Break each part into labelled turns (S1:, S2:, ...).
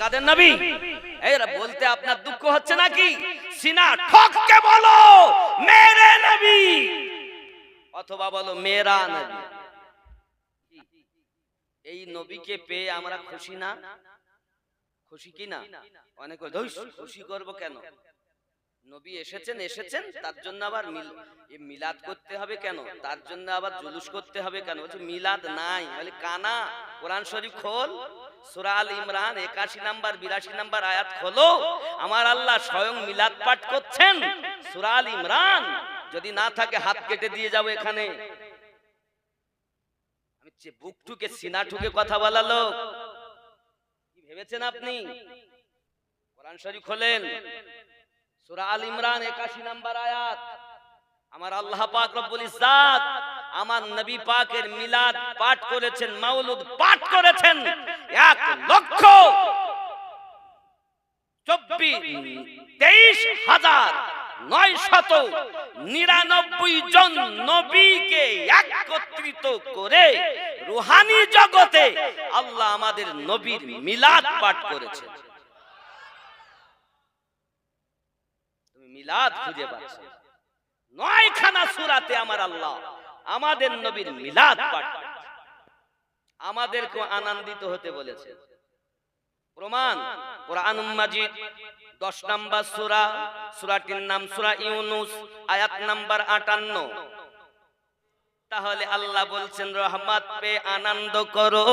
S1: কাদের নবী? এরা বলতে আপনার দুঃখ হচ্ছে নাকি? সিনা ঠককে বলো মেরে নবী, অথবা বলো মেরা নবী। এই নবীকে পেয়ে আমরা খুশি না? খুশি কি না? অনেক খুশি করব কেন? নবী এসেছেন তার জন্য আবার মিলাদ করতে হবে কেন? তার জন্য আবার জুলুস করতে হবে কেন? বলছে মিলাদ নাই, বলে কানা। কোরআন শরীফ খোল, সূরা আল ইমরান 81 নাম্বার 82 নাম্বার আয়াত খোলো। আমার আল্লাহ স্বয়ং মিলাদ পাঠ করছেন সূরা আল ইমরান। যদি না থাকে হাত কেটে দিয়ে যাবো এখানে। আমি বুক ঠুকে সিনা ঠুকে কথা বলা লোক, কি ভেবেছেন আপনি? কোরআন শরীফ খোলেন, সূরা আল ইমরান 81 নাম্বার আয়াত। আমার আল্লাহ পাক রব্বুল ইজ্জাত আমার নবী পাকের মিলাদ পাঠ করেছেন, মাওলুদ পাঠ করেছেন 1,23,999 জন নবীকে একত্রিত করে রূহানি জগতে আল্লাহ আমাদের নবীর মিলাদ পাঠ করেছেন। তুমি মিলাদ খুঁজে পাচ্ছ 9 খানা সূরাতে আমার আল্লাহ আমাদের নবীর মিলাদ পাঠ আমাদেরকে আনন্দিত হতে বলেছে। প্রমাণ কোরআনুল মাজিদ 10 নাম্বার সূরা, সূরাটির নাম সূরা ইউনূস, আয়াত নাম্বার 58। তাহলে আল্লাহ বলছেন রহমত পে আনন্দ করো,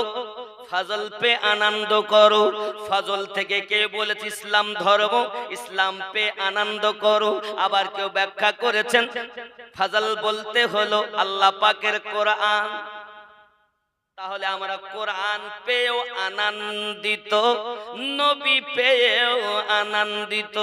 S1: ফজল পে আনন্দ করো। ফজল থেকে কে বলেছে ইসলাম ধর্ম, ইসলাম পে আনন্দ করো। আবার কেউ ব্যাখ্যা করেছেন ফজল বলতে হলো আল্লাহ পাকের কোরআন। তাহলে আমরা কোরআন পেয়েও আনন্দিত, নবী পেয়েও আনন্দিত।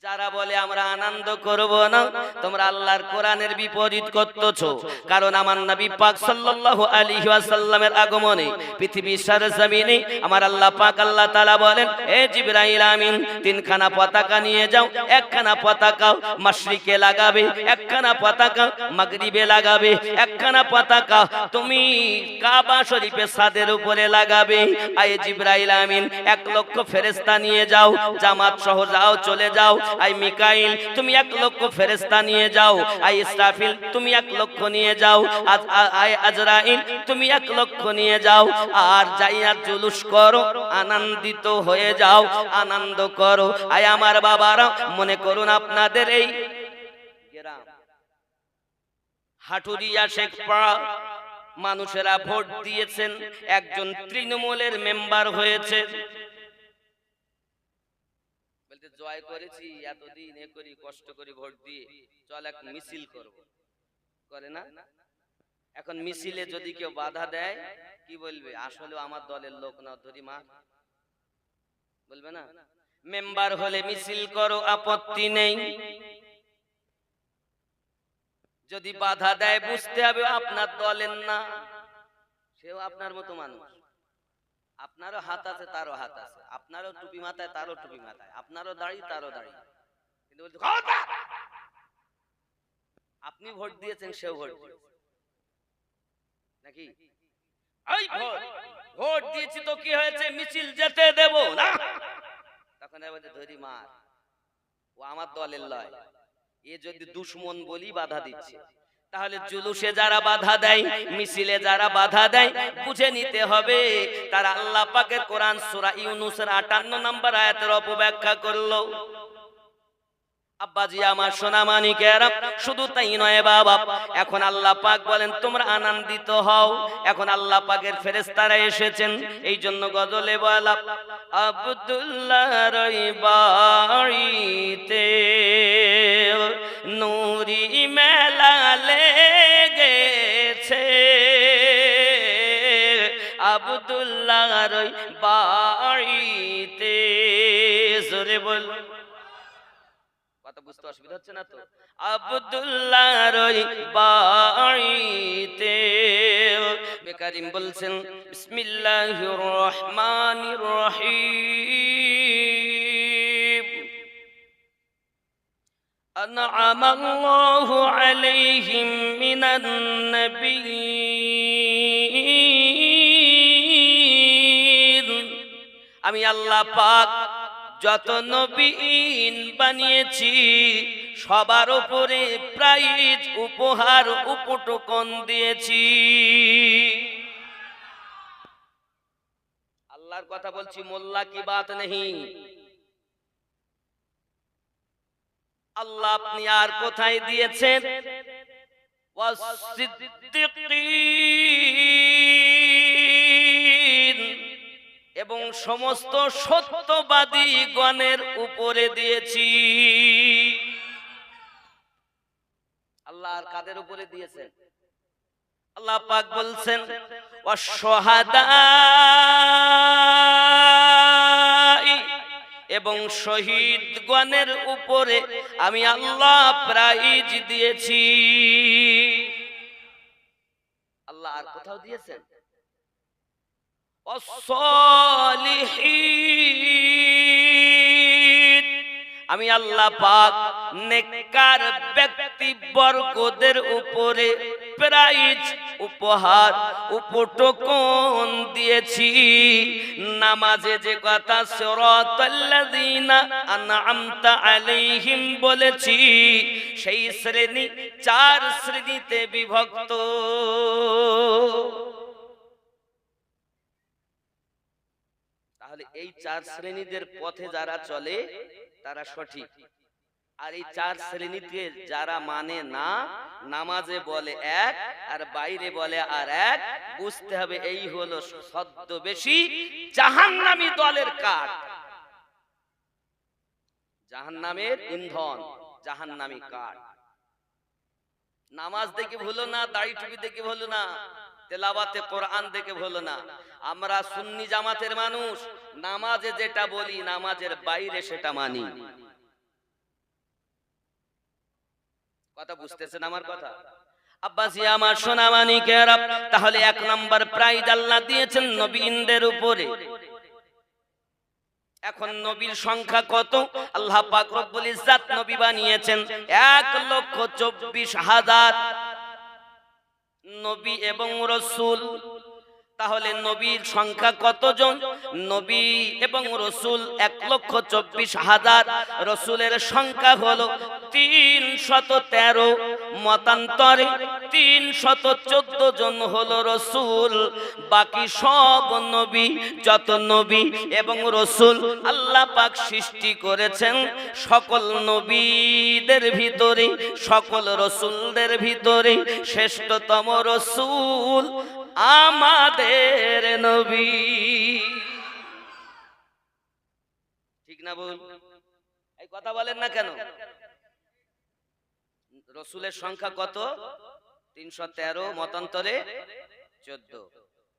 S1: যারা বলে আমরা আনন্দ করব না, তোমরা আল্লাহর কোরআনের বিপরীত করতেছো। কারণ আমার নবী পাক সাল্লাল্লাহু আলাইহি ওয়াসাল্লামের আগমনে পৃথিবীর সরজমিনে আমার আল্লাহ পাক আল্লাহ তাআলা বলেন, এ জিবরাইল আমিন, 3 খানা পতাকা নিয়ে যাও। একখানা পতাকা মাশরিকে লাগাবে, একখানা পতাকা মাগরিবে লাগাবে, একখানা পতাকা তুমি কাবা শরীফের ছাদের উপরে লাগাবে। আয় জিবরাইল আমিন, 1 লক্ষ ফেরেশতা নিয়ে যাও, জামাত সহ যাও, চলে যাও। আই মিকাইল, তুমি 1 লক্ষ ফেরেশতা নিয়ে যাও। আই ইসরাফিল, তুমি 1 লক্ষ নিয়ে যাও। আই আজরাইল, তুমি 1 লক্ষ নিয়ে যাও। আর যাইয়া জুলুস করো, আনন্দিত হয়ে যাও, আনন্দ করো। আই আমার বাবারা, মনে করুন আপনাদের এই গ্রাম হাটুরিয়া শেখপাড়া মানুষেরা ভোট দিয়েছেন, একজন তৃণমূলের মেম্বার হয়েছে। বলতে জয় করেছি, এতদিন এ করি কষ্ট করে ভোট দিয়ে, চল এক মিছিল করব, করে না? এখন মিছিলে যদি কেউ বাধা দেয় কি বলবে? আসলে আমার দলের লোক না, ধরি মা, বলবে না? মেম্বার হলে মিছিল করো, আপত্তি নেই। যদি বাধা দেয় বুঝতে হবে আপনার দলের না, সেও আপনার মতো মানুষ। আপনারও হাত আছে, তারও হাত আছে, আপনারও টুপি মাথায়, তারও টুপি মাথায়, আপনারও দাড়ি, তারও দাড়ি। কিন্তু বলছে আপনি ভোট দিয়েছেন, সেও ভোট দিয়েছে নাকি? এই ভোট দিয়েছি তো কি হয়েছে, মিছিল যেতে দেব না। তখন বলছে ধরি মার, ও আমার দলের লয়, এ যদি দুশমন বলি বাধা দিচ্ছে। তাহলে জুলুসে যারা বাধা দেয়, মিছিলে যারা বাধা দেয়, বুঝে নিতে হবে তারা আল্লাহ পাকের কোরআন সূরা ইউনূসের 58 নম্বর আয়াতের অপব্যাখ্যা করলো। আব্বাজি আমার সোনা মানিকেরা, শুধু তাই নয় বাবা, এখন আল্লাহ পাক বলেন তোমরা আনন্দিত হও। এখন আল্লাহ পাকের ফেরেশতারা এসেছেন, এই জন্য গজলে বলা আব্দুল্লাহর বাড়িতে নূরি মেলা লেগেছে, আব্দুল্লাহর বাড়িতে। জোরে বল, কথা বুঝতে অসুবিধা হচ্ছে না তো? আব্দুল্লাহর বাড়িতে। বেকারিম বলছেন বিসমিল্লাহির রহমানির রহিম, আন'আমাল্লাহু আলাইহিম মিনান নাবিয়্যিন আমি আল্লাহ পাক যত নবী বানিয়েছি সবার উপরে প্রাইজ উপহার উপটকন দিয়েছি। আল্লাহর কথা বলছি, মোল্লা কি বাত নেই। আল্লাহ আপনি আর কোথায় দিয়েছেন? ওয়াসসিদ্দিকিন, এবং সমস্ত সত্যবাদী গণের উপরে দিয়েছি। আল্লাহ আর কাদের উপরে দিয়েছেন? আল্লাহ পাক বলছেন ওয়াশহাদা, এবং শহীদগণের উপরে আমি আল্লাহ প্রাইজ দিয়েছি। আল্লাহ আর কোথাও দিয়েছেন? ওয়াসসালিহিন, আমি আল্লাহ পাক নেককার ব্যক্তি বর্গদের উপরে প্রাইজ উপহার উপটকন দিয়েছি। নামাজে যে কথা সিরাতাল্লাযীনা আনআমতা আলাইহিম বলেছি, সেই শ্রেণী 4 শ্রেণীতে বিভক্ত। তাহলে এই 4 শ্রেণীদের পথে যারা চলে তারা সঠিক, আর এই 4 শ্রেণীতে যারা মানে না, নামাজে বলে এক আর বাইরে বলে আর এক, বুঝতে হবে এই হলো ছদ্মবেশী জাহান্নামী দলের কাঠ, জাহান্নামের ইন্ধন, জাহান্নামী কাঠ। নামাজ দেখে ভুলো না, দাড়ি টুপি দেখে ভুলো না, তেলাওয়াতে কোরআন দেখে ভুলো না। আমরা সুন্নি জামাতের মানুষ, নামাজে যেটা বলি নামাজের বাইরে সেটা মানি। কথা বুঝতেছেন আমার কথা? আব্বাসি আমার সোনা মানিকেরা, তাহলে 1 নাম্বার প্রাইজ আল্লাহ দিয়েছেন নবীনদের উপরে। এখন নবীর সংখ্যা কত? আল্লাহ পাক রব্বুল ইজ্জাত নবী বানিয়েছেন 1,24,000 নবী এবং রাসূল। তাহলে নবীর সংখ্যা কতজন? নবী এবং রাসূল 1,24,000, রাসূলের সংখ্যা হলো 313, মতান্তরে 314 জন হলো রাসূল। বাকি সব নবী, যত নবী এবং রাসূল আল্লাহ পাক সৃষ্টি করেছেন, সকল নবীদের ভিতরে, সকল রাসূলদের ভিতরে শ্রেষ্ঠতম রাসূল আমাদের নবী। ঠিক না বল? এই কথা বলেন না কেন? রাসূলের সংখ্যা কত? 313, মতান্তরে 14।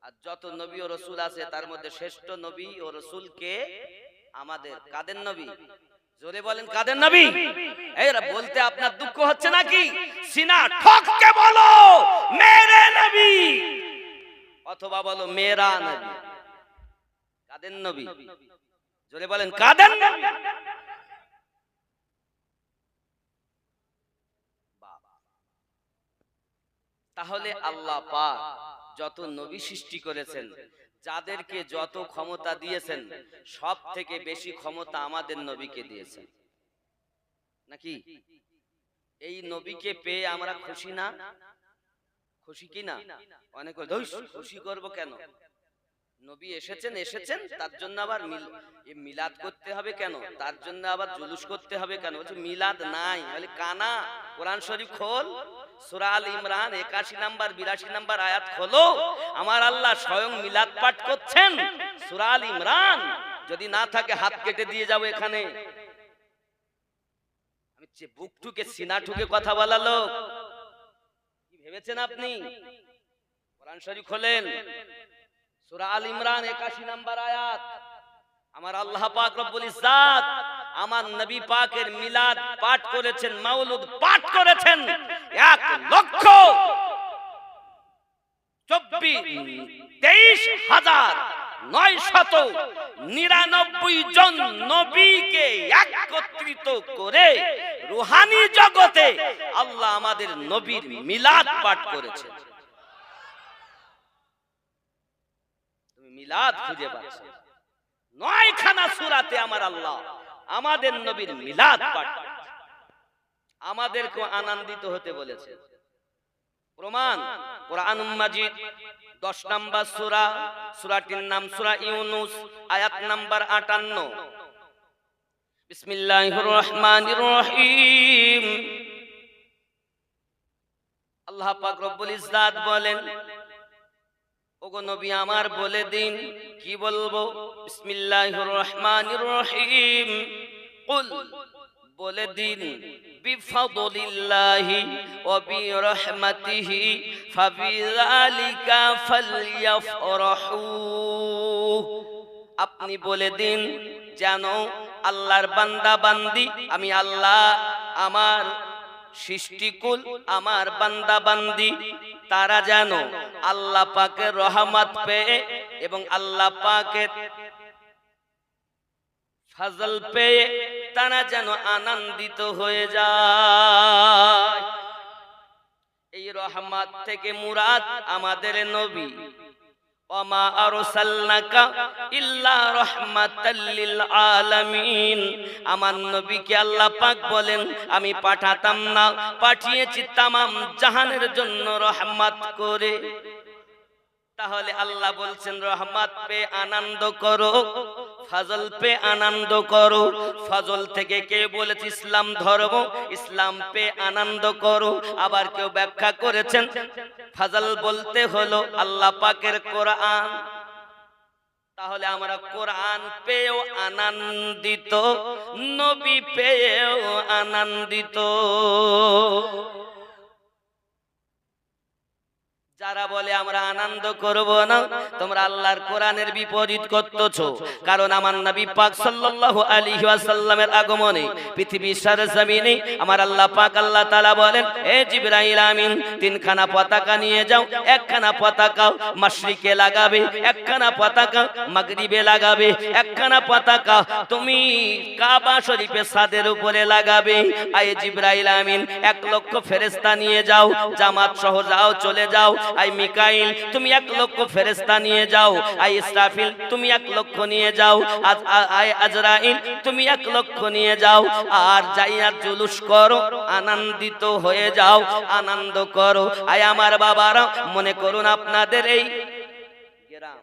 S1: আর যত নবী ও রাসূল আছে তার মধ্যে শ্রেষ্ঠ নবী ও রাসূল কে? আমাদের। কাদের নবী? জোরে বলেন, কাদের নবী? এইরা বলতে আপনার দুঃখ হচ্ছে নাকি? সিনা ঠককে বলো মেরে নবী, অথবা বলো মেরা নবী। কাদের নবী? জোরে বলেন, কাদের নবী? তাহলে আল্লাহ পাক যত নবী সৃষ্টি করেছেন, যাদেরকে যত ক্ষমতা দিয়েছেন, সব থেকে বেশি ক্ষমতা আমাদের নবীকে দিয়েছেন, নাকি? এই নবীকে পেয়ে আমরা খুশি না? খুশি কি না? অনেক খুশি করব কেন? নবী এসেছেন, তার জন্য আবার মিলাদ করতে হবে কেন? তার জন্য আবার জুলুস করতে হবে কেন? বলছে মিলাদ নাই, বলে কানা। কোরআন শরীফ খোল, সূরা আল ইমরান 81 নাম্বার 82 নাম্বার আয়াত খোলো। আমার আল্লাহ স্বয়ং মিলাদ পাঠ করছেন, সূরা আল ইমরান। যদি না থাকে হাত কেটে দিয়ে যাবো এখানে। আমি বুক ঠুকে সিনা ঠুকে কথা বলা লোক, কি ভেবেছেন আপনি? কোরআন শরীফ খোলেন, সূরা আল ইমরান 81 নাম্বার আয়াত। আমার আল্লাহ পাক রব্বুল ইজ্জাত আমার নবী পাকের মিলাদ পাঠ করেছেন, মাওলুদ পাঠ করেছেন 1,23,999 জন নবীকে একত্রিত করে রূহানি জগতে আল্লাহ আমাদের নবীর মিলাদ পাঠ করেছেন। তুমি মিলাদ খুঁজে পাচ্ছ? 9খানা সূরাতে আমার আল্লাহ আমাদের নবীর মিলাদ পাঠ আমাদেরকে আনন্দিত হতে বলেছে। প্রমাণ কোরআন মাজিদ 10 নম্বর সূরা, সূরাটির নাম সূরা ইউনূস, আয়াত নাম্বার 58। বিসমিল্লাহির রহমানির রহিম। আল্লাহ পাক রব্বুল ইজ্জাত বলেন, ওগো নবী আমার বলে দিন, কি বলবো? বিসমিল্লাহির রহমানির রহিম। কুল, বলে দিন, বিফাদলিল্লাহি ওয়া বিরহমাতিহি ফাবিযালিকা ফালইফরাহু। আপনি বলে দিন যেন আল্লাহর বান্দা বান্দি, আমি আল্লাহ, আমার সৃষ্টিকুল, আমার বান্দা বান্দি, তারা যেন আল্লাহ পাকের রহমত পেয়ে এবং আল্লাহ পাকের ফজল পেয়ে তারা যেন আনন্দিত হয়ে যায়। এই রহমত থেকে মুরাদ আমাদের নবী। ওমা আরসালনাকা ইল্লা রাহমাতাল লিল আলামিন। আমার নবীকে আল্লাহ পাক বলেন, আমি পাঠাতাম না, পাঠিয়েছি তামাম জাহানের জন্য রহমত করে। তাহলে আল্লাহ বলছেন রহমত পে আনন্দ করো, ফজল পে আনন্দ করো। ফজল থেকে কে বলেছে ইসলাম ধর্ম, ইসলাম পে আনন্দ করো। আবার কেউ ব্যাখ্যা করেছেন ফজল বলতে হলো আল্লাহ পাকের কোরআন। তাহলে আমরা কোরআন পেয়েও আনন্দিত, নবী পেয়েও আনন্দিত। যারা বলে আমরা আনন্দ করব না, তোমরা আল্লাহর কোরআনের বিপরীত করতেছো। কারণ আমার নবী পাক সাল্লাল্লাহু আলাইহি ওয়াসাল্লামের আগমনে পৃথিবীর সরজমিনে আমার আল্লাহ পাক আল্লাহ তাআলা বলেন, এ জিবরাইল আমিন, 3খানা পতাকা নিয়ে যাও। একখানা পতাকা মাশরিকে লাগাবে, একখানা পতাকা মাগরিবে লাগাবে, একখানা পতাকা তুমি কাবা শরীফের ছাদের উপরে লাগাবে। আয় জিবরাইল আমিন, 1 লক্ষ ফেরেশতা নিয়ে যাও, জামাত সহ যাও, চলে যাও। আই মিকাইল, তুমি 1 লক্ষ ফেরেশতা নিয়ে যাও। আই ইসরাফিল, তুমি 1 লক্ষ নিয়ে যাও। আই আজরাইল, তুমি 1 লক্ষ নিয়ে যাও। আর যাইয়া জুলুস করো, আনন্দিত হয়ে যাও, আনন্দ করো। আই আমার বাবারা, মনে করুন আপনাদের এই গ্রাম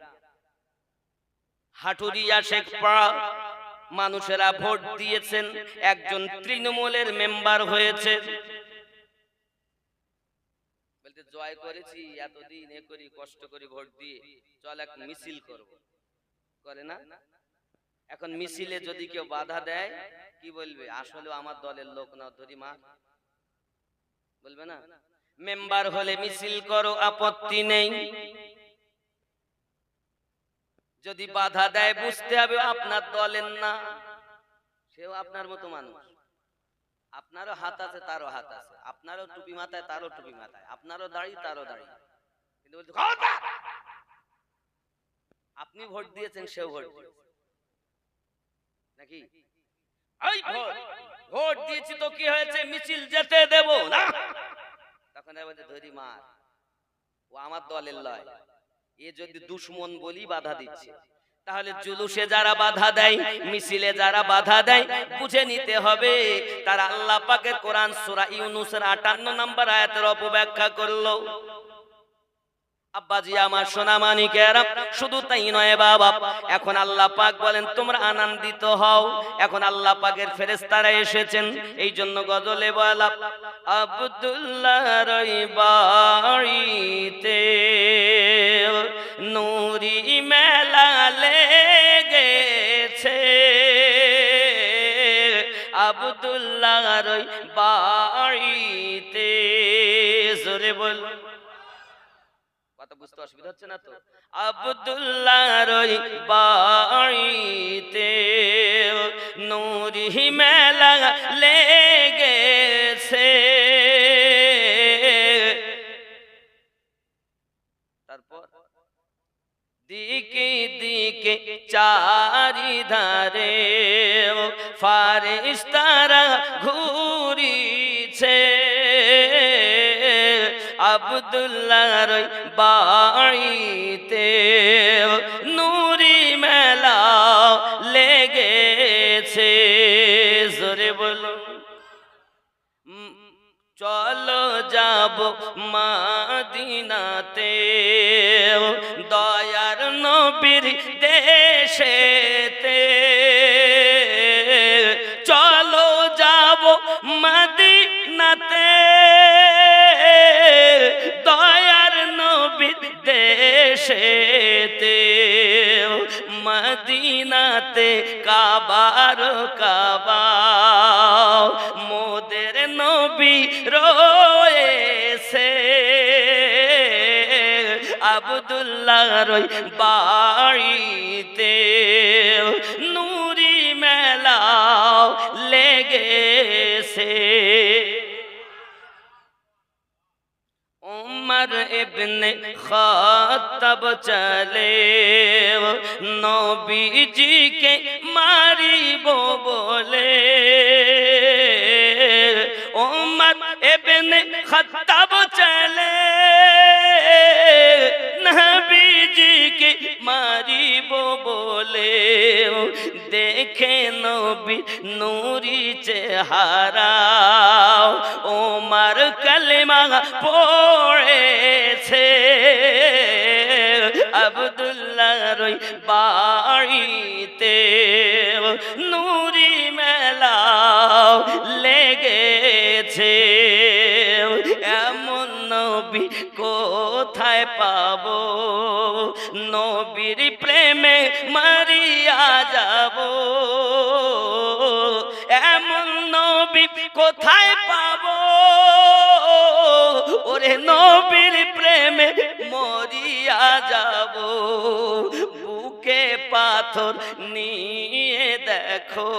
S1: হাটুরিয়া শেখপাড়া মানুষেরা ভোট দিয়েছেন, একজন তৃণমূলের মেম্বার হয়েছে। জয় করেছি, এতদিন এ করি, কষ্ট করে ভোট দিয়ে, চল এক মিছিল করব, করে না? এখন মিছিলে যদি কেউ বাধা দেয়, কি বলবে? আসলে আমার দলের লোক না, ধরি মার, বলবে না? মেম্বার হলে মিছিল করো, আপত্তি নেই। যদি বাধা দেয়, বুঝতে হবে আপনার দলের না, সেও আপনার মতো মানুষ। আপনারও হাত আছে, তারও হাত আছে, আপনারও টুপি মাথায়, তারও টুপি মাথায়, আপনারও দাড়ি, তারও দাড়ি। কিন্তু আপনি ভোট দিয়েছেন, সেও ভোট দিয়েছে নাকি? এই ভোট দিয়েছি তো কি হয়েছে, মিছিল যেতে দেব না? তখন বলছে ধরি মার, ও আমার দলের লয়, এ যদি দুশমন বলি বাধা দিচ্ছে। তাহলে জুলুসে যারা বাধা দেয়, মিছিলে যারা বাধা দেয়, বুঝে নিতে হবে তারা আল্লাহ পাকের কোরআন সূরা ইউনূসের 58 নম্বর আয়াতের অপব্যাখ্যা করলো। আব্বাজি আমার সোনা মানিকেরা, শুধু তাই নয় বাবা, এখন আল্লাহ পাক বলেন তোমরা আনন্দিত হও। এখন আল্লাহ পাকের ফেরেশতারা এসেছেন, এই জন্য গজলে বলা, আব্দুল্লাহর বাড়িতে নূরি মেলা লেগেছে, আব্দুল্লাহর বাড়িতে। জোরে বল, কথা বুঝতে অসুবিধা হচ্ছে না তো? আব্দুল্লাহর বাড়িতে নূরি মেলা লেগেছে। তারপর দিকে দিকে চারিধারে ফারিস্তারা ঘুরিছে, আব্দুল্লাহর বাড়িতে নূরি মেলা যাব মদিনাতে দয়ার নবীর দেশেতে চলো যাব মদিনাতে দয়ার নবীর দেশেতে মদিনাতে কাবার কাবা মোদের নবী রয়েছে আব্দুল্লাহর বাড়িতে নূরি মেলা লেগেছে उमर इब्ने खात्ताब चले नबी जी के मारिबो बोले उमर इब्ने खात्ताब चले नबी जी के मारिबो बोले देखे नबी नूरी चेहरा उमर कलमा পড়েছে আব্দুল্লাহর বাড়িতে নূরি মেলা লেগেছে এমন নবী কোথায় পাবো নবীর প্রেমে মরিয়া যাব এমন নবী কোথায় পাবো ওরে নবীর প্রেমে মরিয়া যাব বুকে পাথর নিয়ে দেখো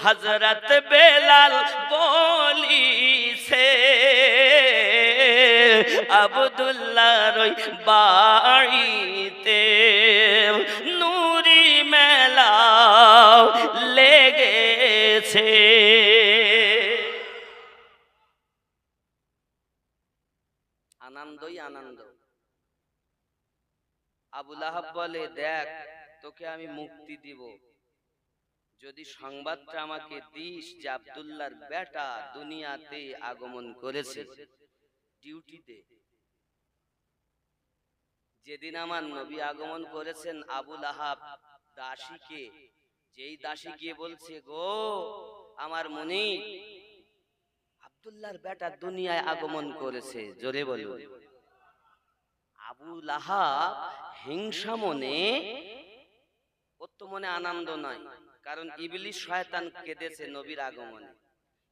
S1: হযরত বেলাল বলিছে আব্দুল্লাহর বাড়িতে নূরি মেলা লেগেছে আনন্দই আনন্দ আবু লাহাব বলে দেখ তোকে আমি মুক্তি দিব যদি সংবাদটা আমাকে দিস যে আব্দুল্লাহর বেটা দুনিয়াতে আগমন করেছে ডিউটিতে যেদিন আমার নবী আগমন করেছেন আবু লাহাব দাসীকে যেই দাসী গিয়ে বলছে গো আমার মুনির আব্দুল্লাহর বেটা দুনিয়ায় আগমন করেছে জোরে বলুন আবু লাহাব হিংসা মনে ওর তো মনে আনন্দ নাই কারণ ইবলিস শয়তান কেঁদেছে নবীর আগমনে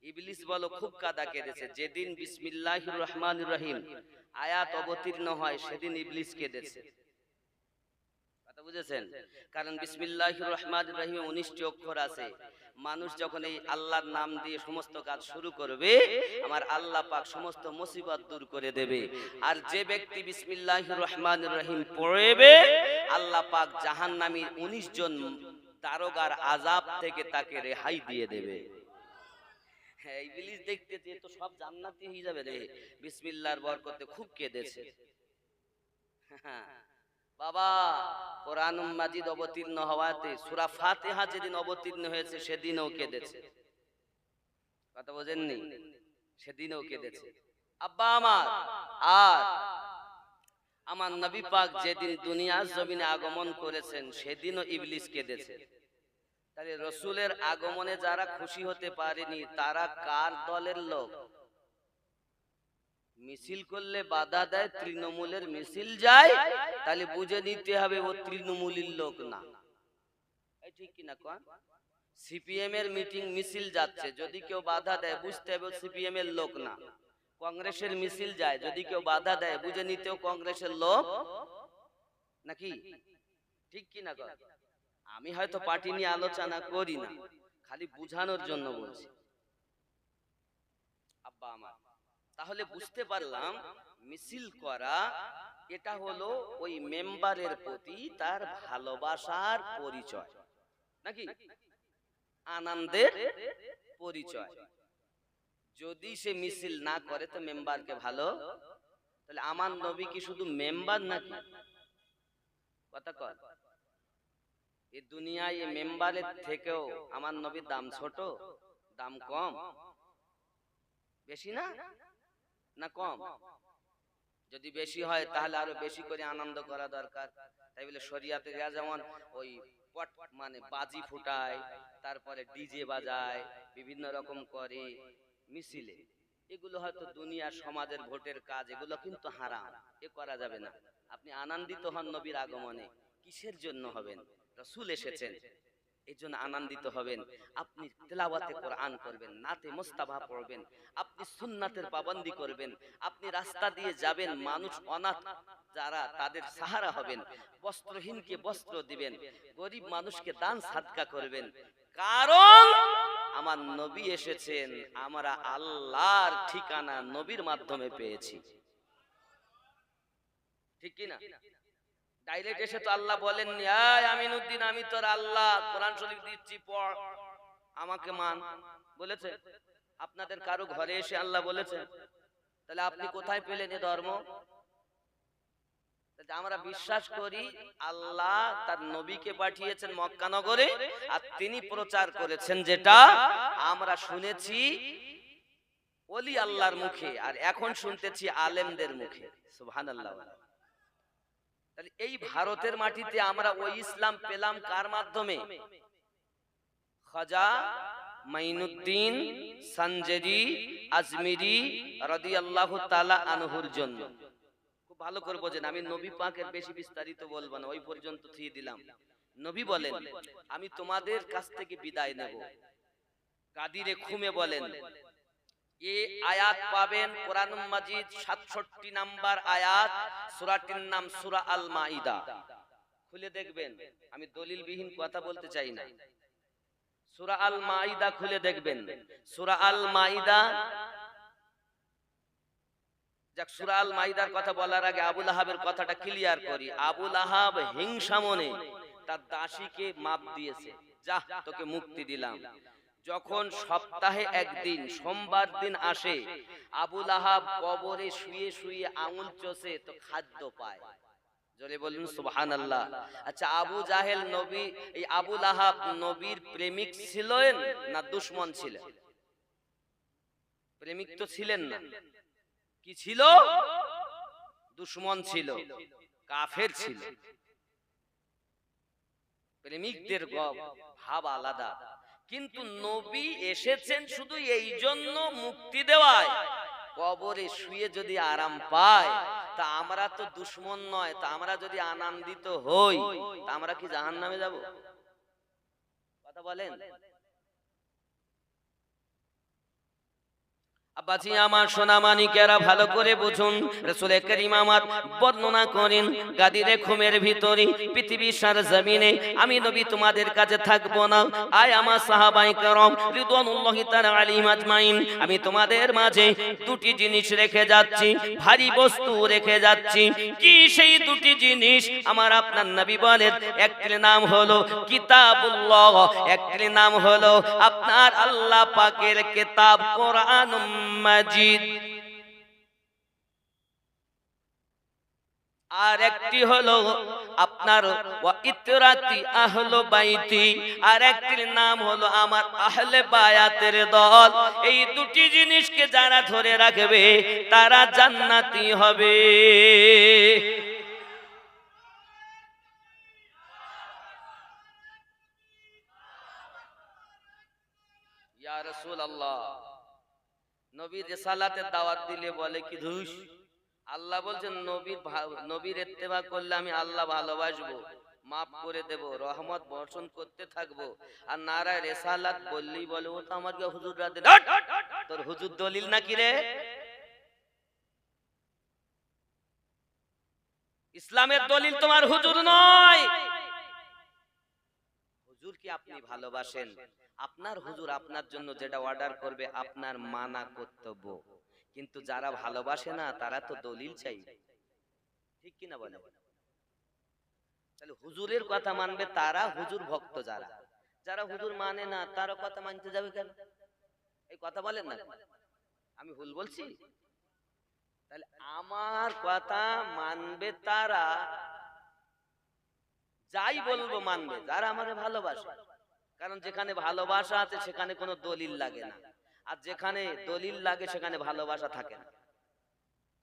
S1: ইবলিস বলো খুব কাদা কেঁদেছে যেদিন বিসমিল্লাহির রহমানির রহিম আয়াত অবতীর্ণ হয় সেদিন ইবলিস কেঁদেছে কথা বুঝেছেন কারণ বিসমিল্লাহির রহমানির রহিমে 19টি অক্ষর আছে মানুষ যখন এই আল্লাহর নাম দিয়ে সমস্ত কাজ শুরু করবে আমার আল্লাহ পাক সমস্ত মুসিবত দূর করে দেবে আর যে ব্যক্তি বিসমিল্লাহির রহমানির রহিম পড়বে আল্লাহ পাক জাহান্নামীর 19 জন দারোগার আযাব থেকে তাকে রেহাই দিয়ে দেবে হ্যাঁ ইবলিস দেখতেছে তো সব জান্নাতি হয়ে যাবে রে বিসমিল্লাহর বরকতে খুব কেঁদেছে বাবা কোরআনুল মাজিদ অবতীর্ণ হওয়াতে সূরা ফাতিহা যেদিন অবতীর্ণ হয়েছে সেদিনও কেঁদেছে কথা বোঝেননি সেদিনও কেঁদেছে আব্বা আর আমার নবী পাক যেদিন দুনিয়ার জমিনে আগমন করেছেন সেদিনও ইবলিস কেঁদেছে তাহলে রাসূলের আগমনে যারা খুশি হতে পারেনি তারা কার দলের লোক মিছিল করলে বাধা দেয় তৃণমূলের মিছিল যায় তাহলে বুঝে নিতে হবে ও তৃণমূলের লোক না এই ঠিক কি না কোন সিপিএম এর মিটিং মিছিল যাচ্ছে যদি কেউ বাধা দেয় বুঝতে হবে সিপিএম এর লোক না কংগ্রেসের মিছিল যায় যদি কেউ বাধা দেয় বুঝে নিতেও কংগ্রেসের লোক নাকি ঠিক কি না কোন আমি হয়তো পার্টি নিয়ে আলোচনা করি না খালি বুঝানোর জন্য বলছি আব্বা আমার তাহলে বুঝতে পারলাম মিছিল করা এটা হলো ওই মেম্বারের প্রতি তার ভালোবাসার পরিচয় নাকি আনন্দের পরিচয় যদি সে মিছিল না করে তো মেম্বারকে ভালো তাহলে আমার নবী কি শুধু মেম্বার নাকি কথা কর এই দুনিয়ায় এই মেম্বারের থেকেও আমার নবীর দাম ছোট দাম কম বেশি না না কম? যদি বেশি হয় তাহলে আরো বেশি করে আনন্দ করা দরকার। তাই বলে শরিয়াতে যেমন ওই পট মানে বাজি ফুটায়, তারপরে ডিজে বাজায়, বিভিন্ন রকম করে মিছিলে, এগুলো হয়তো দুনিয়া সমাজের ভোটের কাজ, এগুলো কিন্তু হারাম, এ করা যাবে না। আপনি আনন্দিত হন নবীর আগমনে, কিসের জন্য হবেন? রাসূল এসেছেন, এই জন্য আনন্দিত হবেন। আপনি তেলাওয়াতে কোরআন করবেন, নাতে মুস্তাফা পড়বেন, আপনি সুন্নাতের পাবন্দি করবেন, আপনি রাস্তা দিয়ে যাবেন, মানুষ অনাথ যারা তাদের সাহারা হবেন, বস্ত্রহীনকে বস্ত্র দিবেন, গরিব মানুষকে দান সাদকা করবেন। কারণ আমার নবী এসেছেন, আমরা আল্লাহর ঠিকানা নবীর মাধ্যমে পেয়েছি। ঠিক কি না? ডাইরেক্ট এসে তো আল্লাহ বলেননি, এই আমিনুদ্দিন আমি তোর আল্লাহ, কোরআন শরীফ দিচ্ছি পড়, আমাকে মান, বলেছে? আপনাদের কারো ঘরে এসে আল্লাহ বলেছে? তাহলে আপনি কোথায় পেলেন এই ধর্ম? আমরা বিশ্বাস করি আল্লাহ তার নবীকে পাঠিয়েছেন মক্কা নগরে, আর তিনি প্রচার করেছেন, যেটা আমরা শুনেছি ওলি আল্লাহর মুখে, আর এখন শুনতেছি আলেমদের মুখে। সুবহানাল্লাহ। তাহলে এই ভারতের মাটিতে আমরা ওই ইসলাম পেলাম কার মাধ্যমে? খাজা মাইনুদ্দিন সানজারি আজমিরি রাদিয়াল্লাহু তাআলা আনহুর জন্য। খুব ভালো করে বোঝেন, আমি নবী পাকের বেশি বিস্তারিত বলবো না, ওই পর্যন্ত থিয়ে দিলাম। নবী বলেন, আমি তোমাদের কাছ থেকে বিদায় নেব। গাদিরে খুমে বলেন, এই আয়াত পাবেন কোরআন মাজিদ 67 নাম্বার আয়াত, সূরাটির নাম সূরা আল মাইদা। খুলে দেখবেন, আমি দলিলবিহীন কথা বলতে চাই না। সূরা আল মাইদা খুলে দেখবেন। সূরা আল মাইদা, যাক সূরা আল মাইদার কথা বলার আগে আবু লাহাবের কথাটা ক্লিয়ার করি। আবু লাহাব হিংসা মনে তার দাসীকে মাপ দিয়েছে, যা তোকে মুক্তি দিলাম। যখন সপ্তাহে একদিন সোমবার দিন আসে, আবু লাহাব কবরে শুয়ে শুয়ে আঙুল চষে তো খাদ্য পায়। জোরে বলুন সুবহানাল্লাহ। আচ্ছা, আবু জাহেল নবী, এই আবু লাহাব নবীর প্রেমিক ছিলেন না দুশমন ছিলেন? প্রেমিক তো ছিলেন না, কি ছিল? দুশমন ছিল, কাফের ছিল। প্রেমিকদের ভাব আলাদা, কিন্তু নবী এসেছেন শুধু এই জন্য মুক্তি দেওয়ায়। কবরে শুয়ে যদি আরাম পায়, তা আমরা তো দুশমন নয়, তা আমরা যদি আনন্দিত হই, তা আমরা কি জাহান্নামে যাব? কথা বলেন। আব্বাজি আমার সোনা মানিকেরা ভালো করে বুঝুন, রাসূল করিম আমার বর্ণনা করেন, গাদিরে খুমের ভিতরে পৃথিবীর সারা জমিনে আমি নবী তোমাদের কাছে থাকবো না। আয় আমার সাহাবায়ে কেরাম রিদওয়ানুল্লাহি তাআলা আলাইহিম আজমাইন, আমি তোমাদের মাঝে দুটি জিনিস রেখে যাচ্ছি, ভারী বস্তু রেখে যাচ্ছি। কি সেই দুটি জিনিস? আমার আপনার নবী বলেন, একটির নাম হলো কিতাবুল্লাহ, একটির নাম হলো আপনার আল্লাহ পাকের কিতাব কোরআন মাজিদ, আর একটি হলো আপনার ওয়া ইতরাতি আহলে বাইতি, আর একটির নাম হলো আমার আহলে বায়াতের দল। এই দুটি জিনিসকে যারা ধরে রাখবে তারা জান্নাতি হবে। ইয়া রাসূলুল্লাহ, নবী রিসালাতের দাওয়াত দিলে বলে কি ধুস? আল্লাহ বলছেন নবীর ইত্তেবা করলে আমি আল্লাহ ভালোবাসবো, মাফ করে দেব, রহমত বর্ষণ করতে থাকবো। আর নারায় রিসালাত বললেই বলে ও তো আমাকে হুজুররা দেন। তোর হুজুর দলিল নাকি রে? ইসলামের দলিল তোমার হুজুর নয়। হুজুরকে আপনি ভালোবাসেন, আপনার হুজুর আপনার জন্য যেটা অর্ডার করবে আপনার মানা কর্তব্য। কিন্তু যারা ভালোবাসে না তারা তো দলিল চাইবে, ঠিক কিনা বলে? তাহলে হুজুরের কথা মানবে তারা, হুজুর ভক্ত যারা, যারা হুজুর মানে না তার কথা মানতে যাবে কেন? এই কথা বলেন না, আমি ভুল বলছি? তাহলে আমার কথা মানবে তারা, যাই বলবো মানবে যারা আমাকে ভালোবাসে। কারণ যেখানে ভালোবাসা আছে সেখানে কোনো দলিল লাগে না, আর যেখানে দলিল লাগে সেখানে ভালোবাসা থাকে না।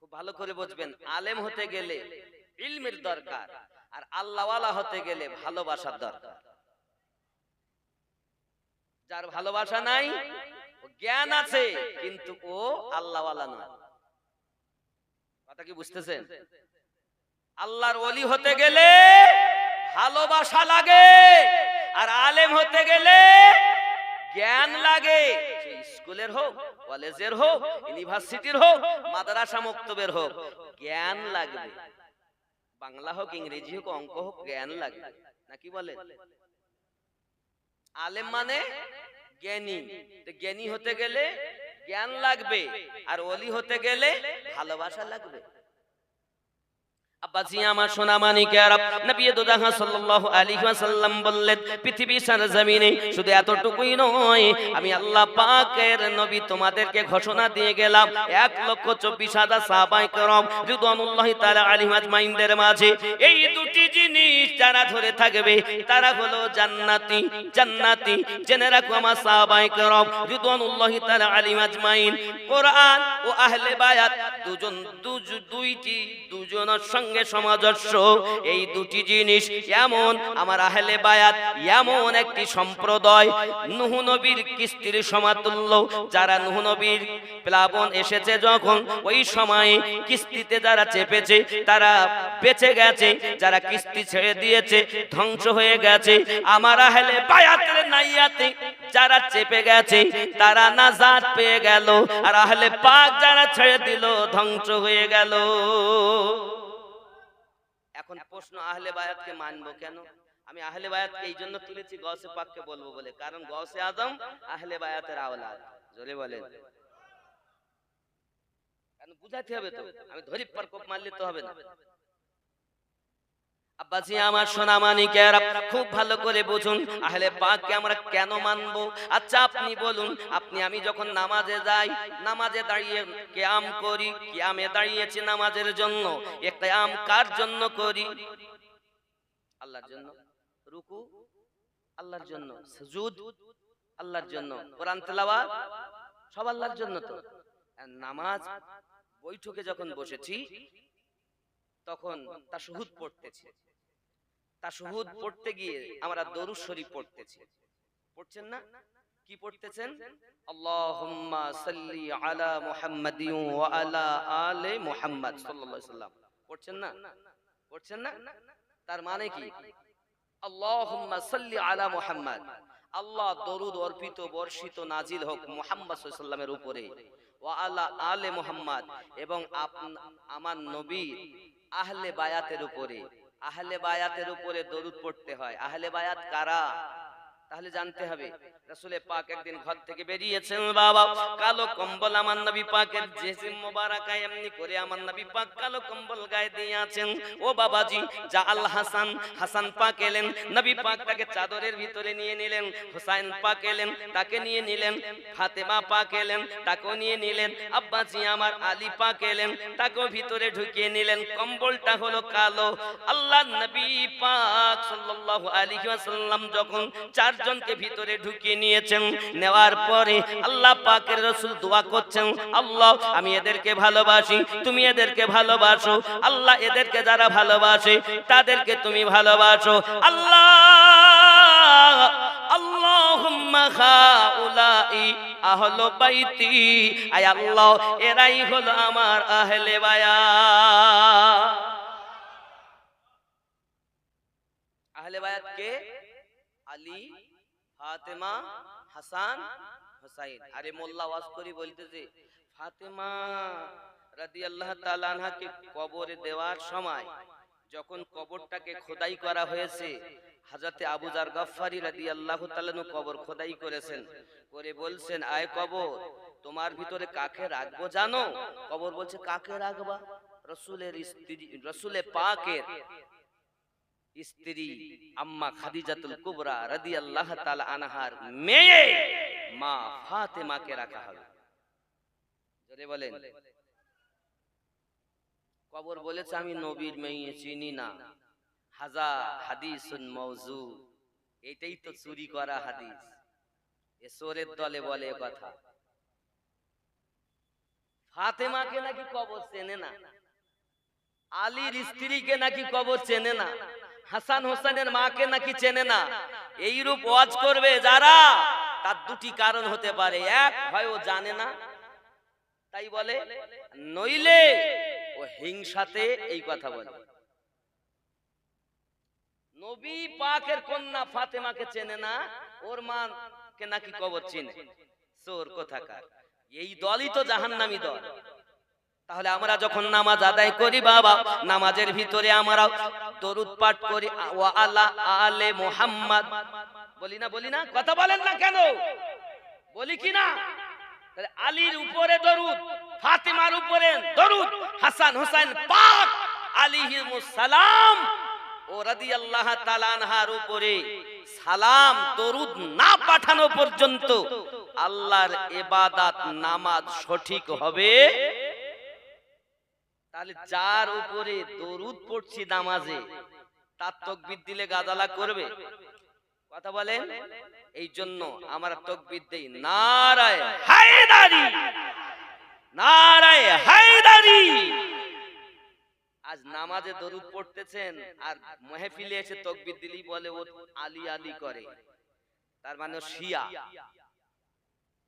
S1: খুব ভালো করে বুঝবেন, আলেম হতে গেলে ইলমের দরকার, আর আল্লাহওয়ালা হতে গেলে ভালোবাসার দরকার। যার ভালোবাসা নাই, ও জ্ঞান আছে কিন্তু ও আল্লাহওয়ালা নয়। কথা কি বুঝতেছেন? আল্লাহর ওলি হতে গেলে ভালোবাসা লাগে, আর আলেম হতে গেলে জ্ঞান লাগে। সেই স্কুলের হোক, কলেজের হোক, ইউনিভার্সিটির হোক, মাদ্রাসা মক্তবের হোক, জ্ঞান লাগবে। বাংলা হোক, ইংরেজি হোক, অঙ্ক হোক, জ্ঞান লাগবে। নাকি বলেন? আলেম মানে জ্ঞানী। তো জ্ঞানী হতে গেলে জ্ঞান লাগবে, আর ওলি হতে গেলে ভালোবাসা লাগবে। আব্বাজি আমার সোনা মানিকেরা, নবী দুজাহান সাল্লাল্লাহু আলাইহি ওয়াসাল্লাম বললেন, পৃথিবীর সরজমিনে শুধু এতটুকুই নয়, আমি আল্লাহ পাকের নবী তোমাদেরকে ঘোষণা দিয়ে গেলাম 1,24,000 সাহাবায়ে কেরাম রিদওয়ানুল্লাহি তাআলা আলাইহিম আজমাইনদের মাঝে এই দুটি জিনিস যারা ধরে থাকবে তারা হলো জান্নাতি। জান্নাতি জেনে রাখো আমার সাহাবায়ে কেরাম রিদওয়ানুল্লাহি তাআলা আলাইহিম আজমাইন। কোরআন ও আহলে বায়াত দুজনের সঙ্গে সমাজস্য। এই দুটি জিনিস এমন, আমার আহলে বায়াত এমন একটি সম্প্রদায়, নূহ নবীর কিস্তির সমাতুল্য। যারা নূহ নবীর প্লাবন এসেছে যখন, ওই সময়ে কিস্তিতে যারা চেপেছে তারা বেঁচে গেছে, যারা কিস্তি ছেড়ে দিয়েছে ধ্বংস হয়ে গেছে। আমার আহলে বায়াতের নাইয়াতে যারা চেপে গেছে তারা নাজাত পেয়ে গেল, আর আহলে পাক যারা ছেড়ে দিল ধ্বংস হয়ে গেল। এখন প্রশ্ন, আহলে বায়াতকে মানবো কেন? আমি আহলে বায়াতকে এই জন্য তুলেছি গৌসে পাককে বলবো বলে, কারণ গৌসে আজম আহলে বায়াতের আওলাদ। জোরে বলেন। কারণ বুঝাতে হবে তো, আমি ধরি পার কোপ মারলে তো হবে না। আব্বাজি আমার সোনা মানিকেরা, খুব ভালো করে বুঝুন আহলে পাককে আমরা কেন মানবো। আচ্ছা আপনি বলুন, আমি যখন নামাজে যাই, নামাজে দাঁড়িয়ে কিয়াম করি, কিয়ামে দাঁড়িয়েছি নামাজের জন্য, এই কিয়াম কার জন্য করি? আল্লাহর জন্য। রুকু আল্লাহর জন্য, সুজুদ আল্লাহর জন্য, কোরআন তেলাওয়াত সব আল্লাহর জন্য। তো নামাজ বৈঠকে যখন বসেছি তখন তাশাহুদ পড়তেছি, তাশাহুদ পড়তে গিয়ে আমরা দরুদ শরীফ পড়তেছি। পড়ছেন না? কি পড়তেছেন? আল্লাহুম্মা সাল্লি আলা মুহাম্মাদিন ওয়া আলা আলি মুহাম্মাদ সাল্লাল্লাহু আলাইহি সাল্লাম। পড়ছেন না? পড়ছেন না? তার মানে কি? আল্লাহুম্মা সাল্লি আলা মুহাম্মাদ, আল্লাহ দরুদ অর্পিত বর্ষিত নাজিল হোক মুহাম্মদ সাল্লাল্লাহু আলাইহি সাল্লামের উপরে, ওয়া আলা আলে মুহাম্মাদ, এবং আমার নবী আহলে বায়াতের উপরে। আহলে বায়াতের উপরে দরুদ পড়তে হয়। আহলে বায়াত কারা? তাহলে জানতে হবে। রাসূলে পাক একদিন ঘর থেকে বেরিয়েছেন, বাবা কালো কম্বল আমার নবী পাকের জিসিম মোবারকায় এমনি করে আমার নবী পাক কালো কম্বল গায়ে দিয়ে আছেন। ও বাবাজি, যা আল হাসান, হাসান পাক এলেন, নবী পাক তাকে চাদরের ভিতরে নিয়ে নিলেন। হুসাইন পাক এলেন, তাকে নিয়ে নিলেন। ফাতেমা পাক এলেন, তাকেও নিয়ে নিলেন। আব্বাজি আমার আলী পাক এলেন, তাকেও ভিতরে ঢুকিয়ে নিলেন। কম্বলটা হলো কালো। আল্লাহর নবী পাক সাল্লাল্লাহু আলাইহি ওয়াসাল্লাম যখন চারজনকে ভিতরে ঢুকিয়ে নিয়েছেন, নেওয়ার পরে আল্লাহ পাকের রাসূল দোয়া করছেন, আল্লাহ আমি এদেরকে ভালোবাসি, তুমি এদেরকে ভালোবাসো। আল্লাহ এদেরকে যারা ভালোবাসে তাদেরকে তুমি ভালোবাসো। আল্লাহ আল্লাহুম্মা হাউলাই আহলু বাইতি, আয় আল্লাহ এরাই হলো আমার আহলে বায়াত। আহলে বায়াত কে? আলী, ফাতেমা, হাসান, হুসাইন। আরে মোল্লা ওয়াজ করি বলতেছে, ফাতেমা রাদিয়াল্লাহু তাআলা আনহাকে কবরে দেওয়ার সময় যখন কবরটাকে খোদাই করা হয়েছে, হযরতে আবু যার গফফারি রাদিয়াল্লাহু তাআলা কবর খোদাই করেছেন, করে বলছেন, আয় কবর তোমার ভিতরে কাকে রাখবো জানো? কবর বলছে, কাকে রাখবা? রাসূলের স্ত্রী, রাসূলে পাকের স্ত্রী আম্মা খাদিজাতুল কুবরা রাদিয়াল্লাহু তাআলা আনহার মেয়ে মা ফাতেমাকে রাখা হবে। জোরে বলেন। কবর বলেছে, আমি নবীর মেয়ে চিনি না। হাজা হাদিসুন মাউযু, এটাই তো চুরি করা হাদিস। এসরের দলে বলে কথা। ফাতেমাকে নাকি কবর চেনে না, আলীর স্ত্রীকে নাকি কবর চেনে না, হাসান হোসেনের মাকে নাকি চেনে না। এইরূপ ওয়াজ করবে যারা, তার দুটি কারণ হতে পারে। এক, হয় ও জানে না তাই বলে, নইলে ও হিংসাতে এই কথা বলে। নবী পাকের কন্যা ফাতেমাকে চেনে না, ওর মাকে নাকি কবর চেনে। চোর কোথাকার, এই দলই তো জাহান্নামী দল। তাহলে আমরা যখন নামাজ আদায় করি বাবা, নামাজের ভিতরে আমরা দরুদ পাঠ করি, ওয়া আলা আলে মুহাম্মদ বলি না? কথা বলেন না কেন? বলি কি না? তাহলে আলীর উপরে দরুদ, ফাতেমার উপরে দরুদ, হাসান হোসেন পাক আলাইহিমুস সালাম ও রাদিয়াল্লাহু তাআলা আনহার উপরে সালাম দরুদ না পাঠানো পর্যন্ত আল্লাহর ইবাদত নামাজ সঠিক হবে। তাহলে যার উপরে দরুদ পড়ছি নামাজে, তার তাকবীর দিলে গাদালা করবে? কথা বলেন। এই জন্য আমরা তাকবীর দেই নারায়ে হায়দারি, নারায়ে হায়দারি। আজ নামাজে দরুদ পড়তেছেন আর মাহফিলে এসে তাকবীর দিলেই বলে ও আলী আলী করে, তার মানে শিয়া।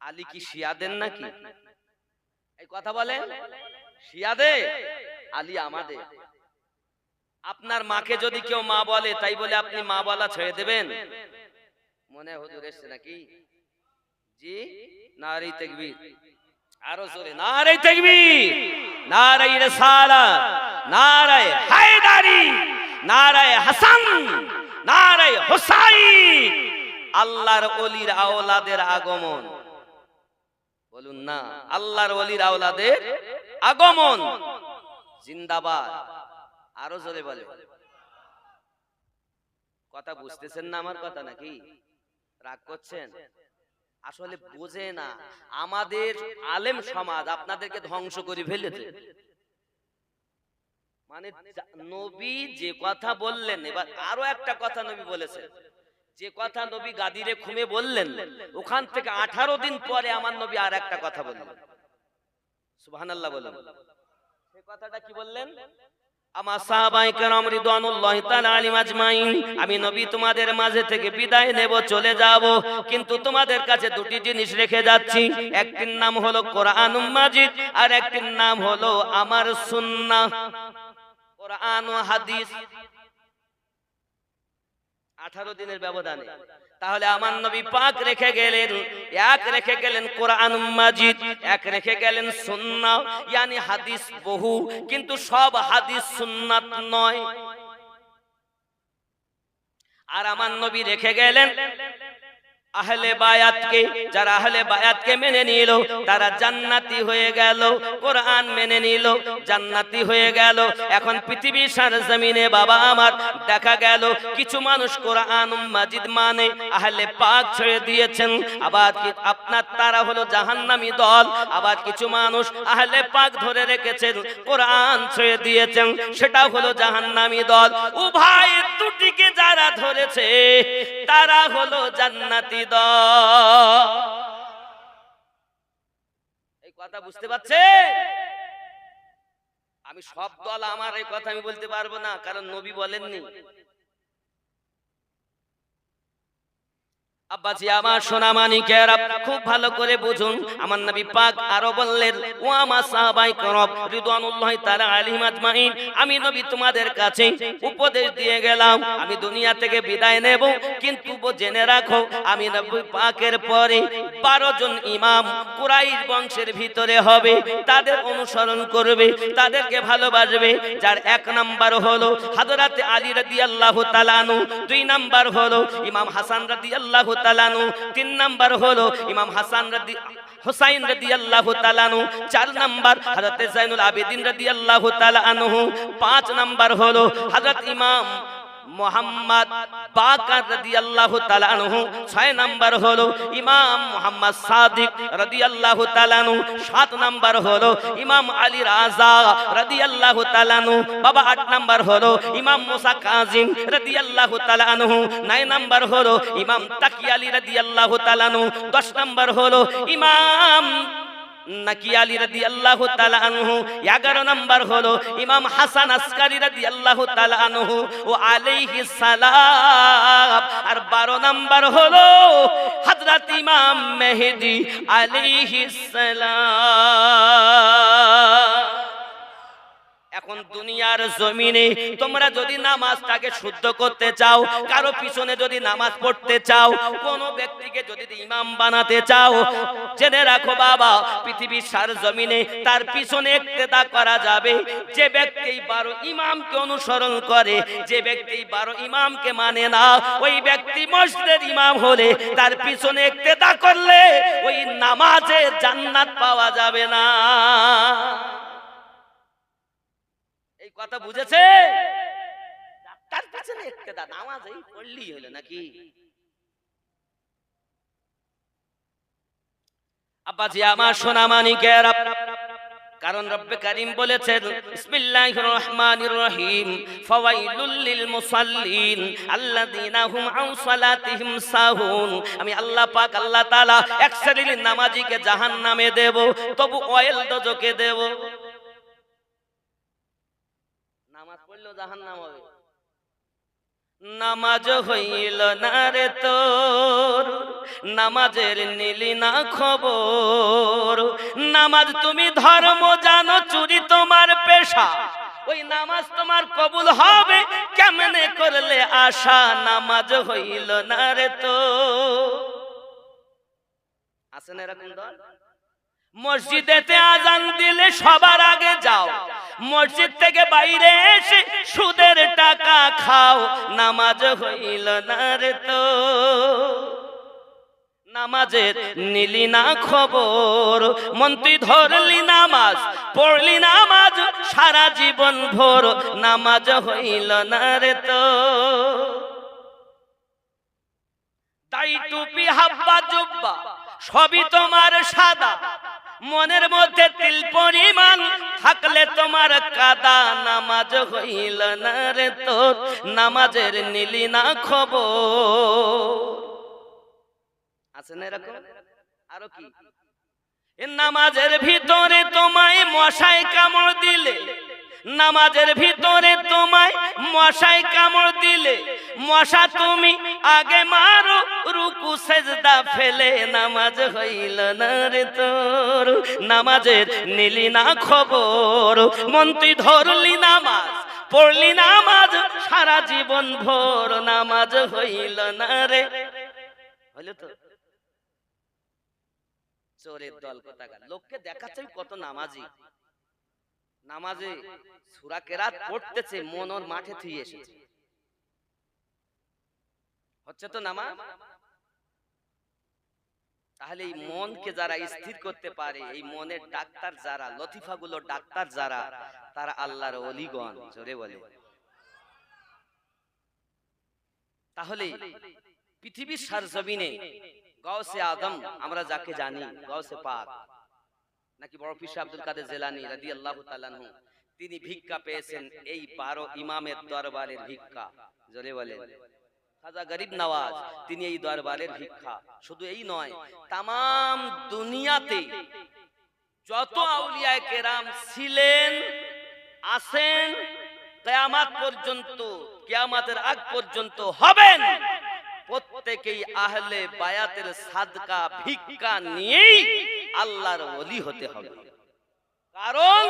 S1: আলী কি শিয়াদের নাকি? এই কথা বলেন, শিয়াদের, আলী আমাদের। আপনার মাকে যদি কেউ মা বলে, তাই বলে আপনি মা বলা ছেড়ে দেবেন? মনে হুজুর এসছে নাকি? জি, নারে তাকবীর, আরো জোরে নারে তাকবীর, নারে রিসালাত, নারে হায়দারি, নারে হাসান, নারে হুসাইন। আল্লাহর ওলির আওলাদের আগমন, বলুন না, আল্লাহর ওলির আওলাদের আগমন জিন্দাবাদ। আরো জোরে বলে। কথা বুঝতেছেন না আমার কথা নাকি? রাগ করছেন? আসলে বুঝে না। আমাদের আলেম সমাজ আপনাদেরকে ধ্বংস করে ফেলেছে। মানে নবী যে কথা বললেন, এবার আরো একটা কথা নবী বলেছেন, যে কথা নবী গাদিরে খুমে বললেন, ওখান থেকে 18 দিন পরে আমার নবী আর একটা কথা বললেন। সুবহানাল্লাহ বলেন। সেই কথাটা কি বললেন? আমার সাহাবায়ে কেরাম রিদওয়ানুল্লাহি তাআলা আলাইহিম আজমাইন, আমি নবী তোমাদের মাঝে থেকে বিদায় নেব, চলে যাব, কিন্তু তোমাদের কাছে দুটি জিনিস রেখে যাচ্ছি। একটির নাম হলো কোরআনুল মাজিদ, আর একটির নাম হলো আমার সুন্নাহ। কোরআন ও হাদিস 18 দিনের ব্যবধানে। তাহলে আমার নবী পাক রেখে গেলেন, এক রেখে গেলেন কোরআনুল মাজিদ, এক রেখে গেলেন সুন্নাহ, yani হাদিস বহু, কিন্তু সব হাদিস সুন্নাত নয়। আর আমার নবী রেখে গেলেন আহলে বায়াতকে, যারা আহলে বায়াতকে মেনে নিল তারা জান্নাতি হয়ে গেল, কোরআন মেনে নিল জান্নাতি হয়ে গেল। এখন পৃথিবীর সরজমিনে বাবা আমার দেখা গেল কিছু মানুষ কোরআন মাজিদ মানে আহলে পাক ছেড়ে দিয়েছেন, আবার আপনার তারা হলো জাহান্নামী দল। আবার কিছু মানুষ আহলে পাক ধরে রেখেছেন, কোরআন ছেড়ে দিয়েছেন, সেটা হলো জাহান্নামী দল। উভয় দুটিকে যারা ধরেছে তারা হলো জান্নাতি। এই কথা বুঝতে পারছে? আমি সব দল আমার এই কথা আমি বলতে পারবো না, কারণ নবী বলেননি। আব্বাজি আমার সোনা মানিকেরা খুব ভালো করে বুঝুন, আমার নবী পাক আরো বললেন, ও আমার সাহাবায়ে কেরাম রিদওয়ানুল্লাহি তাআলা আলাইহিম আজমাইন, আমি নবী তোমাদের কাছে উপদেশ দিয়ে গেলাম, আমি দুনিয়া থেকে বিদায় নেব, কিন্তু জেনে রাখো আমি নবী পাকের পরে 12 জন ইমাম কুরাইশ বংশের ভিতরে হবে, তাদের অনুসরণ করবে, তাদেরকে ভালোবাসবে। যার 1 নাম্বার হলো হযরত আলী রাদিয়াল্লাহু তাআলা আনহু, 2 নাম্বার হলো ইমাম হাসান রাদিয়াল্লাহু তাআলা আনহু, 3 নাম্বার হলো ইমাম হুসাইন রাদিয়াল্লাহু তাআলা আনহু, 4 নাম্বার হযরত যায়নুল আবেদিন রাদিয়াল্লাহু তাআলা আনহু, 5 নাম্বার হলো হযরত ইমাম মুহাম্মদ বাকার রাদিয়াল্লাহু তাআলা আনহু, 6 নাম্বার হলো ইমাম মুহাম্মদ সাদিক রাদিয়াল্লাহু তাআলা আনহু, 7 নাম্বার হলো ইমাম আলী রাজা রাদিয়াল্লাহু তাআলা আনহু, বাবা 8 নাম্বার হলো ইমাম মুসা কাজিম রাদিয়াল্লাহু তাআলা আনহু, 9 নাম্বার হলো ইমাম তাকি আলী রাদিয়াল্লাহু তাআলা আনহু, 10 নাম্বার হলো ইমাম নাকি আলী রাদিয়াল্লাহু তাআলা আনহু, 11 নাম্বার হলো ইমাম হাসান আসকারী রাদিয়াল্লাহু তাআলা আনহু ও আলাইহিস সালাম, আর 12 নাম্বার হলো হযরত ইমাম মেহেদী আলাইহিস সালাম। এখন দুনিয়ার জমিনে তোমরা যদি নামাজটাকে শুদ্ধ করতে চাও, কারো পিছনে যদি নামাজ পড়তে চাও, কোন ব্যক্তিকে যদি ইমাম বানাতে চাও, জেনে রাখো বাবা, পৃথিবীর সার জমিনে তার পিছনে ইক্তেদা করা যাবে যে ব্যক্তি 12 ইমামকে অনুসরণ করে। যে ব্যক্তি 12 ইমামকে মানে না, ওই ব্যক্তি মসজিদের ইমাম হলে তার পিছনে ইক্তেদা করলে ওই নামাজে জান্নাত পাওয়া যাবে না। এই কথা বুঝেছে? তার পিছনে ইক্তেদা, নামাজই পড়লেই হলো নাকি? আব্বাজি আমার সোনা মানিকেরা, কারণ রব্বে কারীম বলেছেন বিসমিল্লাহির রহমানির রহিম, ফাওয়াইলুল লিল মুসাল্লিন আল্লাযীনা হুম আন সালাতিহিম সাহুন। আমি আল্লাহ পাক আল্লাহ তাআলা এক শ্রেণীর নামাজীকে জাহান্নামে দেব, তবু অয়েল দোজকে দেব। নামাজ পড়লেও জাহান্নাম হবে। নামাজ হইল না রে তোর, নামাজের নিলি না খবর। নামাজ তুমি ধর্ম জানো, চুরি তোমার পেশা, ওই নামাজ তোমার কবুল হবে কেমনে করলে আশা। নামাজ হইল না রে তোর। আছেন এরকম দল? মসজিদেতে আজান দিলে সবার আগে যাও, মসজিদ থেকে বাইরে এসে সুদের টাকা খাও। নামাজ হইল না রে তো, নামাজের নিলি না খবর। মন্ত্রী ধরলি নামাজ, পড়লি নামাজ সারা জীবন ভোর। নামাজ হইল না রে তো। তাই টুপি হাব্বা জুব্বা সবই তোমার সাদা, মনের মধ্যে তিল পরিমাণ থাকলে তোমার কাদা। নামাজ হইল না রে তোর, নামাজের নিলি না খবর। আছে না এরকম? আরো কি? নামাজের ভিতরে তোমায় মশায় কামড় দিলে, নামাজের ভিতরে তোমায় মশায় কামড় দিলে, মশা তুমি আগে মারো রুকু সেজদা ফেলে। নামাজ হইল না রে তোর, নামাজের নিলি না খবর। মন্ত্রী ধরলি নামাজ, পড়লি নামাজ সারা জীবন ভোর। নামাজ হইল না রে। হইল তো? চোরের দল কোথাকার, লোককে দেখাচ্ছে কত নামাজি, নামাজে সূরা কেরাত পড়তেছে, মন ওর মাঠে থুয়ে এসেছে। হচ্ছে তো নামাজ? তাহলে এই মনকে যারা স্থির করতে পারে, এই মনের ডাক্তার যারা, লতিফাগুলো ডাক্তার যারা, তারা আল্লাহর ওলিগণ। জোরে বলে। তাহলে পৃথিবীর সারজমিনে গাউসে আদম আমরা যাকে জানি, গাউসে পাক নাকি বড় পীর আব্দুল কাদের জিলানী রাদিয়াল্লাহু তাআলা আনহু, তিনি ভিক্ষা পেয়েছেন এই 12 ইমামের দরবারের ভিক্ষা। জোরে বলেন। খাজা গরিব নওয়াজ তিনি এই দরবারের ভিক্ষা। শুধু এই নয়, তামাম দুনিয়াতে যত আউলিয়ায়ে কেরাম ছিলেন, আছেন, কিয়ামত পর্যন্ত, কিয়ামতের আগ পর্যন্ত হবেন, প্রত্যেকেই আহলে বায়াতের সাদকা ভিক্ষা নিয়েই আল্লাহর ওলি হতে হবে। কারণ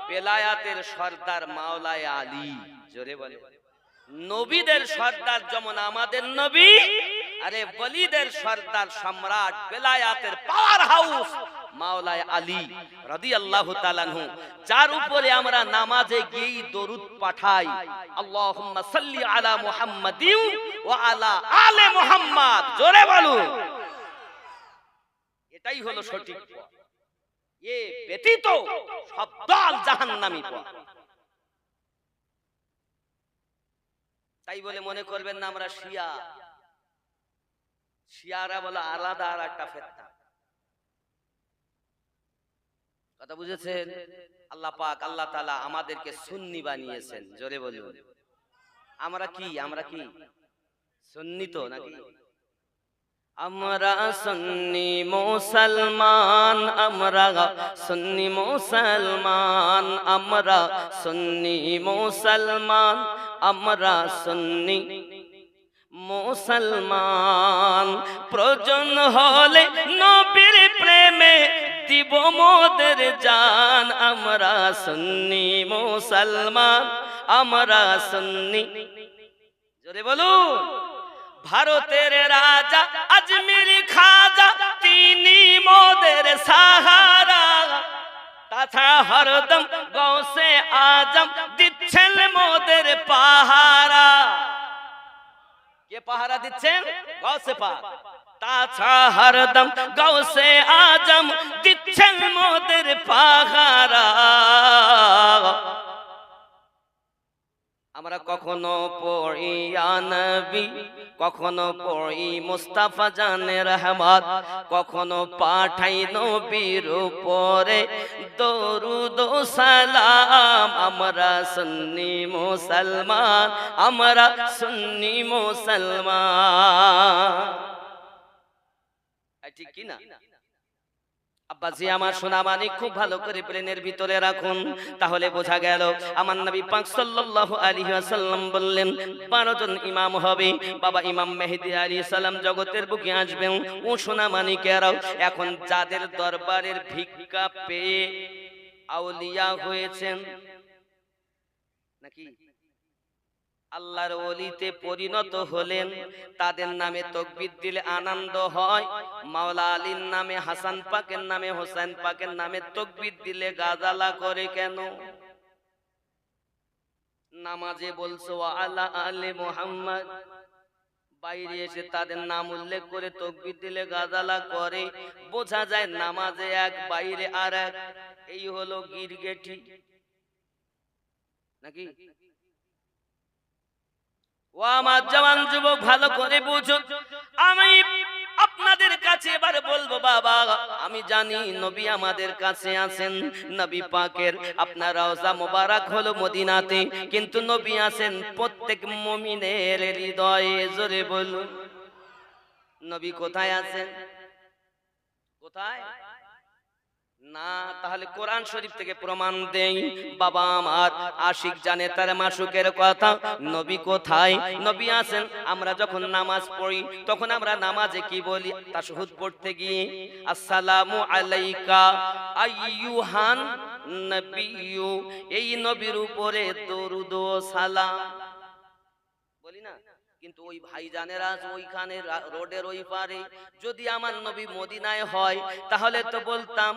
S1: বেলায়াতের সর্দার মাওলায়ে আলী। জোরে বলে। নবীদের সর্দার যেমন আমাদের নবী, আরে ওলিদের সর্দার সম্রাট, বেলায়াতের পাওয়ার হাউস মাওলায়ে আলী রাদিয়াল্লাহু তাআলা আনহু, যার উপরে আমরা নামাজে গিয়ে দরুদ পাঠাই, আল্লাহুম্মা সাল্লি আলা মুহাম্মাদিন ওয়া আলা আলে মুহাম্মাদ। জোরে বলুন। এটাই হলো সঠিক পথ। এ ব্যতীত সব দল জাহান্নামী পথ। তাই বলে মনে করবেন না আমরা শিয়া, শিয়ারা বলে আলাদা আর একটা ফেতনা। কথা বুঝেছেন? আল্লাহ পাক আল্লাহ তাআলা আমাদেরকে সুন্নি বানিয়েছেন। জোরে বলুন। আমরা কি? আমরা কি সুন্নি তো নাকি? আমরা সুন্নি মুসলমান, আমরা সুন্নি মুসলমান, আমরা সুন্নি মুসলমান, আমরা সুন্নি মুসলমান। প্রয়োজন হলে নবীর প্রেমে দিব মোদের জান, আমরা সুন্নি মুসলমান, আমরা সুন্নি। জোরে বলুন। ভারতের রাজা আজমিরি খাজা, তিনি মোদের সাহারা, তাছাড়া হরদম গৌসে আজম দিচ্ছেন মোদের পাহারা। কে পাহারা দিচ্ছেন? গৌসে পাক। তাছাড়া হরদম গৌসে আজম দিচ্ছেন মোদের পাহারা। আমরা কখনো পড়ি ইয়া নবী, কখনো পড়ি মুস্তাফা জানে রহমত, কখনো পাঠাই নবীর উপরে দরুদ ও সালাম। আমরা সুন্নি মুসলমান, আমরা সুন্নি মুসলমান। ঠিক কি না? আব্বাজি আমার সোনা মানিক, খুব ভালো করে ব্রেনের ভিতরে রাখুন, তাহলে বোঝা গেল আমার নবী পাক সাল্লাল্লাহু আলাইহি ওয়াসাল্লাম বললেন 12 জন ইমাম হবে। বাবা ইমাম মেহেদী আলাইহিস সালাম জগতের বুকে আসবেন। ও সোনা মানিকেরাও, এখন যাদের দরবারের ভিক্ষা পেয়ে আউলিয়া হয়েছেন, নাকি আল্লাহর ওলিতে পরিণত হলেন, তাদের নামে তাকবীর দিলে আনন্দ হয়। মাওলা আলীর নামে, হাসান পাকের নামে, হোসেন পাকের নামে তাকবীর দিলে গাজালা করে কেন? নামাজে বলছো আলা আলে মুহাম্মদ, বাইরে এসে তাদের নাম উল্লেখ করে তাকবীর দিলে গাজালা করে। বোঝা যায় নামাজে এক, বাইরে আর এক। এই হলো গিরগেটি, নাকি? ও আমার জওয়ান যুবক, ভালো করে বুঝুন। আমি আপনাদের কাছে এবার বলবো, বাবা আমি জানি নবী আমাদের কাছে আছেন, নবী পাকের আপনার রওজা মোবারক হলো মদিনাতে, কিন্তু নবী আছেন প্রত্যেক মুমিনের হৃদয়ে। জোরে বলুন, নবী কোথায় আছেন? কোথায় না? তাহলে কোরআন শরীফ থেকে প্রমাণ দেই। বাবা আমার আশিক জানে তার মাসুকের কথা। নবী কোথায়? নবী আছেন। আমরা যখন নামাজ পড়ি তখন আমরা নামাজে কি বলি? তাশাহুদ পড়তে গিয়ে আসসালামু আলাইকা আইয়ুহান নবিয়্যু, এই নবীর উপরে দরুদ ও সালাম বলি না? কিন্তু ওই ভাইজানেরা ওইখানে রোডের ওই পারে, যদি আমার নবী মদিনায় হয় তাহলে তো বলতাম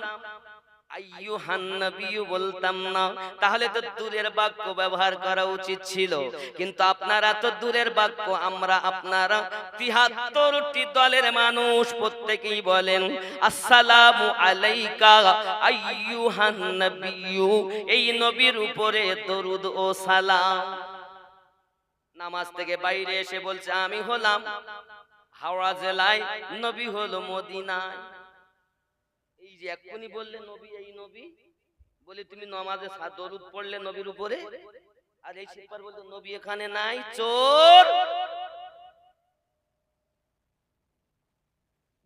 S1: আইয়ুহান নবিয়্যু, বলতাম না। তাহলে তো দূরের বাক্য ব্যবহার করা উচিত ছিল, কিন্তু আপনারা তো দূরের বাক্য, আমরা আপনারা ৭৩টি দলের মানুষ প্রত্যেকেই বলেন আসসালামু আলাইকা আইয়ুহান নবিয়্যু, এই নবীর উপরে দরুদ ও সালাম। নামাজ থেকে বাইরে এসে বলছে আমি হলাম হাওড়া জেলায়, নবী হলো মদিনায়। এই যে এক্ষুনি বললে নবী, এই নবী বলে তুমি নামাজে দরুদ পড়লে নবীর উপরে, আর এই শিবপার বলতো নবী এখানে নাই। চোর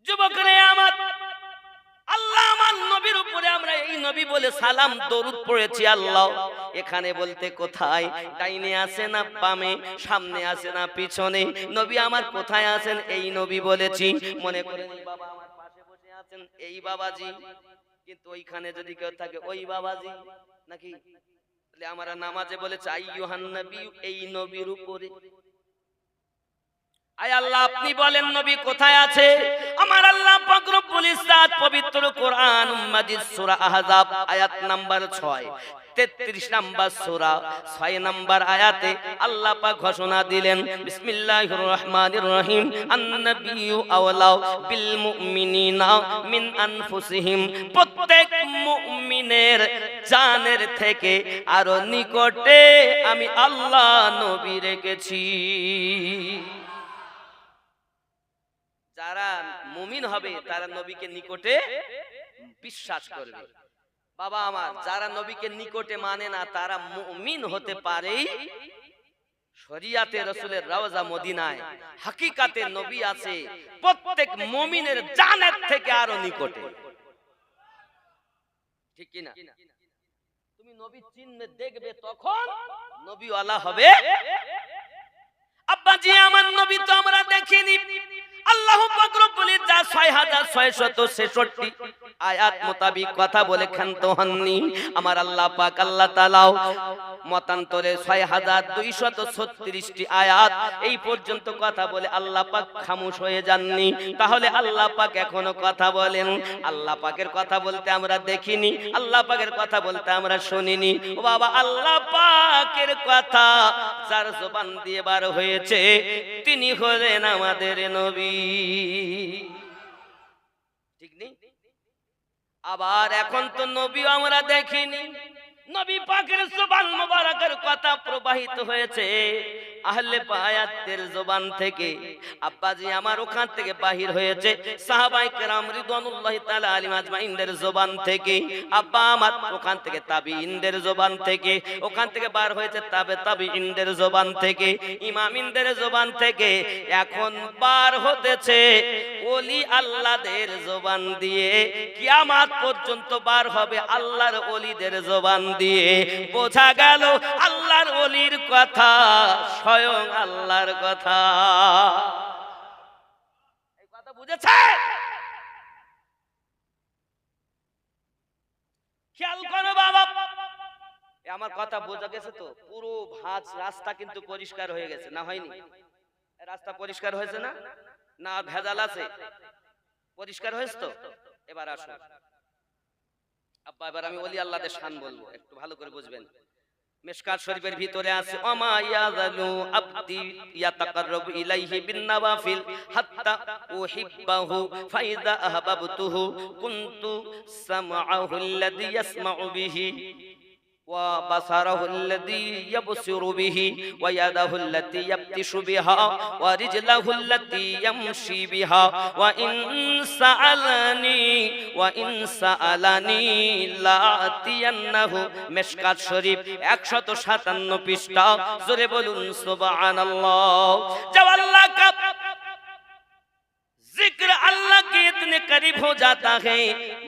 S1: যুবকরে আমার, আল্লাহ আমার নবীর উপরে আমরা এই নবী বলে সালাম দরুদ পড়েছি। আল্লাহ এখানে বলতে কোথায়? ডাইনে আছে না বামে? সামনে আছে না পিছনে? নবী আমার কোথায় আছেন? এই নবী বলেছি। মনে করেন এই বাবা আমার পাশে বসে আছেন, এই বাবাজি, কিন্তু ওইখানে যদি কেউ থাকে ওই বাবাজি, নাকি? তাহলে আমরা নামাজে বলেছি আইয়ুহান নবী, এই নবীর উপরে। আয় আল্লাহ আপনি বলেন নবী কোথায় আছে? আমার আল্লাহ পাক রব্বুল ইজ্জত পবিত্র কোরআন মাজিদ সূরা আহজাব আয়াত নাম্বার 6, 33 নাম্বার সূরা 6 নাম্বার আয়াতে আল্লাহ পাক ঘোষণা দিলেন বিসমিল্লাহির রহমানির রহিম, আন-নাবিয়্যু আওলা বিল মুমিনিনা মিন আনফুসিহিম, প্রত্যেক মুমিনের জানের থেকে আরো নিকটে আমি আল্লাহ নবী রেখেছি। যারা মুমিন হবে তারা নবীকে নিকটে বিশ্বাস করবে। বাবা আমার, যারা নবীকে নিকটে মানে না তারা মুমিন হতে পারেই শরিয়াতে রাসূলের রওজা মদিনায়, হাকিকাতে নবী আছে প্রত্যেক মুমিনের জানের থেকে আরো নিকটে। ঠিক কি না? তুমি নবী চিহ্ন দেখবে তখন নবীওয়ালা হবে। আব্বাজি আমার নবী তো আমরা দেখিনি। আল্লাহ পাক রব্বুল ইজ্জাত 6666 আয়াত মোতাবিক কথা বলে ক্ষান্ত হননি। আমার আল্লাহ পাক আল্লাহ তাআলাও মতান্তরে 6236টি আয়াত এই পর্যন্ত কথা বলে আল্লাহ পাক খামোশ হয়ে যাননি। তাহলে আল্লাহ পাক এখনো কথা বলেন। আল্লাহ পাকের কথা বলতে আমরা দেখিনি, আল্লাহ পাকের কথা বলতে আমরা শুনিনি। ও বাবা, আল্লাহ পাকের কথা যার জবান দিয়ে বার হয়েছে তিনি হলেন আমাদের নবী। ঠিক নেই? আবার এখন তো নবী আমরা দেখিনি, নবী পাকের জবান মোবারকের কথা প্রবাহিত হয়েছে আহলে বায়াতের জবান থেকে। আব্বাজি আমার ওখান থেকে বাহির হয়েছে সাহাবায়ে কেরাম রিদওয়ানুল্লাহি তাআলা আলাইহিম আজমাইনদের জবান থেকে। আব্বা আমার ওখান থেকে তাবিঈনদের জবান থেকে, ওখান থেকে বার হয়েছে তাবিঈনদের জবান থেকে, ইমামিনদের জবান থেকে। এখন বার হতেছে ওলি আল্লাহদের জবান দিয়ে। কিয়ামত পর্যন্ত বার হবে আল্লাহর ওলিদের জবান দিয়ে। বোঝা গেল আল্লাহর ওলির কথা স্বয়ং আল্লাহর কথা। এই কথা বুঝেছে? খেয়াল করো বাবা, আমার কথা বোঝা গেছে তো? পুরো ভাঁজ রাস্তা কিন্তু পরিষ্কার হয়ে গেছে, না হয়নি? রাস্তা পরিষ্কার হয়েছে না? না ভেজাল আছে? পরিষ্কার হয়েছে তো? এবার আসুন আব্বা, এবার আমি ওলি আল্লাহদের শান বলবো, একটু ভালো করে বুঝবেন। মিশকাত শরীফের ভিতরে আছে ওমা ইয়াযালু আবদি ইয়াতাকাররাবু ইলাইহি বিন-নাওয়াফিল হাত্তা উহিব্বাহু ফাইযা আহবাবতুহু কুনতু সামআহু আল্লাযী ইয়াসমাউ বিহি ওয়া বাসারাহু আল্লাযী ইয়াবসিরু বিহি ওয়া ইয়াদাহু আল্লাতী ইয়াবতিশু বিহা ওয়া রিজলাহু আল্লাতী ইয়ামশি বিহা ওয়া ইন সাআলানি লাতিয়ান্নাহু। মিশকাত শরীফ 157 পৃষ্ঠা। জোরে বলুন সুবহানাল্লাহ। जब अल्लाह का जिक्र अल्लाह के इतने करीब हो जाता है,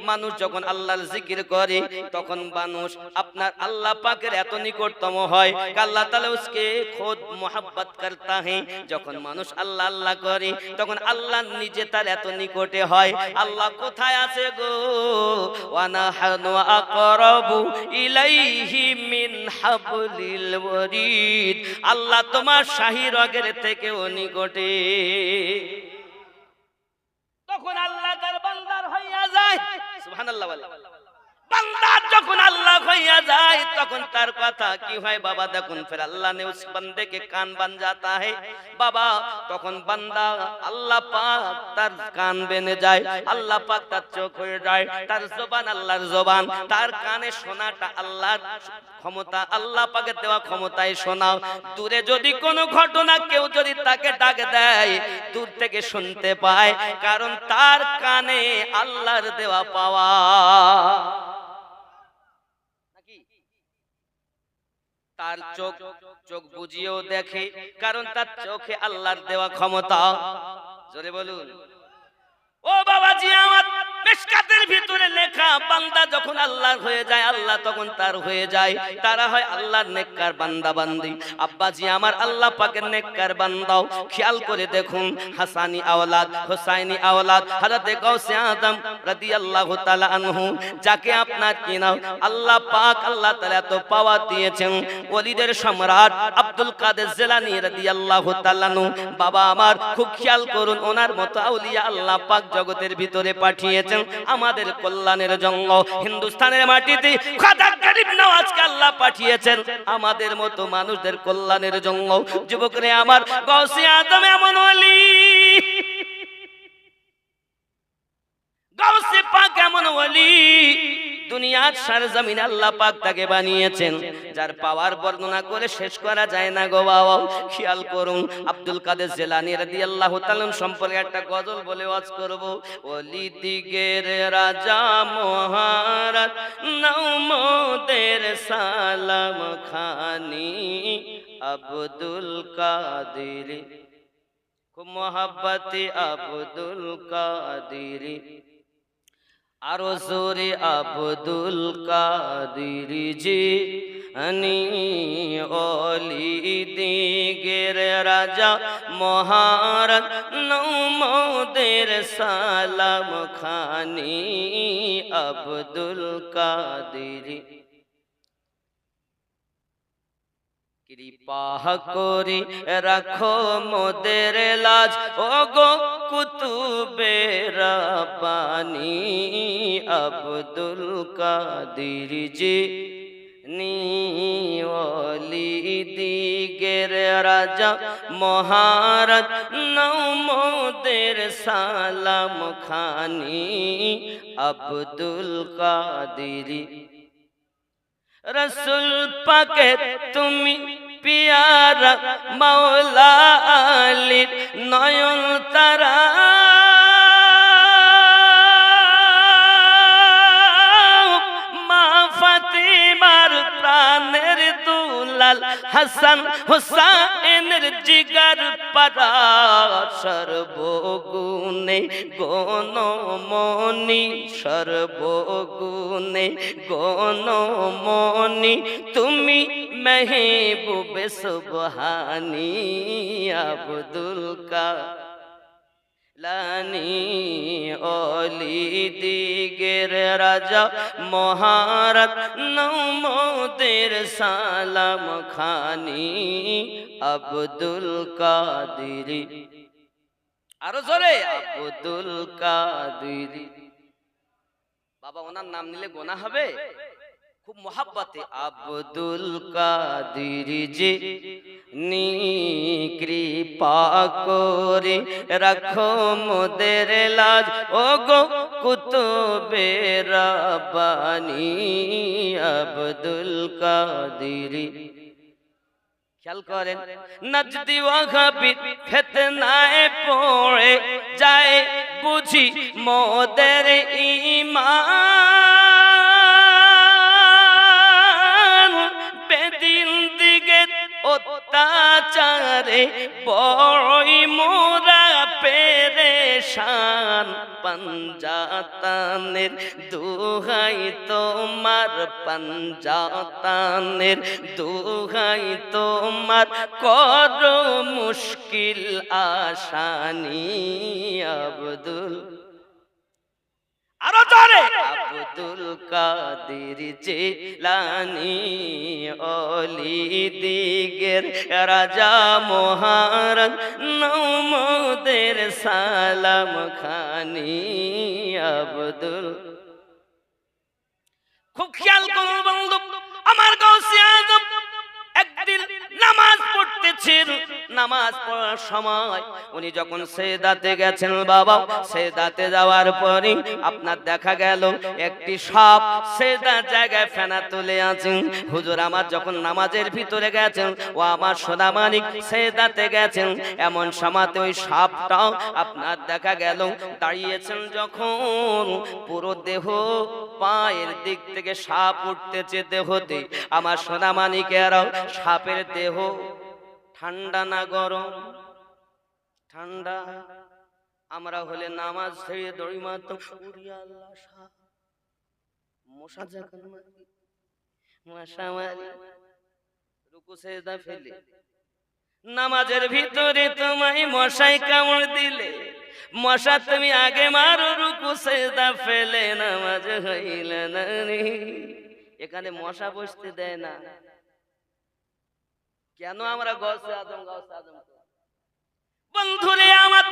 S1: মানুষ যখন আল্লাহর জিকির করে তখন মানুষ আপনার আল্লাহ পাকের এত নিকটতম হয়, আল্লাহ তাআলা उसके खुद मोहब्बत करता है। যখন মানুষ আল্লাহ আল্লাহ করে তখন আল্লাহ নিজে তার এত নিকটে হয়। আল্লাহ কোথায় আছে গো? ওয়া নাহনু আকরাবু ইলাইহি মিন হাবলিল ওয়ারিদ। আল্লাহ তোমার শাহী রগের থেকেও নিকটে। তখন আল্লাহ তার বান্দার হইয়া যায়। সুবহানাল্লাহ। বান্দা যখন আল্লাহ হইয়া যায় তখন তার কথা কি হয় বাবা? দেখুন, ফির আল্লাহ ने उस बंदे के कान बन जाता है বাবা। তখন বান্দা আল্লাহ পাক তার কান বেনে যায়, আল্লাহ পাক তার চোখ হয়ে যায়, তার জবান আল্লাহর জবান, তার কানে শোনাটা আল্লাহর ক্ষমতা, আল্লাহ পাকের দেওয়া ক্ষমতায় শোনাও। দূরে যদি কোনো ঘটনা কেউ যদি তাকে ডাক দেয় দূর থেকে শুনতে পায়, কারণ তার কানে আল্লাহর দেওয়া পাওয়া। তার চোখ বুঝিয়েও দেখে, কারণ তার চোখে আল্লাহর দেওয়া ক্ষমতা। জোরে বলুন ও বাবাজি আমার। মিশকাতের ভিতরে লেখা বান্দা যখন আল্লাহর হয়ে যায় আল্লাহ তখন তার হয়ে যায়, তারা হয় আল্লাহর নেককার বান্দা বান্দি। আব্বাজি আমার, আল্লাহ পাকের নেককার বান্দাও খেয়াল করে দেখুন, হাসানি আওলাদ হুসাইনি আওলাদ হযরতে গাউসে আজম রাদিয়াল্লাহু তাআলা আনহু, যাকে আপনার কি নাম আল্লাহ পাক আল্লাহ তাআলা এত পাওয়ার দিয়েছেন, ওলিদের সম্রাট আব্দুল কাদের জিলানী রাদিয়াল্লাহু তাআলা আনহু। বাবা আমার খুব খেয়াল করুন, ওনার মতো আউলিয়া আল্লাহ পাক জগতের ভিতরে পাঠিয়েছেন আমাদের কল্যাণের জন্য। হিন্দুস্তানের মাটিতে খাজা গরিব নওয়াজকে আল্লাহ পাঠিয়েছেন আমাদের মতো মানুষদের কল্যাণের জন্য। যুবকরে আমার, গাউসে আজম এমন ওলি, গাউসে পাক এমন ওলি, দুনিয়ার সরজমিন আল্লাহ পাক তাকে বানিয়েছেন, যার পাওয়ার বর্ণনা করে শেষ করা যায় না গো বাবা। খেয়াল করুন, আব্দুল কাদের জিলানী রাদিয়াল্লাহু তাআলা সম্পর্কে একটা গজল বলে ওয়াজ করব। ওলি দিগের রাজা মহারাজ নাও মোদের সালাম খানি, আব্দুল কাদের, খুব মোহাব্বতে আব্দুল কাদের, আরো জোরে আব্দুল কাদের জি আনি অলি দিগের রাজা মহারাজ নৌমদের সালাম খানি আব্দুল কাদের। কৃপা করে রাখো মোদের লাজ ও গো কুতুবে রাব্বানি আব্দুল কাদের জি নি ওলি দিগের রাজা মহারাজ নৌমদের সালাম খানি আব্দুল কাদের। রসুল পাকের তুমি পিয়ারা মাওলা আলীর নয়ন তারা, মা ফাতিমার প্রাণের দুলাল হাসান হুসাইনের জিগার পারা, সর্বগুণে গণমণি সর্বগুণে গণমণি তুমি মেহবুবে সুবহানি আব্দুল কালানি অলি দিগের রাজা মহারাজ নৌমদের সালাম খানি আব্দুল কাদের। আরো জোরে আব্দুল কাদের। বাবা ওনার নাম নিলে গোনা হবে, খুব মোহাব্বতে আব্দুল কাদের জি নি কৃপা করে রাখো মোদের লাজ ও গো কুতুবে রাব্বানি আব্দুল কাদের। খেয়াল করেন নজদি ওয়াহাবি ফিতনায় পড়ে যায় বুঝি মোদের ঈমান, বেদিন দিগে অত্যাচারে বড়ই মোরা পেরেশান, পঞ্জাতানের দুহাই তোমার পঞ্জাতানের দুহাই তোমার করো মুশকিল আসানি আব্দুল আরো জোরে আব্দুল কাদের জিলানি অলি দিগের রাজা মহারাজ নৌমদের সালাম খানি আব্দুল। খুব খেয়াল করুন বন্ধু, আমার গাউসে আজম একদিন নামাজ পড়তেছেন, নামাজ পড়ার সময় উনি যখন সেজদাতে গেছেন বাবা, সেজদাতে যাওয়ার পরে আপনার দেখা গেল একটি সাপ সেজদার জায়গায় ফেনা তুলে আছেন। হুজুর আমার যখন নামাজের ভিতরে গেছেন ও আমার সোনামানিক সেজদাতে গেছেন, এমন সময়তে ওই সাপটাও আপনার দেখা গেল দাঁড়িয়েছেন। যখন পুরো দেহ পায়ের দিক থেকে সাপ উঠতেছে দেহতে, আমার সোনামানিকেরাও সাপের দেহ ঠান্ডা না গরম? ঠান্ডা। আমরা হলে নামাজ ছেড়ে দড়ি মারতাম, মশা যখন মশা মারি রুকু সেজদা ফেলে, নামাজের ভিতরে তোমায় মশাই কামড় দিলে, মশা তুমি আগে মারো রুকু সেজদা ফেলে, নামাজ হইল না রে। এখানে মশা বসতে দেয় না কেন? আমরা গাউসে আজম বন্ধুরে আমার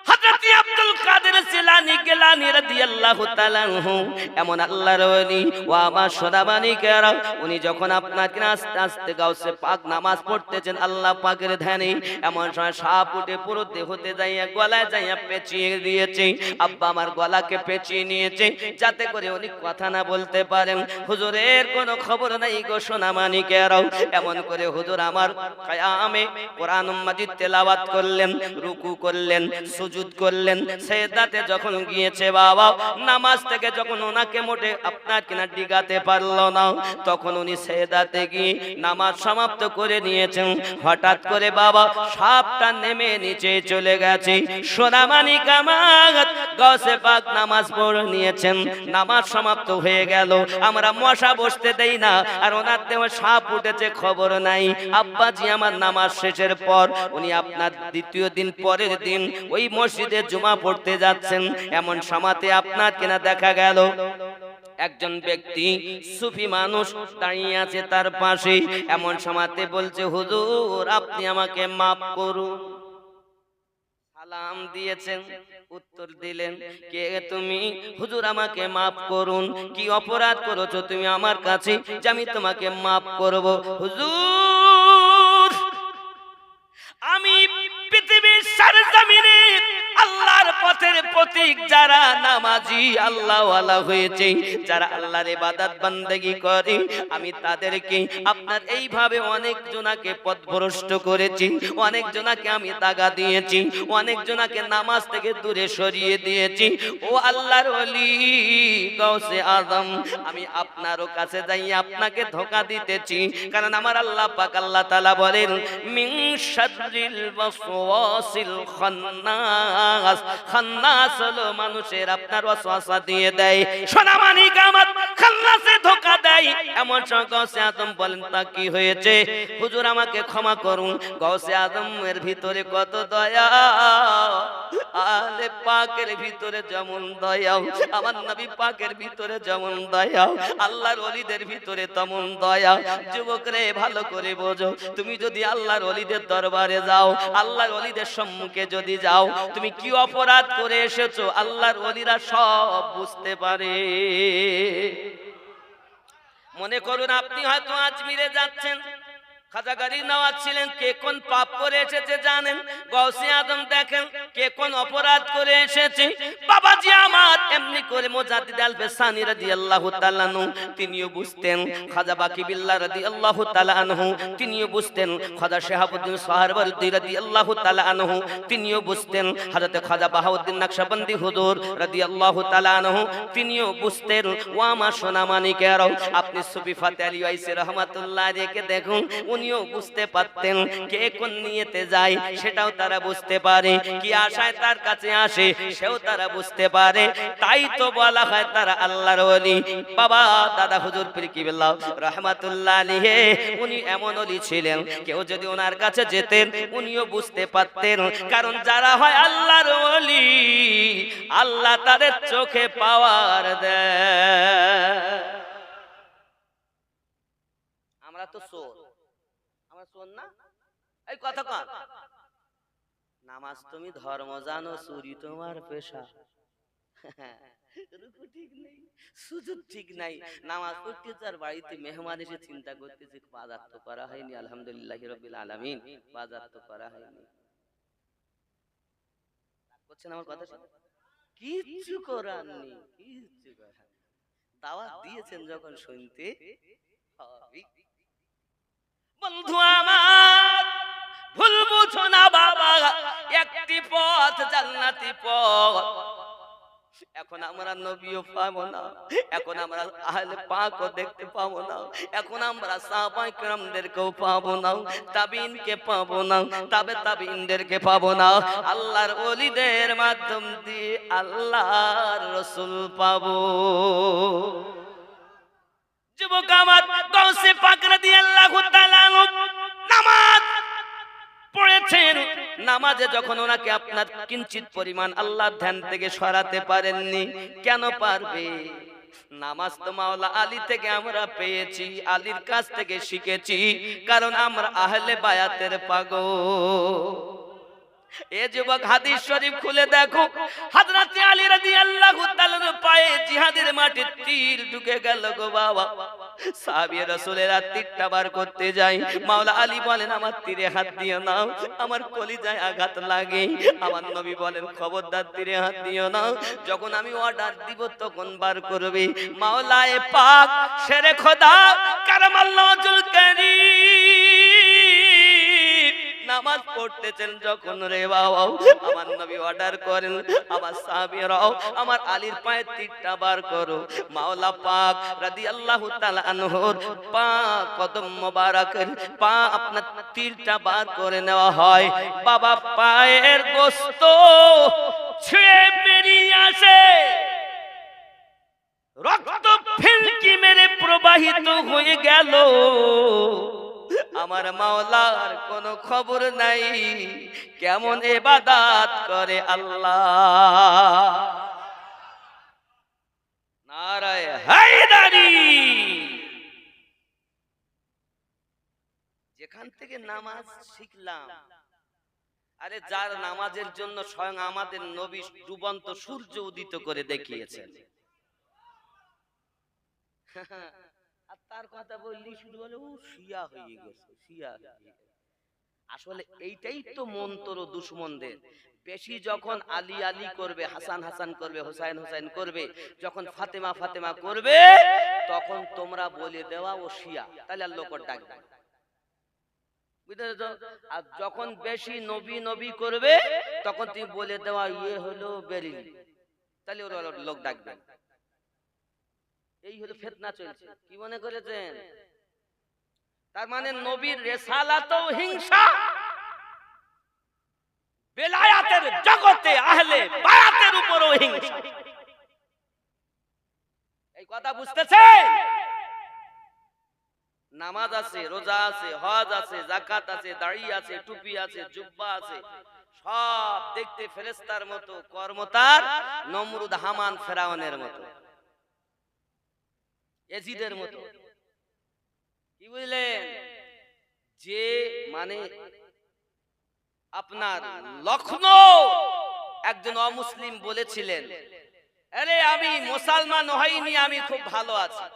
S1: হযরত আব্দুল কাদের জিলানী গিলানী রাদিয়াল্লাহু তাআলা আনহু এমন আল্লাহর ওলি ও আমার সোনামানিকেরা, উনি যখন আপনাকে আস্তে আস্তে গাউসে পাক নামাজ পড়তেছেন আল্লাহ পাকের ধ্যানে, এমন সময় সাপ উঠে পুরো দেহতে যাইয়া গলায় যাইয়া পেঁচিয়ে দিয়েছে। আব্বা আমার গলাকে পেঁচিয়ে নিয়েছে যাতে করে উনি কথা না বলতে পারেন। হুজুরের কোনো খবর নাই গো সোনামানিকেরাও। এমন করে হুজুর আমার কিয়ামে কোরআন মাজিদ তেলাওয়াত করলেন, রুকু করলেন, সুজুদ করলেন, সেজদাতে যখন গিয়েছে বাবা নামাজ থেকে যখন ওনাকে মোটে আপনার কিনা ডিগাতে পারলো না, তখন উনি সেজদাতে গিয়ে নামাজ সমাপ্ত করে নিয়েছেন। হঠাৎ করে বাবা সাপটা নেমে নিচে চলে গেছে। সোনামানি কামাত গৌসে পাক নামাজ পড়ে নিয়েছেন, নামাজ সমাপ্ত হয়ে গেল। আমরা মশা বসতে দেই না, আর ওনার দেহ সাপ উঠেছে খবর নাই। আব্বাজি আমার নামাজ শেষের পর উনি আপনার দ্বিতীয় দিন পরের দিন ওই মসজিদে জুমা পড়তে যাচ্ছেন। এমন সময়তে আপনার কিনা দেখা গেল একজন ব্যক্তি সুফি মানুষ দাঁড়িয়ে আছে তার পাশে। এমন সময়তে বলছে, হুজুর আপনি আমাকে মাফ করুন। সালাম দিয়েছেন, উত্তর দিলেন, কে তুমি? হুজুর আমাকে মাফ করুন। কি অপরাধ করেছো তুমি আমার কাছে যে আমি তোমাকে মাফ করব? হুজুর আমি পৃথিবীর সরজমিনে আল্লাহর পথের প্রতীক যারা নামাজি আল্লাহ ওয়ালা হয়েছে, যারা আল্লাহর ইবাদত বান্দেগী করে, আমি তাদেরকে আপনার এইভাবে অনেক জনাকে পথভ্রষ্ট করেছি, অনেক জনাকে আমি দাগা দিয়েছি, অনেক জনাকে নামাজ থেকে দূরে সরিয়ে দিয়েছি। ও আল্লাহর ওলি গৌসে আজম, আমি আপনারও কাছে যাই আপনাকে ধোঁকা দিতেছি, কারণ আমার আল্লাহ পাক আল্লাহ তাআলা বলেন, মিন শাররিল ওয়াসওয়াসিল খান্নাস। খান্নাস হলো মানুষের আপনার ওয়াসওয়াসা দিয়ে দেয়। সোনামানি কামাত খান্নাসে ধোঁকা দেয়। এমন সময় গৌসে আজম বলেন, তা কি হয়েছে? হুজুর আমাকে ক্ষমা করুন। গৌসে আজমের ভিতরে কত দয়া, আলে পাকের ভিতরে যেমন দয়া, আমার নবী পাকের ভিতরে যেমন দয়া, আল্লাহর ওলিদের ভিতরে তেমন দয়া। যুবক রে ভালো করে বোঝো, তুমি যদি আল্লাহর ওলিদের দরবারে যাও, আল্লাহর ওলিদের সম্মুখে যদি যাও, তুমি কি অপরাধ করে এসেছো আল্লাহর ওলিরা সব বুঝতে পারে। মনে করুন আপনি হয়তো আজমিরে যাচ্ছেন, খাজা গরিব নওয়াজ ছিলেন, কে কোন পাপ করে এসেছে জানেন? গৌসে আজম দেখেন কে কোন অপরাধ করে এসেছে। বাবাজি আমার এমনি করে মুজাদ্দিদ আল বেসানি রাদিয়াল্লাহু তাআলা আনহু তিনিও বুঝতেন, খাজা বাকি বিল্লাহ রাদিয়াল্লাহু তাআলা আনহু তিনিও বুঝতেন, খাজা শাহাবুদ্দিন সোহরাওয়ার্দী রাদিয়াল্লাহু তাআলা আনহু তিনিও বুঝতেন, হযরত খাজা বাহাউদ্দিন নকশবন্দি হুজুর রাদিয়াল্লাহু তাআলা আনহু তিনিও বুঝতেন। ও আমার সোনা মানিকেরাও, আপনি সুফি ফাতে আলী ওয়াইসি রাহমাতুল্লাহ আলাইহি দেখুন, উনিও বুঝতে পারতেন কে কোন নিয়তে যায় সেটাও তারা বুঝতে পারে, কি আশায় তার কাছে আসে সেও তারা বুঝতে পারে। তাই তো বলা হয় তারা আল্লাহর ওলি। বাবা দাদা হুজুর পীর কিবলা রাহমাতুল্লাহ আলাইহি উনি এমন ওলি ছিলেন, কেউ যদি ওনার কাছে যেতেন উনিও বুঝতে পারতেন, কারণ যারা হয় আল্লাহর ওলি আল্লাহ তাদের চোখে পাওয়ার দেয়। আমরা তো চোর, আমরা চোর না? এই কথা কন, নামাজ তুমি ধর্ম জানো, চুরি তোমার পেশা। রুকু ঠিক নেই, সুজুদ ঠিক নাই, নামাজ পড়তে যার বাড়িতে মেহমান এসে চিন্তা করতেছে বাজার তো করা হয়নি, আলহামদুলিল্লাহি রাব্বিল আলামিন, বাজার তো করা হয়নি। বুঝছেন আমার কথা? কিচ্ছু করার নেই, কিচ্ছু করার। দাওয়াত দিয়েছেন যখন শুনতে হবে। বন্ধু আমার ভুল বুঝো না বাবা, একটি পথ জান্নাতি পথ। এখন আমরা নবীও পাবো না, এখন আমরা আহলে পাকও দেখতে পাবো না, এখন আমরা সাহাবায়ে কেরামদেরকেও পাবো না, তাবিঈনকে পাবো না, তাবিঈনদেরকে পাবো না। আল্লাহর ওলিদের মাধ্যম দিয়ে আল্লাহর রাসূল পাবো। যুবক আমার গৌসে পাক রাদিয়াল্লাহু তাআলা নামাজ পড়েছেন, নামাজে যখন ওনাকে আপনার কিঞ্চিত পরিমাণ আল্লাহর ধ্যান থেকে সরাতে পারেননি, কেন পারবে? নামাজ তো মাওলা আলী থেকে আমরা পেয়েছি, আলীর কাছ থেকে শিখেছি, কারণ আমরা আহলে বায়াতের পাগল। এ যুবক হাদিস শরীফ খুলে দেখো, হযরত আলী রাদিয়াল্লাহু তাআলার পায়ে জিহাদের মাঠে তীর ঢুকে গেল গো বাবা। সাহাবী রাসূলেরা তীরটা বার করতে যায়, মাওলা আলী বলেন আমার তীরে হাত দিও না, আমার কলিজায় আঘাত লাগে। আমার নবী বলেন খবরদার তীরে হাত দিও না, যখন আমি অর্ডার দিব তখন বার করবে। মাওলায়ে পাক শেরে খোদা কারামাল্লাহু ওয়াজহুল কারীম নামাজ পড়তেছেন যখন রে বাবা আমার নবী অর্ডার করেন আমার সাহাবীরাও আমার আলীর পায়ে তীরটা বার করো। মাওলা পাক রাদিয়াল্লাহু তাআলা আনহুর পাক কদম মোবারকের পা আপনার তীরটা বার করে নেওয়া হয়। বাবা পায়ের গোশত ছিঁড়ে বেরিয়ে আসে, রক্ত ফিনকি মেরে প্রবাহিত হয়ে গেল। আমার মাওলার কোনো খবর নাই কেমন ইবাদত করে আল্লাহ। নারায়ে হায়দারি। যেখান থেকে নামাজ শিখলাম, আরে যার নামাজের জন্য স্বয়ং আমাদের নবী ডুবন্ত সূর্য উদিত করে দেখিয়েছেন, আর তার কথা বললি শুধু বলে ও শিয়া হয়ে গেছে, শিয়া। আসলে এইটাই তো মন্ত্র দুশমনদের। বেশি যখন আলী আলী করবে, হাসান হাসান করবে, হোসাইন হোসাইন করবে, যখন ফাতেমা ফাতেমা করবে তখন তোমরা বলে দেওয়া ও শিয়া, তাহলে আর লোক ডাকবে। আর যখন বেশি নবী নবী করবে তখন তুমি বলে দেওয়া ইয়ে হলো বেরিলি, তাহলে ওরা লোক ডাকবে। এই হলো ফিতনা চলছে। কি মনে করেছেন? তার মানে নবীর রিসালাতও হিংসা, বেলায়াতের জগতে আহলে বায়াতের উপরও হিংসা। এই কথা বুঝতেছেন? নামাজ আছে, রোজা আছে, হজ আছে, যাকাত আছে, দাড়ি আছে, টুপি আছে, জুব্বা আছে, সব দেখতে ফেরেশতার মতো, কর্মতার নমরুদ হামান ফেরাউনের মতো, এজিদের মতো। কি বুঝলেন? যে মানে আপনার লখনৌ একজন অমুসলিম বলেছিলেন, আরে আমি মুসলমান হইনি, আমি খুব ভালো আছি।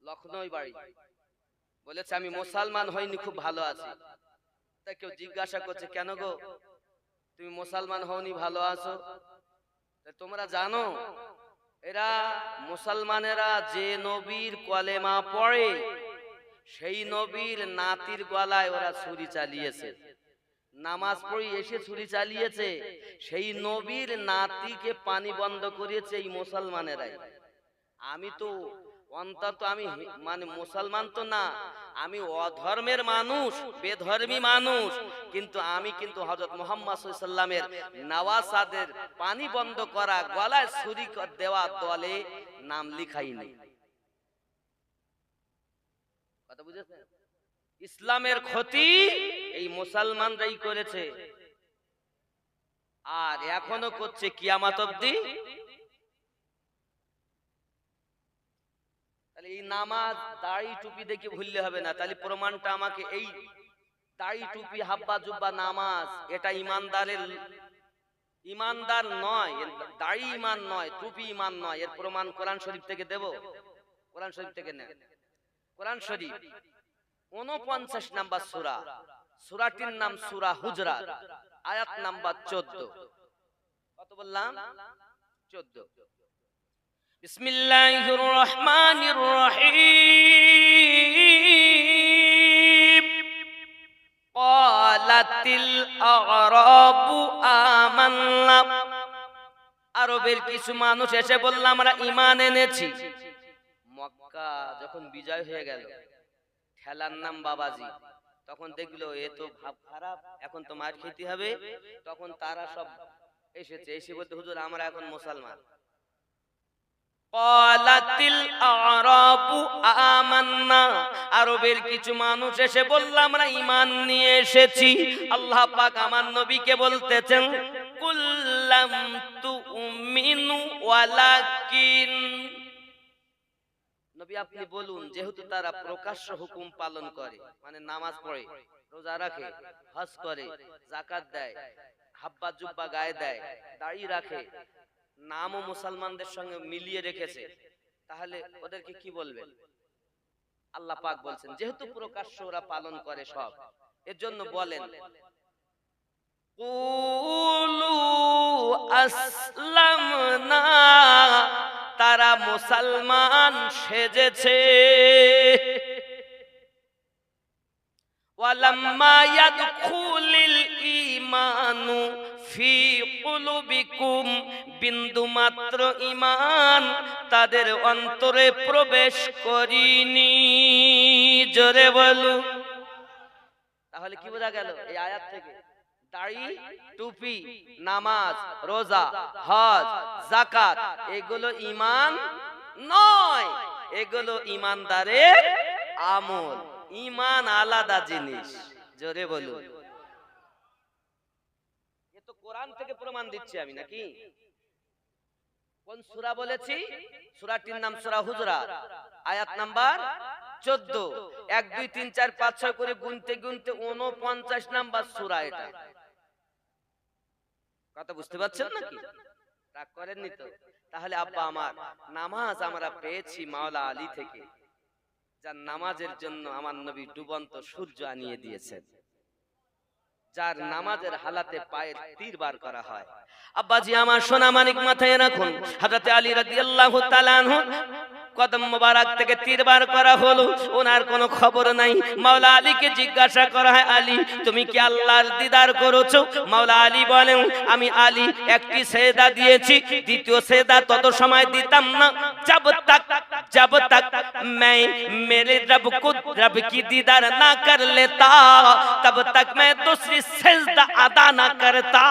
S1: লখনৌ বাড়ি, বলেছে আমি মুসলমান হইনি, খুব ভালো আছি। তা কেউ জিজ্ঞাসা করছে, কেন গো তুমি মুসলমান হওনি, ভালো আছো? তোমরা জানো এরা মুসলমানেরা যে নবীর কলেমা পড়ে সেই নবীর নাতির গলায় ওরা ছুরি চালিয়েছে। নামাজ পড়ে এসে ছুরি চালিয়েছে, সেই নবীর নাতিকে পানি বন্ধ করিয়েছে এই মুসলমানেরাই। আমি তো অন্তত আমি মানে মুসলমান তো না, আমি অধর্মের মানুষ, বেধর্মী মানুষ, কিন্তু আমি কিন্তু হযরত মুহাম্মদ সাল্লাল্লাহু আলাইহি ওয়াসাল্লামের নওয়াসাদের পানি বন্ধ করা, গলায় ছুরি দেওয়া দলে নাম লিখাইনি। কথা বুঝেছেন? ইসলামের ক্ষতি এই মুসলমানরাই করেছে, আর এখনো করছে কিয়ামত অবধি। এই নামাজ দাড়ি টুপি দেখে ভুললে হবে না, তাহলে প্রমাণটা আমাকে এই দাড়ি টুপি হাব্বা জুব্বা নামাজ এটা ইমানদারের ইমানদার নয়, দাড়ি ইমান নয়, টুপি ইমান নয়, এর প্রমাণ কোরআন শরীফ থেকে দেব। কোরআন শরীফ থেকে নেন। কোরআন শরীফ 49 নাম্বার সূরা, সূরাটির নাম সূরা হুজরাত, আয়াত নাম্বার 14। কত বললাম? 14। বিসমিল্লাহির রহমানির রহিম। ক্বালাতিল আ'রাবু আমান্না। আরবের কিছু মানুষ এসে বলল আমরা ঈমান এনেছি। মক্কা যখন বিজয় হয়ে গেল, খেলার নাম বাবাজি, তখন দেখলো এ তো ভাব খারাপ, এখন তো মার খেতে হবে। তখন তারা সব এসেছে, এসে বলতে হুজুর আমরা এখন মুসলমান। ক্বালাতিল আ'রাবু আমান্না। আরবের কিছু মানুষ এসে বলল আমরা ঈমান নিয়ে এসেছি। আল্লাহ পাক আমার নবীকে বলতেছেন, কুল্লাম তুমিনু ওয়ালাকিন, নবী আপনি বলুন, যেহেতু তারা প্রকাশ্য হুকুম পালন করে, মানে নামাজ পড়ে, রোজা রাখে, হজ করে, যাকাত দেয়, হাব্বা জুব্বা গায়ে দেয়, দাড়ি রাখে, নামও মুসলমানদের সঙ্গে মিলিয়ে রেখেছে, তাহলে ওদেরকে কি বলবেন? আল্লাহ পাক বলছেন যেহেতু প্রকাশ্য ওরা পালন করে সব, এর জন্য বলেন কুলু আসলামনা, তারা মুসলমান সেজেছে। ওয়ালাম্মা ইয়াদখুলিল ঈমানু ফি কুলুবিকুম, বিন্দু মাত্র ঈমান তাদের অন্তরে প্রবেশ করিনি। জোরে বলো। তাহলে কি বোঝা গেল এই আয়াত থেকে? দাড়ি, টুপি, নামাজ, রোজা, হজ, যাকাত এগুলো ঈমান নয়, এগুলো ঈমানদারের আমল। ঈমান আলাদা জিনিস। জোরে বলুন। এ তো কোরআন থেকে প্রমাণ দিচ্ছি আমি, নাকি? কোন সূরা বলেছি? সূরাটির নাম সূরা হুজুরাত, আয়াত নাম্বার 14। 1 2 3 4 5 6 করে গুনতে গুনতে 49 নাম্বার সূরা এটা। কথা বুঝতে পারছেন নাকি? রাগ করেননি তো? তাহলে আব্বা আমার, নামাজ আমরা পেয়েছি মাওলা আলী থেকে, যার নামাজের জন্য আমার নবী ডুবন্ত সূর্য আনিয়ে দিয়েছেন, যার নামাজের হালাতে পায়ের তীর বার করা হয়। আব্বাজি আমার সোনা মানিক মাথায় রাখুন, হযরত আলী রাদিয়াল্লাহু তাআলা আনহু কদম মোবারক থেকে তীর বার করা হলো, ওনার কোনো খবর নাই। মাওলা আলীকে জিজ্ঞাসা করা হয়, আলী তুমি কি আল্লাহর দিদার করেছো? মাওলা আলী বলেন, আমি আলী একটি সেজদা দিয়েছি, দ্বিতীয় সেজদা তত সময় দিতাম না जब तक मैं मेरे रब की दीदार ना कर लेता, तब तक मैं दूसरी सजदा अदा ना करता।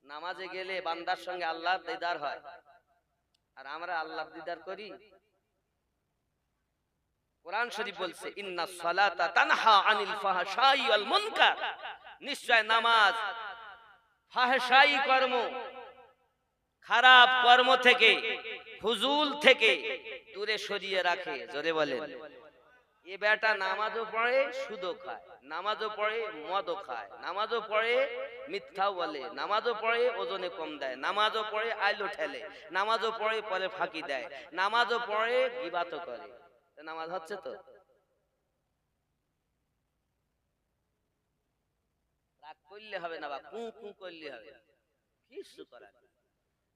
S1: নামাজে গেলে বান্দার সঙ্গে আল্লাহর দিদার হয়, আর আমরা আল্লাহর দিদার করি? কোরআন শরীফ বলছে, ইন্নাস সালাতা তানহা আনিল ফাহশাই ওয়াল মুনকার, নিশ্চয় নামাজ ফাহশাই কর্ম, খারাপ কর্ম থেকে, ফুজুল থেকে দূরে সরিয়ে রাখে। জোরে বলেন। এ বেটা নামাজও পড়ে, সুদও খায়, নামাজও পড়ে, মদও খায়, নামাজও পড়ে, মিথ্যাও বলে, নামাজও পড়ে, ওজনে কম দেয়, নামাজও পড়ে, আইলো ঠেলে, নামাজও পড়ে, পরে ফাঁকি দেয়, নামাজও পড়ে, গীবাতও করে। নামাজ হচ্ছে তো? রাগ করলে হবে না, বা কু কু করলে হবে, কিছু করার।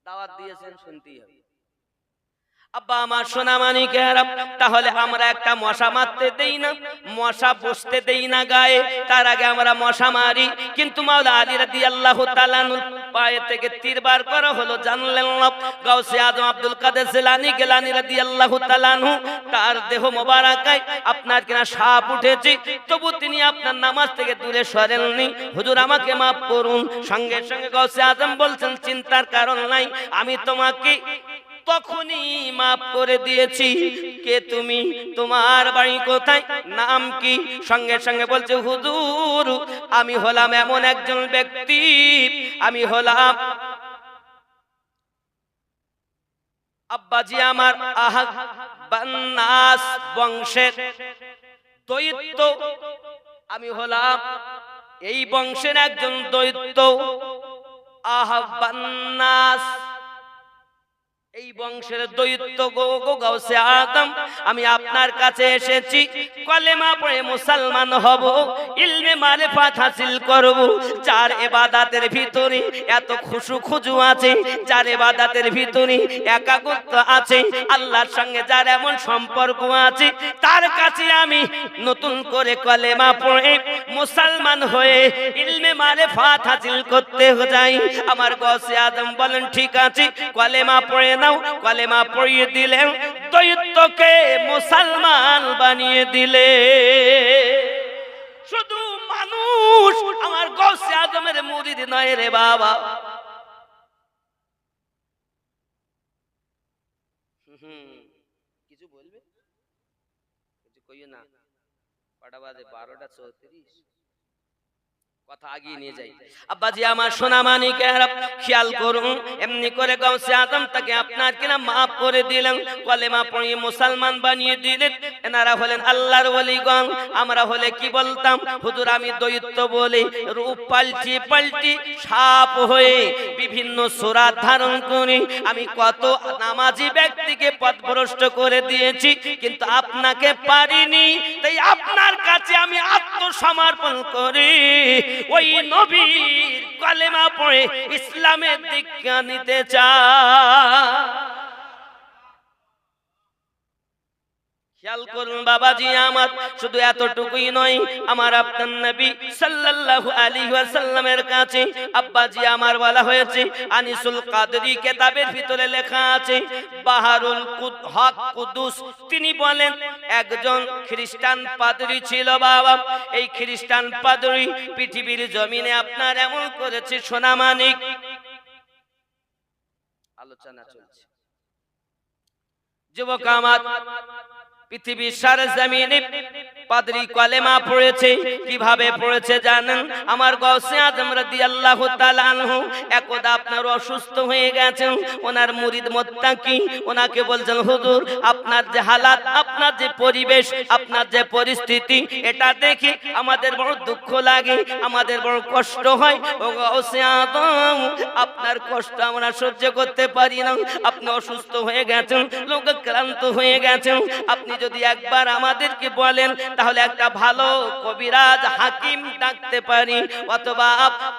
S1: দাওয়াত দিয়েছেন, শুনতেই হবে। আব্বা আমার সোনা মানিকেরা, তাহলে আমরা একটা মশা মারতে দেই না, মশা বসতে দেই না গায়ে, তার আগে আমরা মশা মারি। কিন্তু মাওলা আলী রাদিয়াল্লাহু তাআলা পায়ে থেকে তীর বার করা হলো, জানলেন না গাউসে আজম আব্দুল কাদের জিলানী গিলানী রাদিয়াল্লাহু তাআলা আনহু, তার দেহ মোবারকায় আপনার কিনা সাপ উঠেছে, তবু তিনি আপনার নামাজ থেকে দূরে সরেননি। হুজুর আমাকে মাফ করুন। সঙ্গে সঙ্গে গাউসে আজম বলছেন, চিন্তার কারণ নাই, আমি তোমাকে তখনই মাফ করে দিয়েছি। কে তুমি? তোমার বাড়ি কোথায়? নাম কি? সঙ্গে সঙ্গে বলছে, হুজুর আমি হলাম এমন একজন ব্যক্তি, আমি হলাম আব্বাজি আমার আহাক বান্নাস বংশের দৈত্য, আমি হলাম এই বংশের একজন দৈত্য। আহাবান্নাস, এই বংশের দৈত্য গো গাউসে আদম, আমি আপনার কাছে এসেছি কলেমা পড়ে মুসলমান হব, ইলমে মারিফাত হাসিল করব। যার ইবাদতের ভিতরে এত খুশু খুজু আছে, যার ইবাদতের ভিতরে একাগ্রতা আছে, আল্লাহর সঙ্গে যার এমন সম্পর্ক আছে, তার কাছে আমি নতুন করে কলেমা পড়ে মুসলমান হয়ে ইলমে মারিফাত হাসিল করতে যাই। আমার গাউসে আদম বলেন, ঠিক আছে কলেমা পড়ে নাও। কলেমা পড়িয়ে দিলেন, দৈত্যকে মুসলমান বানিয়ে দিলে। শুধু মানুষ আমার গাউসে আজমের মুরিদ নয় রে বাবা। কিছু বলবে? কিছু কইও না। কটা বাজে? 12:34। কথা আগিয়ে নিয়ে যাই। আব্বাজি আমার সোনা মানিকেরা, খেয়াল করুন, এমনি করে গাউসে আজম তাকে আপনার কিনা মাফ করে দিলেন, কলেমা পড়িয়ে মুসলমান বানিয়ে দিলেন। এনারা হলেন আল্লাহর ওলিগণ। আমরা হলে কি বলতাম? হুজুর আমি দৈত্য বলে রূপ পাল্টি পাল্টি সাপ হয়ে বিভিন্ন সূরা ধারণ করি, আমি কত নামাজি ব্যক্তিকে পথভ্রষ্ট করে দিয়েছি, কিন্তু আপনাকে পারিনি। তাই আপনার কাছে আমি আত্মসমর্পণ করি, ওই নবীর কলেমা পড়ে ইসলামের দীক্ষা নিতে চাই। খেয়াল করুন বাবাজি আমার, শুধু এতটুকুই নয়, আমার আপনার নবী সাল্লাল্লাহু আলাইহি ওয়াসাল্লামের কাছে আব্বাজি আমার বলা হয়েছে, আনিসুল কাদরি কিতাবের ভিতরে লেখা আছে, বাহারুল হক কুদুস, তিনি বলেন একজন খ্রিস্টান পাদ্রী ছিল বাবা। এই খ্রিস্টান পাদ্রী পৃথিবীর জমিনে আপনার এমন করেছে সোনামানিক। আলোচনা চলছে যুবক আমার, পৃথিবীর সরজমিনে পাদ্রী কলেমা পড়েছে। কিভাবে পড়েছে জানেন? আমার গাউসে আজম রাদিয়াল্লাহু তাআলা আনহু একদা আপনার অসুস্থ হয়ে গেছেন, ওনার মুরিদ মুত্তাকি ওনাকে বলছেন, হুজুর আপনার যে হালাত, আপনার যে পরিবেশ, আপনার যে পরিস্থিতি, এটা দেখে আমাদের বড় দুঃখ লাগে, আমাদের বড় কষ্ট হয়। ও গাউসে আজম, আপনার কষ্ট আমরা সহ্য করতে পারি না। আপনি অসুস্থ হয়ে গেছেন, লোকাক্রান্ত হয়ে গেছেন, আপনি যদি একবার আমাদেরকে বলেন তাহলে একটা ভালো কবিরাজ হাকিম ডাকতে পারি, অথবা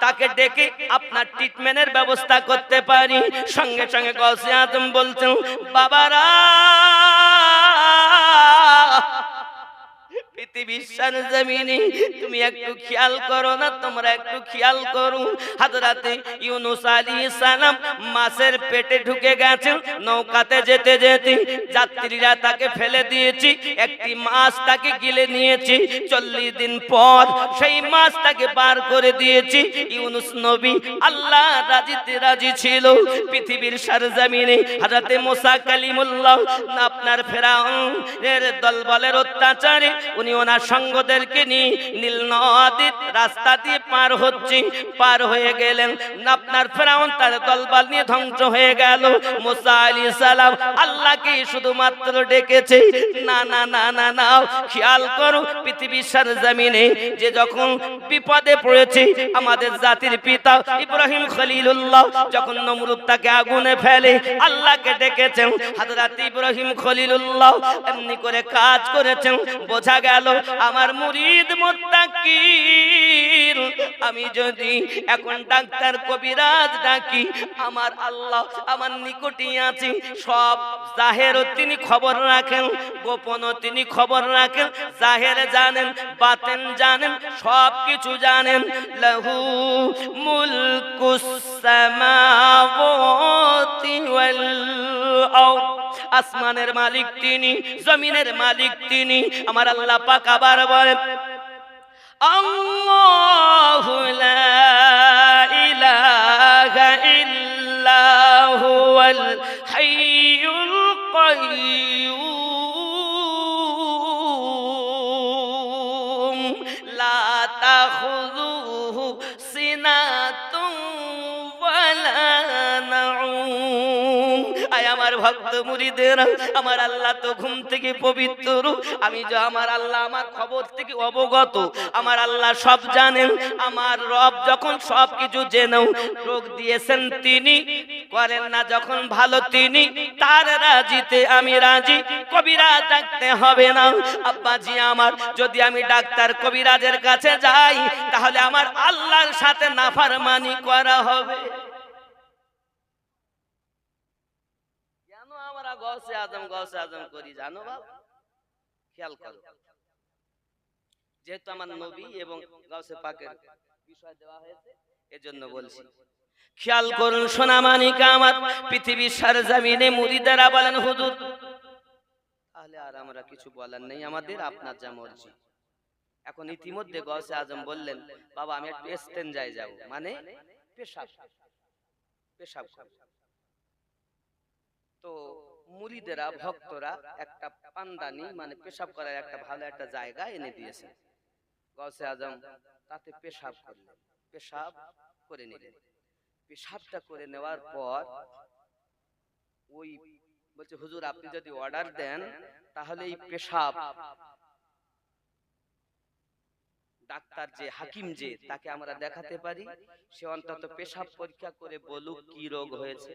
S1: তাকে ডেকে আপনার ট্রিটমেন্টের ব্যবস্থা করতে পারি। সঙ্গে সঙ্গে গাউসে আজম বলছেন, বাবারা পৃথিবীর সরজমিনে তুমি একটু খেয়াল করো না, তোমরা একটু খেয়াল করো। হযরতে ইউনূস আলাইহিস সালাম মাছের পেটে ঢুকে গেছেন, নৌকাতে যেতে যেতে যাত্রীরা তাকে ফেলে দিয়েছে, একটি মাছ তাকে গিলে নিয়েছে। 40 দিন পর সেই মাছ তাকে বার করে দিয়েছে। ইউনূস নবী আল্লাহ রাজি ছিল। পৃথিবীর সরজমিনে হযরতে মুসা কালিমুল্লাহ আপনার ফেরাউনের দলবলের অত্যাচারে উনি ওনার সঙ্গদেরকে নিয়ে নীল নদীর রাস্তা দিয়ে পার হয়ে গেলেন। আপনার ফেরাউন তার দলবল নিয়ে ধ্বংস হয়ে গেল। মুসা আলাইহিস সালাম আল্লাহকে শুধুমাত্র ডেকেছে, না না না না না, খেয়াল করো পৃথিবীর সরজমিনে যে যখন বিপদে পড়েছে আমাদের জাতির পিতা ইব্রাহিম খলিলুল্লাহ, যখন নমরুদ তাকে আগুনে ফেলে আল্লাহকে ডেকেছেন। হযরত ইব্রাহিম খলিলুল্লাহ এমনি করে কাজ করেছেন, বোঝা গেল আমার মুরিদ মুত্তাকির, আমি যদি এখন ডাক্তার কবিরাজ ডাকি, আমার আল্লাহ আমার নিকটে আছে। সব জাহেরও তিনি খবর রাখেন, গোপনও তিনি খবর রাখেন, জাহের জানেন, বাতেন জানেন, সব কিছু জানেন। লাহু মুলকুস সামাওয়াতি ওয়াল আরদ, আসমানের মালিক তিনি, জমিনের মালিক তিনি। আমার আল্লাহ পাক আবার বলেন, আল্লাহু লা ইলাহা ইল্লা হুয়াল হাইয়ুল কাইয়্যুম লা তাখুযুহু সিনাতুন ওয়ালা নাউম। আমার ভক্ত মুরিদেরা, আমার আল্লাহ তো ঘুম থেকে পবিত্র। আমি যে আমার আল্লাহ আমার খবর থেকে অবগত, আমার আল্লাহ সব জানেন। আমার রব যখন সব কিছু জেনেও রোগ দিয়েছেন তিনি, করেন না যখন ভালো তিনি, তার রাজিতে আমি রাজি, কবিরাজ ডাকতে হবে না। আব্বাজি আমার, যদি আমি ডাক্তার কবিরাজের কাছে যাই তাহলে আমার আল্লাহর সাথে নাফরমানি করা হবে। গাউসে আজম করি জানো বাবা? খেয়াল করো, যেহেতু আমার নবী এবং গাউসে পাকের বিষয় দেওয়া হয়েছে এজন্য বলছি। খেয়াল করুন সোনামানিকা আমার, পৃথিবীর সরজমিনে মুরিদেরা বলেন, হুজুর তাহলে আর আমরা কিছু বলার নেই আমাদের, আপনার যা মর্জি। এখন ইতিমধ্যে গাউসে আজম বললেন, বাবা আমি একটু ইস্তেনজায় যাব, মানে পেশাব করব। তো মুরিদেরা ভক্তরা একটা পান্দানি, মানে পেশাব করার একটা ভালো একটা জায়গা এনে দিয়েছেন। গাউসে আজম তাতে পেশাব করলেন, পেশাব করে নিলেন। পেশাবটা করে নেওয়ার পর ওই বলছে, হুজুর আপনি যদি অর্ডার দেন তাহলে এই পেশাব ডাক্তার যে হাকিম যে তাকে আমরা দেখাতে পারি, সে অন্তত পেশাব পরীক্ষা করে বলুক কি রোগ হয়েছে।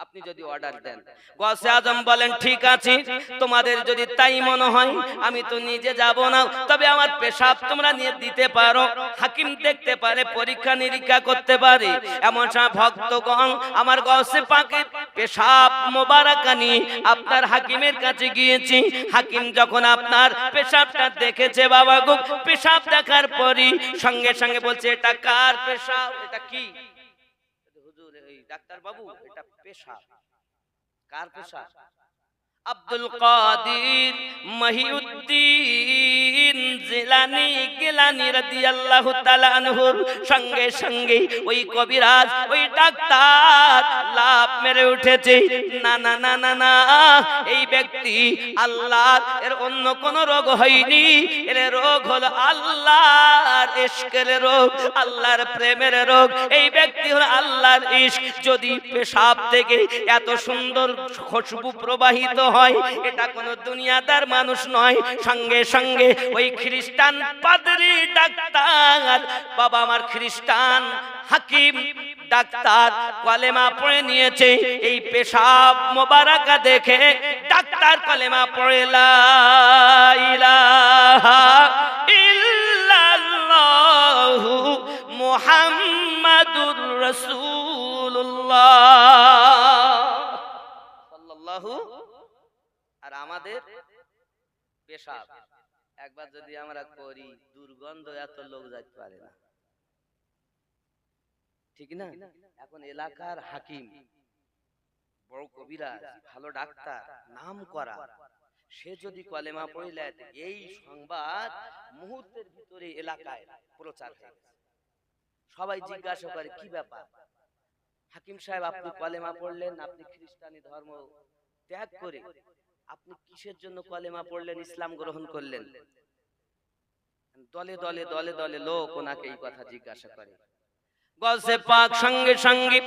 S1: আপনি যদি অর্ডার দেন। গৌসে আজম বলেন ঠিক আছে, তোমাদের যদি তাই মনে হয় আমি তো নিজে যাব না, তবে আমার পেশাব তোমরা নিয়ে দিতে পারো। হাকিম দেখতে পারে, পরীক্ষা নিরীক্ষা করতে পারে। এমন সময় ভক্তগণ আমার গৌসে পাকের পেশাব মোবারকা নিয়ে আপনার হাকিমের কাছে গিয়েছি। হাকিম যখন আপনার পেশাবটা দেখেছে বাবা গো, পেশাব দেখার পরই সঙ্গে সঙ্গে বলছে এটা কার পেশাব? এটা কি হুজুর? এই ডাক্তার বাবু, এটা পেশাব। কার পেশাব? আব্দুল কাদির মহিউদ্দিন জিলানী গিলানী রাদিয়াল্লাহু তাআলা আনহুর সঙ্গে সঙ্গে ওই কবিরাজ, ওই ডাক্তার লাফ মেরে উঠেছে। না না না না না, এই ব্যক্তি আল্লাহর, এর অন্য কোন রোগ হয়নি, এর রোগ হলো আল্লাহর ইশকের রোগ, আল্লাহর প্রেমের রোগ। এই ব্যক্তি হলো আল্লাহর ইশক। যদি পেশাব থেকে এত সুন্দর খুশবু প্রবাহিত হয়, এটা কোন দুনিয়াদার মানুষ নয়। সঙ্গে সঙ্গে ওই খ্রিস্টান পাদ্রী ডাক্তার, বাবা আমার খ্রিস্টান হাকিম ডাক্তার কলেমা পড়ে নিয়েছে। এই পেশাব মোবারকা দেখে ডাক্তার কলেমা পড়ে লা ইলাহা ইল্লাল্লাহু মুহাম্মাদুর রাসূলুল্লাহ সাল্লাল্লাহু। আর আমাদের পেশাব একবার যদি আমরা করি, দুর্গন্ধ এত লোক যাইতে পারে না, ঠিক না? এখন এলাকার হাকিম, বড় কবিরাজ, ভালো ডাক্তার, নাম করা, সে যদি কলেমা পড়িলে এই সংবাদ মুহূর্তের ভিতরে এলাকায় প্রচার হয়ে গেছে। সবাই জিজ্ঞাসা করে কি ব্যাপার হাকিম সাহেব, আপনি কলেমা পড়লেন, আপনি খ্রিস্টানি ধর্ম ত্যাগ করে আপনি কিসের জন্য কলেমা পড়লেন, ইসলাম গ্রহণ করলেন? দলে দলে দলে দলে লোক ওনাকে এই কথা জিজ্ঞাসা করে। গৌসে পাক সঙ্গে সঙ্গে,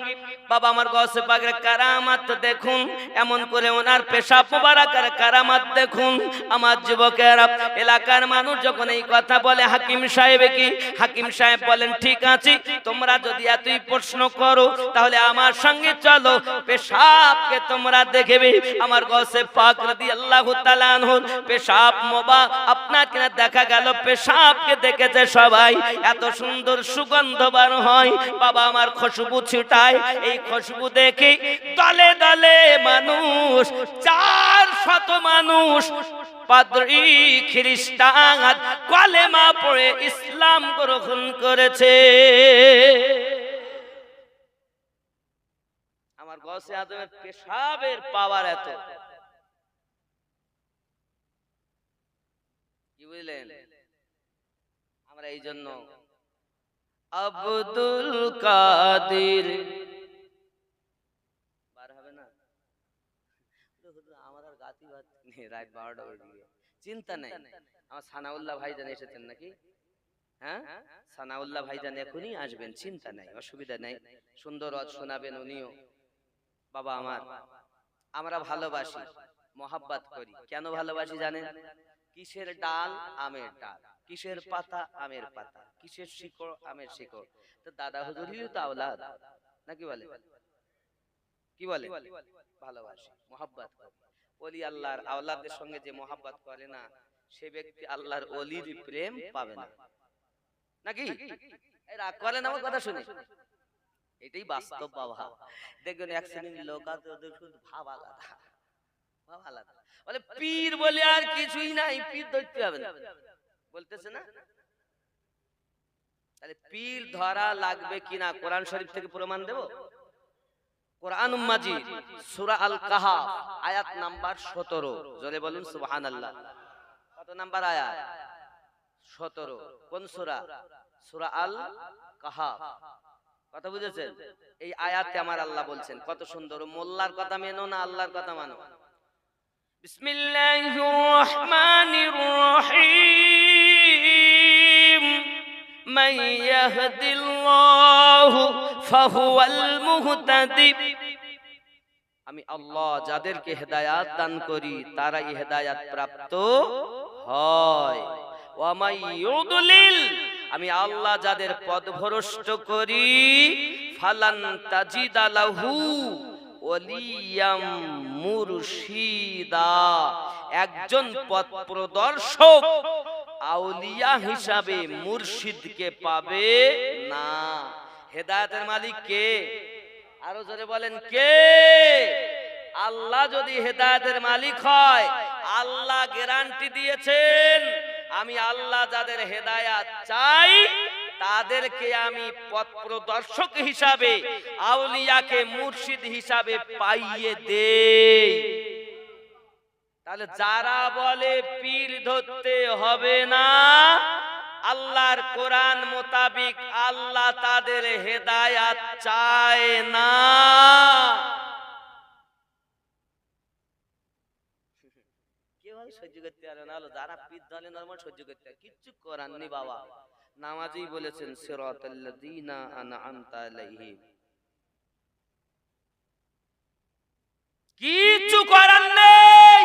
S1: বাবা আমার গৌসে পাকের কারামাত দেখুন, এমন করে ওনার পেশাব মোবারকের কারামাত দেখুন। আমার যুবকেরা, এলাকার মানুষ যখন এই কথা বলে হাকিম সাহেবকে, হাকিম সাহেব বলেন ঠিক আছে, তোমরা যদি এতই প্রশ্ন করো তাহলে আমার সঙ্গে চলো, পেশাবকে তোমরা দেখবে। আমার গৌসে পাক রাদিয়াল্লাহু তাআলা আনহু পেশাব আপনার কিনা দেখা গেল, পেশাবকে দেখেছে সবাই, এত সুন্দর সুগন্ধ বার হয়, বাবা আমার খুশবু ছিটায়। এই খুশবু দেখে দলে দলে মানুষ, 400 মানুষ পাদ্রী খ্রিস্টান কলেমা পড়ে ইসলাম গ্রহণ করেছে। আমার গৌসে আজমের পেশাবের পাওয়ার এত, কি বুঝলেন? আমরা এই জন্য আব্দুল কাদির বার হবে না, আমার আর গাতি বাত নেই, রাত 12টা বেজে গিয়ে, চিন্তা নেই। আমার সানাউল্লাহ ভাইজান এসেছেন নাকি? হ্যাঁ, সানাউল্লাহ ভাইজান এখনই আসবেন, চিন্তা নাই, অসুবিধা নাই, সুন্দর ওয়াজ শোনাবেন উনিও। বাবা আমার, আমরা ভালোবাসি, মহাব্বত করি। কেন ভালোবাসি জানেন? কিসের ডাল? আমের ডাল। কিসের পাতা? আমের পাতা। কিসের শিকড়? আমের শিকড়। তো দাদা হুজুরিও তো আওলাদ, নাকি বলে? কি বলে? ভালোবাসি, মহাব্বত করি। ওলি আল্লাহর আওলাদের সঙ্গে যে মহাব্বত করে না, সে ব্যক্তি আল্লাহর ওলির প্রেম পাবে না, নাকি? এই রাগ করেন আমার কথা শুনে, এটাই বাস্তব বাবা। দেখবেন এক শ্রেণীর লোক আছে, ওদের শুধু ভাব আলাদা, ভাব আলাদা, বলে পীর বলে আর কিছুই নাই, পীর ধরতে হবে না, বলতেছে না? তাহলে পীর ধরা লাগবে কিনা কোরআন শরীফ থেকে প্রমাণ দেব। কোরআন মাজিদ সূরা আল কাহাফ আয়াত নাম্বার 17, জোরে বলুন সুবহানাল্লাহ। কত নাম্বার আয়াত? 17। কোন সূরা? সূরা আল কাহাফ। কথা বুঝেছেন? এই আয়াতে আমার আল্লাহ বলছেন কত সুন্দর, মোল্লার কথা মেনো না আল্লাহর কথা মানো। বিসমিল্লাহির রহমানির রহিম। মান ইয়াহদিল্লাহু ফাহুয়াল মুহতাদি। আমি আল্লাহ যাদেরকে হেদায়াত দান করি তারাই হেদায়াত প্রাপ্ত হয়। ওয়া মান ইউদলিল, আমি আল্লাহ যাদের পথভ্রষ্ট করি, ফালান তাজিদা লাহু ওলিয়াম মুরশিদা, একজন পথ প্রদর্শক আউলিয়া হিসাবে মুর্শিদকে পাবে না। হেদায়েতের মালিক কে? আরো জোরে বলেন কে? আল্লাহ যদি হেদায়েতের মালিক হয়, আল্লাহ গ্যারান্টি দিয়েছেন আমি আল্লাহ যাদের হেদায়াত চাই তাদেরকে আমি পথ প্রদর্শক হিসাবে, আউলিয়াকে মুর্শিদ হিসাবে পাইয়ে দেই। তাহলে যারা বলে পীর ধরতে হবে না, আল্লাহর কোরআন মোতাবিক আল্লাহ তাদের হেদায়াত চায় না। কেউ সহ্য করতে পারে না, যারা পীর ধরে নরমাল সহ্য করতে পারে, কিচ্ছু করার নেই বাবা। নামাজি বলেছেন সিরাতাল্লাযীনা আনআমতা আলাইহিম, কিচ্ছু করার নেই।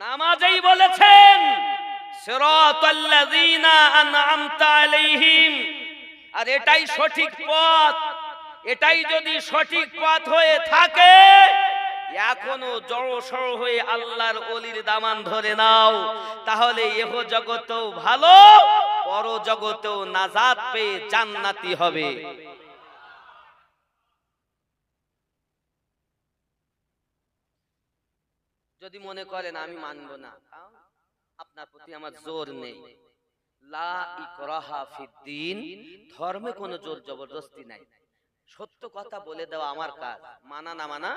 S1: নামাজেই বলেছেন সিরাতাল্লাযীনা আনআমতা আলাইহিম, আর এটাই সঠিক পথ। এটাই যদি সঠিক পথ হয়ে থাকে, এখনো জড়সড় হয়ে আল্লাহর ওলির দামান ধরে নাও, তাহলে ইহ জগতেও ভালো, পর জগতেও নাজাত পেয়ে জান্নাতি হবে। যদি মনে করেন আমি মানব না, আপনার প্রতি আমার জোর নেই। লা ইকরাহা ফিদ্দিন, ধর্মে কোনো জোর জবরদস্তি নাই। সত্য কথা বলে দেওয়া আমার কাজ, মানা না মানা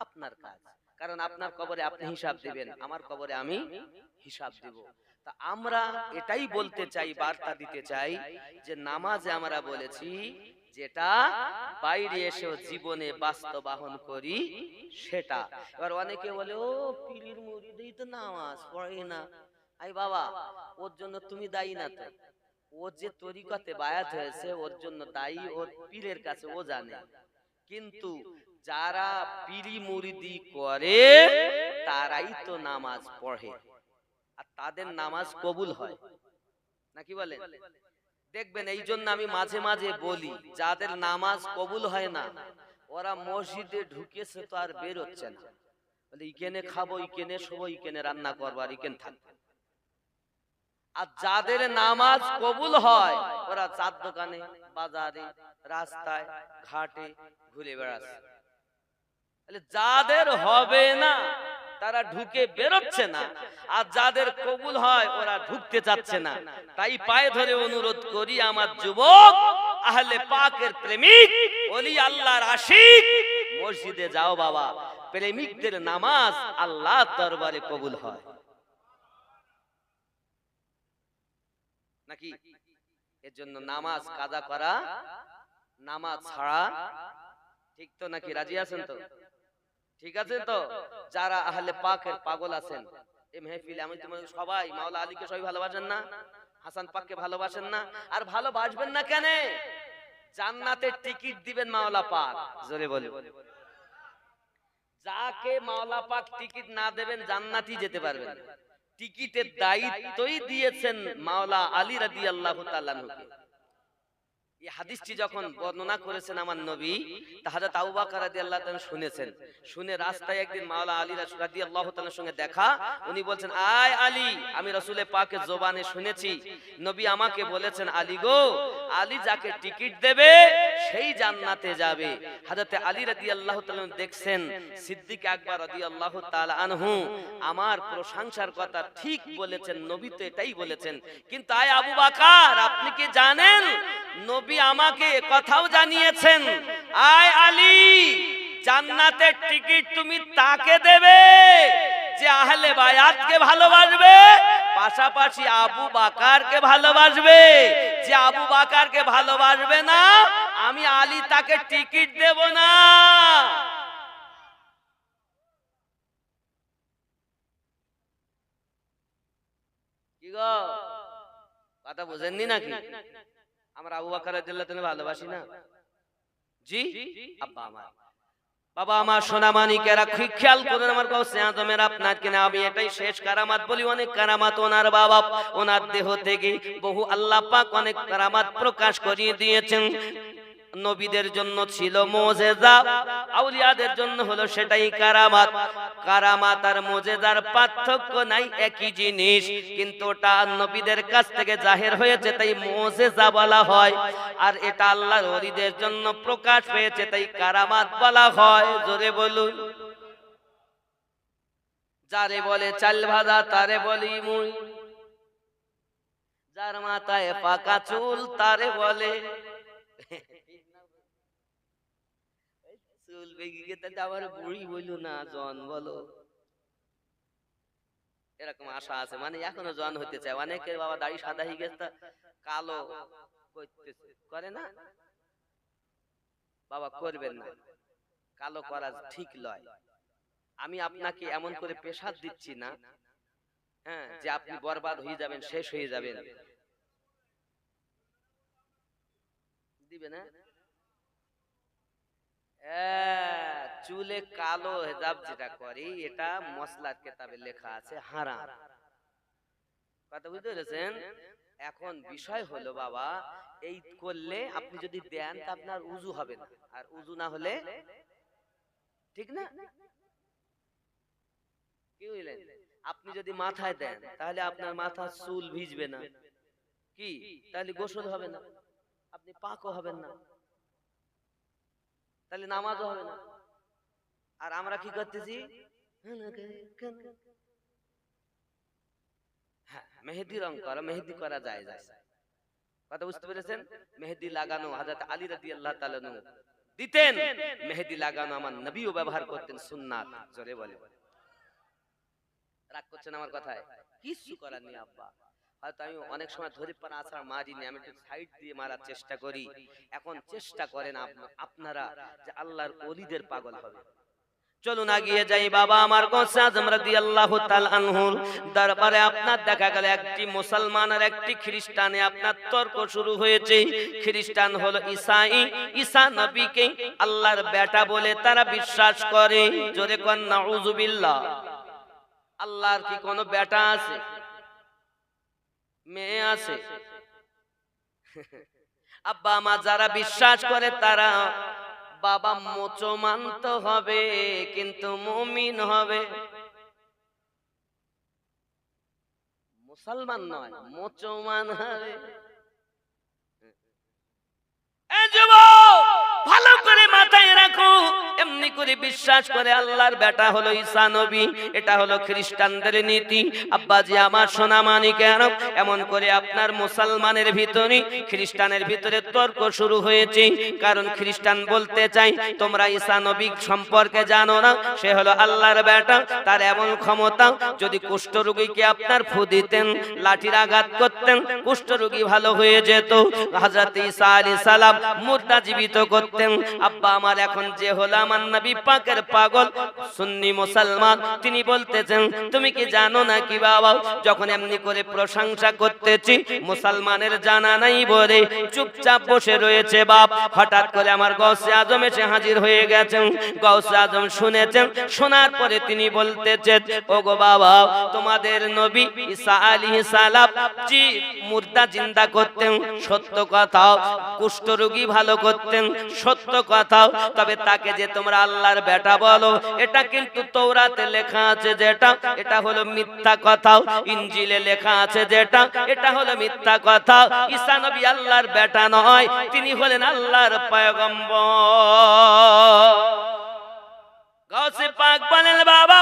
S1: আপনার কাজ। কারণ আপনার কবরে আপনি হিসাব দিবেন, আমার কবরে আমি হিসাব দিব। তা আমরা এটাই বলতে চাই, বার্তা দিতে চাই যে নামাজে আমরা বলেছি যেটা বাইরে এসেও জীবনে বাস্তবায়ন করি সেটা। এবার অনেকে বলে ও পীরের মুরিদই তো নামাজ পড়ে না। আই বাবা, ওর জন্য তুমি দায়ী না তো। ও যে তরিকতে বায়াত হয়েছে ওর জন্য দায়ী, ওর পীরের কাছে ও জানে। কিন্তু যারা পীরি মুরিদি করে তারাই তো নামাজ পড়ে, আর তাদের নামাজ কবুল হয় নাকি বলেন? দেখবেন এই জন্য আমি মাঝে মাঝে বলি, যাদের নামাজ কবুল হয় না ওরা মসজিদে ঢুকেছে তো আর বের হচ্ছে না। বলে ইকেনে খাবো, ইকেনে শোবো, ইকেনে রান্না করবো, আর ইকেন থাকবে। আর যাদের নামাজ কবুল হয় ওরা চার দোকানে, বাজারে, রাস্তায়, ঘাটে ঘুরে বেড়াচ্ছে। যাদের হবে না তারা ঢুকে বেরোচ্ছে না, আর যাদের কবুল হয় ওরা ঢুকতে চাচ্ছে না। তাই পায়ে ধরে অনুরোধ করি আমার যুবক, আহলে পাকের প্রেমিক, ওলি আল্লাহর আশিক, মসজিদে যাও বাবা। প্রেমিকদের নামাজ আল্লাহর দরবারে কবুল হয় নাকি? এর জন্য নামাজ কাজা করা, নামাজ ছাড়া ঠিক তো নাকি? রাজি আছেন তো? ঠিক আছে তো? যারা আহলে পাকের পাগল আছেন এই মেহফিলে, আমি তোমাদের সবাই মাওলা আলীকে সবাই ভালোবাসেন না? হাসান পাককে ভালোবাসেন না? আর ভালোবাসবেন না কেন? জান্নাতের টিকিট দিবেন মাওলা পাক, জোরে বলে। যাকে মাওলা পাক টিকিট না দেবেন জান্নাতই যেতে পারবেন। টিকিটের দায়িত্বই দিয়েছেন মাওলা আলী রাদিয়াল্লাহু তাআলা আনহুকে। এই হাদিসটি যখন বর্ণনা করেছেন আমার নবী, হযরত আবু বকর রাদিয়াল্লাহু তাআলা শুনেছেন। শুনে রাস্তায় একদিন মাওলা আলী রাদিয়াল্লাহু তাআলার সঙ্গে দেখা। উনি বলছেন, আয় আলী, আমি রাসূলের পাকের জবানে শুনেছি নবী আমাকে বলেছেন, আলী গো, আলী যাকে টিকিট দেবে সেই জান্নাতে যাবে। হযরত আলী রাদিয়াল্লাহু তাআলা দেখছেন সিদ্দিক আকবর রাদিয়াল্লাহু তাআলা আনহু আমার প্রশংসার কথা ঠিক বলেছেন, নবী তো এটাই বলেছেন। কিন্তু আয় আবু বকর, আপনি কি জানেন নবী আমাকে কথাও জানিয়েছেন, আয় আলী, জান্নাতের টিকিট তুমি তাকে দেবে যে আহলে বায়াতকে ভালোবাসবে, পাশাপাশি আবু বকরকে ভালোবাসবে। যে আবু বকরকে ভালোবাসবে না, আমি আলী তাকে টিকিট দেব না। কি গো, কথা বুঝেননি নাকি? আমরা আবু বকর রাদিয়াল্লাহু তাআলা ভালোবাসি না? জি আব্বা আমার, বাবা আমার, সোনা মানিকেরা, খেয়াল করেন আমার কাছে আদমের আপনার কিনা আমি এটাই শেষ কারামাত বলি। অনেক কারামাত ওনার বাবা, ওনার দেহ থেকে বহু আল্লাহ পাক অনেক কারামাত প্রকাশ করিয়ে দিয়েছেন। নবীদের জন্য ছিল মুজিজা, আউলিয়াদের জন্য হলো সেটাই কারামাত। কারামাত আর মুজিজার পার্থক্য নাই, একই জিনিস, কিন্তু ওটা নবীদের কাছ থেকে জাহির হয়েছে তাই মুজিজা বলা হয়, আর এটা আল্লাহর ওলিদের জন্য প্রকাশ পেয়েছে তাই কারামাত বলা হয়। জোরে বলুন। যারে বলে চাল ভাজা তারে বলি মুই, যার মাথায় পাকা চুল তারে বলে চুল বেগে গেতে আবার বুড়ি বইলো না জন বলো, এরকম আশা আছে। মানে এখনো জন হতে চায় অনেকের, বাবা দাড়ি সাদা হয়ে গেছে কালো করতেছে, করে না বাবা? করবেন না, কালো করা ঠিক নয়। আমি আপনাকে এমন করে প্রেসার দিচ্ছি না, হ্যাঁ, যে আপনি বরবাদ হয়ে যাবেন, শেষ হয়ে যাবেন, দিবে না। চুলে কালো হেজাব যেটা করে, এটা মসলার কেতাবে লেখা আছে হারাম। কথা বুঝতে পেরেছেন? এখন বিষয় হলো বাবা, এই করলে আপনি যদি দেন তা আপনার উজু হবে না, আর উজু না হলে, ঠিক না? কি বুঝলেন? আপনি যদি মাথায় দেন তাহলে আপনার মাথার চুল ভিজবে না, কি তাহলে গোসল হবে না, আপনি পাকও হবেন না, তাহলে নামাজও হবে না। আর আমরা কি করতেছি? হ্যাঁ, মেহেদি রং করা, মেহেদি করা যায় যায়, কথা বুঝতে পেরেছেন? মেহেদি লাগানো হযরত আলী রাদিয়াল্লাহু তাআলা দিতেন, মেহেদি লাগানো আমার নবীও ব্যবহার করতেন, সুন্নাত। জোরে বলে, রাগ করছেন আমার কথায়? কিছু করার নেই আব্বা, হয়তো আমি অনেক সময় ধরে পারা আছাড় মারিনি, আমি একটু সাইড দিয়ে মারার চেষ্টা করি। এখন চেষ্টা করেন আপনারা যে আল্লাহর ওলিদের পাগল হবে। চলুন আগিয়ে যাই বাবা। আমার গৌসে আজম রাদিয়াল্লাহু তাআলা আনহুর দরবারে আপনার দেখা গেল একটি মুসলমান আর একটি খ্রিস্টানে আপনার তর্ক শুরু হয়েছে। খ্রিস্টান হলো ঈসাই, ঈসা নবীকে আল্লাহর বেটা বলে তারা বিশ্বাস করে। জোরে কোন নাউযুবিল্লাহ। আল্লাহর কি কোনো বেটা আছে, মেয়ে আছে? আব্বা মা যারা বিশ্বাস করে তারা বাবা মুসলমান তো হবে, কিন্তু মুমিন হবে, মুসলমান নয়, মুসলমান হবে। ভালো করে মাথায় রাখো, এমনি করে বিশ্বাস করে আল্লাহর বেটা হলো ঈসা নবী, এটা হলো খ্রিস্টানদের নীতি। আব্বাজি আমার সোনা মানিকের, এমন করে আপনার মুসলমানের ভিতরে খ্রিস্টানের ভিতরে তর্ক শুরু হয়েছে। কারণ খ্রিস্টান বলতে চাই তোমরা ঈসা নবী সম্পর্কে জানো না, সে হলো আল্লাহর বেটা, তার এমন ক্ষমতা, যদি কুষ্ঠরোগীকে আপনার ফু দিতেন, লাঠির আঘাত করতেন, কুষ্ঠরোগী ভালো হয়ে যেত। হযরত ঈসা আলাইহিস সালাম মুর্দা জীবিত করতেন। আব্বা আমার এখন যে হলো আমার নবী পাকের পাগল সুন্নি মুসলমান, তিনি বলতেছেন তুমি কি জানো না কি বাবা, যখন এমনি করে প্রশংসা করতেছি মুসলমানের জানা নাই বলে চুপচাপ বসে রয়েছে বাপ। হঠাৎ করে আমার গৌসে আজম এসে হাজির হয়ে গেছেন। গৌসে আজম শুনেছেন, শোনার পরে তিনি বলতেছেন ওগো বাবা, তোমাদের নবী ঈসা আলাইহিস সালাম জি মুর্দা জিন্দা করতেন, সত্য কথা, কুষ্ঠরোগী ভালো করতেন, সত্য কথা, তবে তাকে যে তোমরা আল্লাহর বেটা বলো, এটা কিন্তু তৌরাতে লেখা আছে যেটা, এটা হলো মিথ্যা কথা। ইনজিলে লেখা আছে যেটা, এটা হলো মিথ্যা কথা। ঈসা নবী আল্লাহর বেটা নয়, তিনি হলেন আল্লাহর পয়গম্বর। গাউসে পাক বলেন বাবা,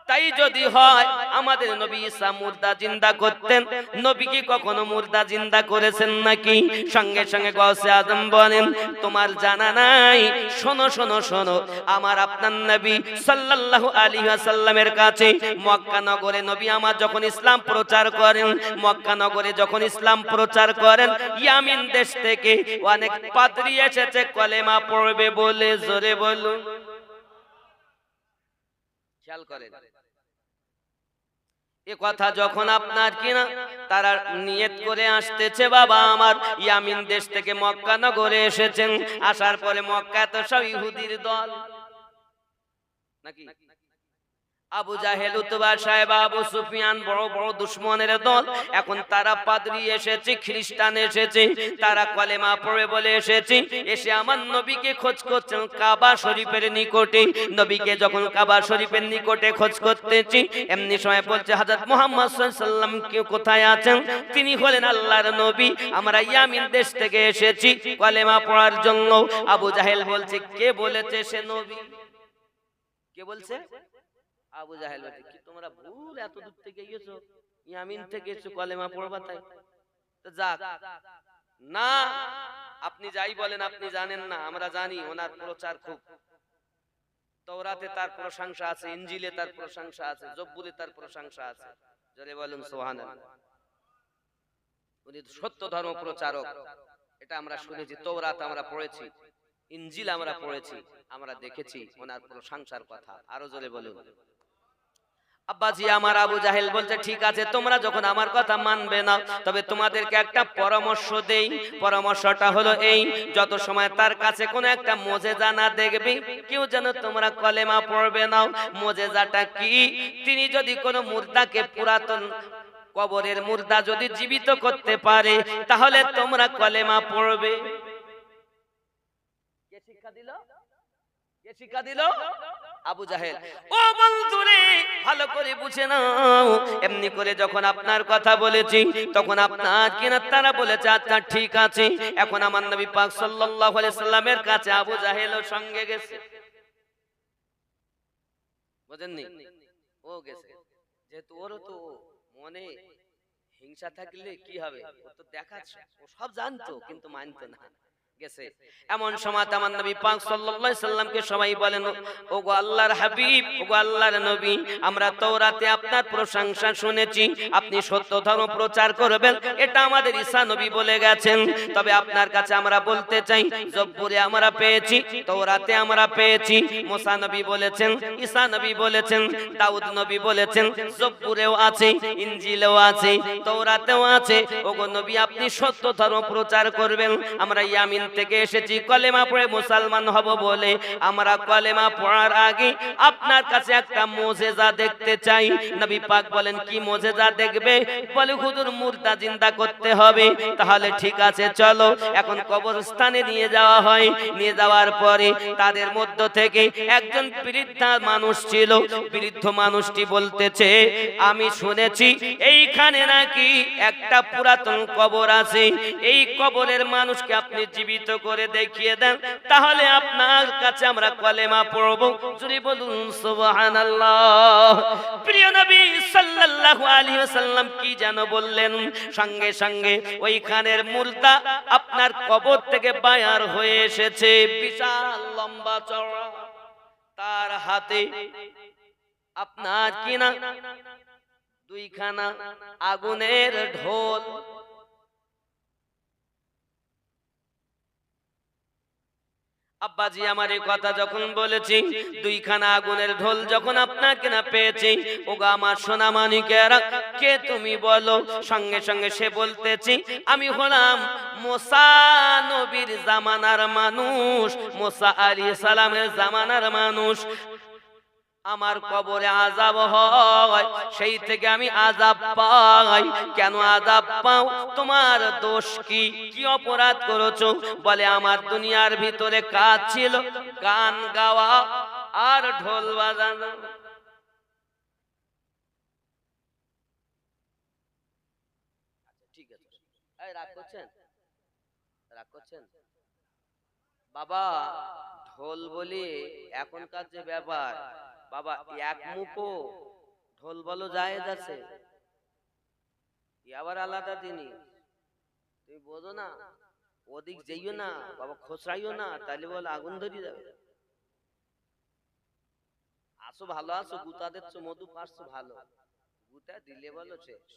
S1: তাই যদি হয় আমাদের নবী ঈসা মুর্দা জিন্দা করতেন, নবী কি কখনো মুর্দা জিন্দা করেছেন নাকি? সঙ্গে সঙ্গে গাউসে আজম বলেন তোমার জানা নাই, শোনো শোনো শোনো, আমার আপনার নবী সাল্লাল্লাহু আলাইহি ওয়াসাল্লামের কাছে মক্কা নগরে নবী আমার যখন ইসলাম প্রচার করেন, মক্কা নগরে যখন ইসলাম প্রচার করেন, ইয়ামিন দেশ থেকে অনেক পাদ্রী এসেছে কলেমা পড়বে বলে। জোরে বলুন, খেয়াল করেন এ কথা যখন আপনার কিনা তারা নিয়ত করে আসতেছে বাবা আমার, ইয়ামিন দেশ থেকে মক্কা নগরে এসেছেন, আসার পরে মক্কা তো সব ইহুদির দল নাকি, আবু জাহেল, উতবা, সাহেবা, আবু সুফিয়ান, বড় বড় দুশমনের দল। এখন তারা পাদ্রী এসেছে, খ্রিস্টান এসেছে, তারা কলেমা পড়ে বলে এসেছে, এসে আমার নবীকে খোঁজ করছেন কাবা শরীফের নিকটে। নবীকে যখন কাবা শরীফের নিকটে খোঁজ করতেছি, এমনি সময় বলছে হযরত মুহাম্মদ সাল্লাল্লাহু আলাইহি ওয়াসাল্লাম কোথায় আছেন? তিনি হলেন আল্লাহর নবী, আমরা ইয়ামিন দেশ থেকে এসেছি কলেমা পড়ার জন্য। আবু জাহেল বলছে, কে বলেছে সে নবী? কে বলছে? আবু জাহেল বলছে, কি তোমরা ভুল এত দূর থেকে গিয়েছো, ইয়ামিন থেকে এসেছো কলেমা পড়বা তাই? তো যাক না, আপনি যাই বলেন আপনি জানেন না, আমরা জানি ওনার প্রচার খুব। তাওরাতে তার প্রশংসা আছে, ইনজিলে তার প্রশংসা আছে, জব্বুরে তার প্রশংসা আছে। জোরে বলুন সুবহানাল্লাহ। উনি সত্য ধর্ম প্রচারক, এটা আমরা শুনেছি। তাওরাত আমরা পড়েছি, ইনজিল আমরা পড়েছি, আমরা দেখেছি ওনার প্রশংসার কথা। আরো জোরে বলুন। আব্বাজি আমার আবু জাহেল বলছে, ঠিক আছে তোমরা যখন আমার কথা মানবে না, তবে তোমাদেরকে একটা পরামর্শ দেই। পরামর্শটা হলো এই, যত সময় তার কাছে কোনো একটা মুজিজা না দেখবে, কেউ যেন তোমরা কলেমা পড়বে না। মুজিজাটা কি? তিনি যদি কোনো মুর্দাকে, পুরাতন কবরের মুর্দা যদি জীবিত করতে পারে, তাহলে তোমরা কলেমা পড়বে। কে শিক্ষা দিল? কে শিক্ষা দিল? আবু জাহেল। ও বন্ধুরে, ভালো করে বুঝে নাও, এমনি করে যখন আপনার কথা বলেছি, তখন আপনার কিনা তারা বলেছে আচ্ছা ঠিক আছে। এখন আমার নবী পাক সাল্লাল্লাহু আলাইহি সাল্লামের কাছে আবু জাহেলও সঙ্গে গেছে। বুঝেননি? ও গেছে, যেহেতু ওরও তো মনে হিংসা থাকলে কি হবে, ও তো দেখাচ্ছে, ও সব জানতো কিন্তু মানতো না। গেছে। এমন সময় আমার নবী পাক সাল্লাল্লাহু আলাইহি সাল্লামকে সবাই বলেন, ওগো আল্লাহর হাবিব, ওগো আল্লাহর নবী, আমরা তাওরাতে আপনার প্রশংসা শুনেছি, আপনি সত্য ধর্ম প্রচার করবেন, এটা আমাদের ঈসা নবী বলে গেছেন। তবে আপনার কাছে আমরা বলতে চাই, জব্বুরে আমরা পেয়েছি, তাওরাতে আমরা পেয়েছি, মুসা নবী বলেছেন, ঈসা নবী বলেছেন, দাউদ নবী বলেছেন, জব্বুরেও আছে, ইনজিলেও আছে, তাওরাতেও আছে। ওগো নবী, আপনি সত্য ধর্ম প্রচার করবেন। আমরা ইয়ামিন থেকে এসেছি কলেমা পড়ে মুসলমান হব বলে। আমরা কলেমা পড়ার আগে আপনার কাছে একটা মুজিজা দেখতে চাই। নবী পাক বলেন, কি মুজিজা দেখবে? বলে হুজুর মুর্দা জিন্দা করতে হবে। তাহলে ঠিক আছে চলো। এখন কবরস্থানে নিয়ে যাওয়া হয়। নিয়ে যাওয়ার পরে তাদের মধ্য থেকে একজন বৃদ্ধ মানুষ ছিল। বৃদ্ধ মানুষটি বলতেছে, আমি শুনেছি এইখানে নাকি একটা পুরাতন কবর আছে, এই কবরের মানুষকে আপনি জীবিত করে দেখিয়ে দেন, তাহলে আপনার কাছে আমরা কলেমা পড়ব। জোরে বলুন সুবহানাল্লাহ। প্রিয় নবী সাল্লাল্লাহু আলাইহি ওয়াসাল্লাম কি যেন বললেন, সঙ্গে সঙ্গে ওইখানের মুর্দা আপনার কবর থেকে বাইর হয়ে এসেছে, বিশাল লম্বা চওড়া। তার হাতে আপনার কিনা দুইখানা আগুনের ঢোল। আব্বাজি আমার এই কথা যখন বলেছি, দুইখানা আগুনের ঢোল যখন আপনাকে না পেয়েছি, ওগো আমার সোনা মানিকেরা, কে তুমি বলো? সঙ্গে সঙ্গে সে বলতেছি, আমি হলাম মুসা নবীর জামানার মানুষ, মুসা আলাইহিস সালামের জামানার মানুষ। আমার কবরে আযাব হয়, সেই থেকে আমি আযাব পাই। কেন আযাব পাও? তোমার দোষ কি? কি অপরাধ করেছো? বলে আমার দুনিয়ার ভিতরে কাজ ছিল গান গাওয়া আর ঢোল বাজানো। ঠিক আছে, এই রাগ করছেন? রাগ করছেন? বাবা, ঢোল বলি এখনকার যে ব্যাপার, বাবা এক মুখো ঢোল বলো জায়েজ আছে, আবার আলাদা জিনিস। তুমি বোঝো না, ওদিক যাইও না বাবা, খোঁচড়াইও না, তাহলে বলে আগুন ধরে যাবে। আসো ভালো আসো, গুতা দিচ্ছ, মধু পাচ্ছো ভালো, গুতা দিলে বলো শেষ।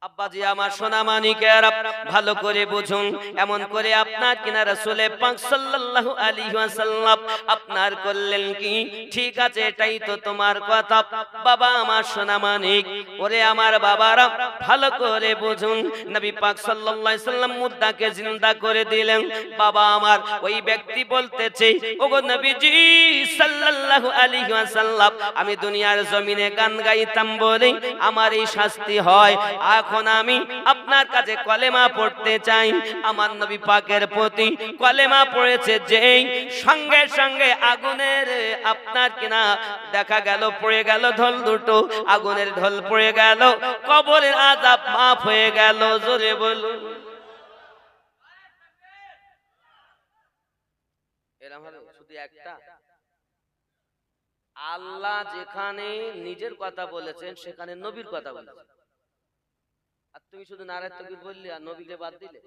S1: আব্বাজি আমার সোনা মানিকেরা, ভালো করে বুঝুন। এমন করে আপনার কিনা রাসূল পাক সাল্লাল্লাহু আলাইহি ওয়াসাল্লাম আপনার করলেন কি? ঠিক আছে, এটাই তো তোমার কথা। বাবা আমার সোনা মানিক, ওরে আমার বাবারা, ভালো করে বুঝুন। নবী পাক সাল্লাল্লাহু আলাইহি সাল্লাম মুর্দাকে জিন্দা করে দিলেন। বাবা আমার ওই ব্যক্তি বলতেছে, ওগো নবীজি সাল্লাল্লাহু আলাইহি ওয়াসাল্লাম, আমি দুনিয়ার জমিনে গান গাইতাম বলে আমার এই শাস্তি হয়। এখন আমি আপনার কাছে কলেমা পড়তে চাই। আমার নবী পাকের প্রতি কলেমা পড়েছে যেই সঙ্গে সঙ্গে আগুনের আপনার কিনা দেখা গেল পড়ে গেল ঢোল দুটো, আগুনের ঢোল পড়ে গেল, কবরের আযাব মাফ হয়ে গেল। জোরে বলুন। এরকম হলো শুধু একটা। আল্লাহ যেখানে নিজের কথা বলেছেন সেখানে নবীর কথা বলেছেন, আর তুমি শুধু নারায়ে তাকবীর বললে আর নবীকে বাদ দিলে।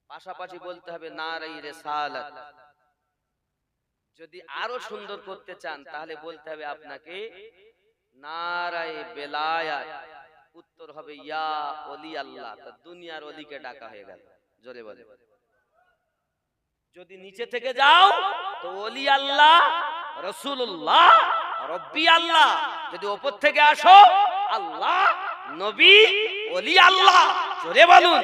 S1: পাশাপাশি বলতে হবে নারায়ে রিসালাত। যদি আরো সুন্দর করতে চান তাহলে বলতে হবে আপনাকে নারায়ে বেলায়াত। উত্তর হবে ইয়া ওলি আল্লাহ। তো দুনিয়ার ওলিকে ডাকা হয়ে গেল। জোরে বলে। যদি নিচে থেকে যাও তো ওলি আল্লাহ, রাসূলুল্লাহ, রব্বি আল্লাহ। যদি উপর থেকে আসো আল্লাহ, নবী, ওলি আল্লাহ। জোরে বলুন।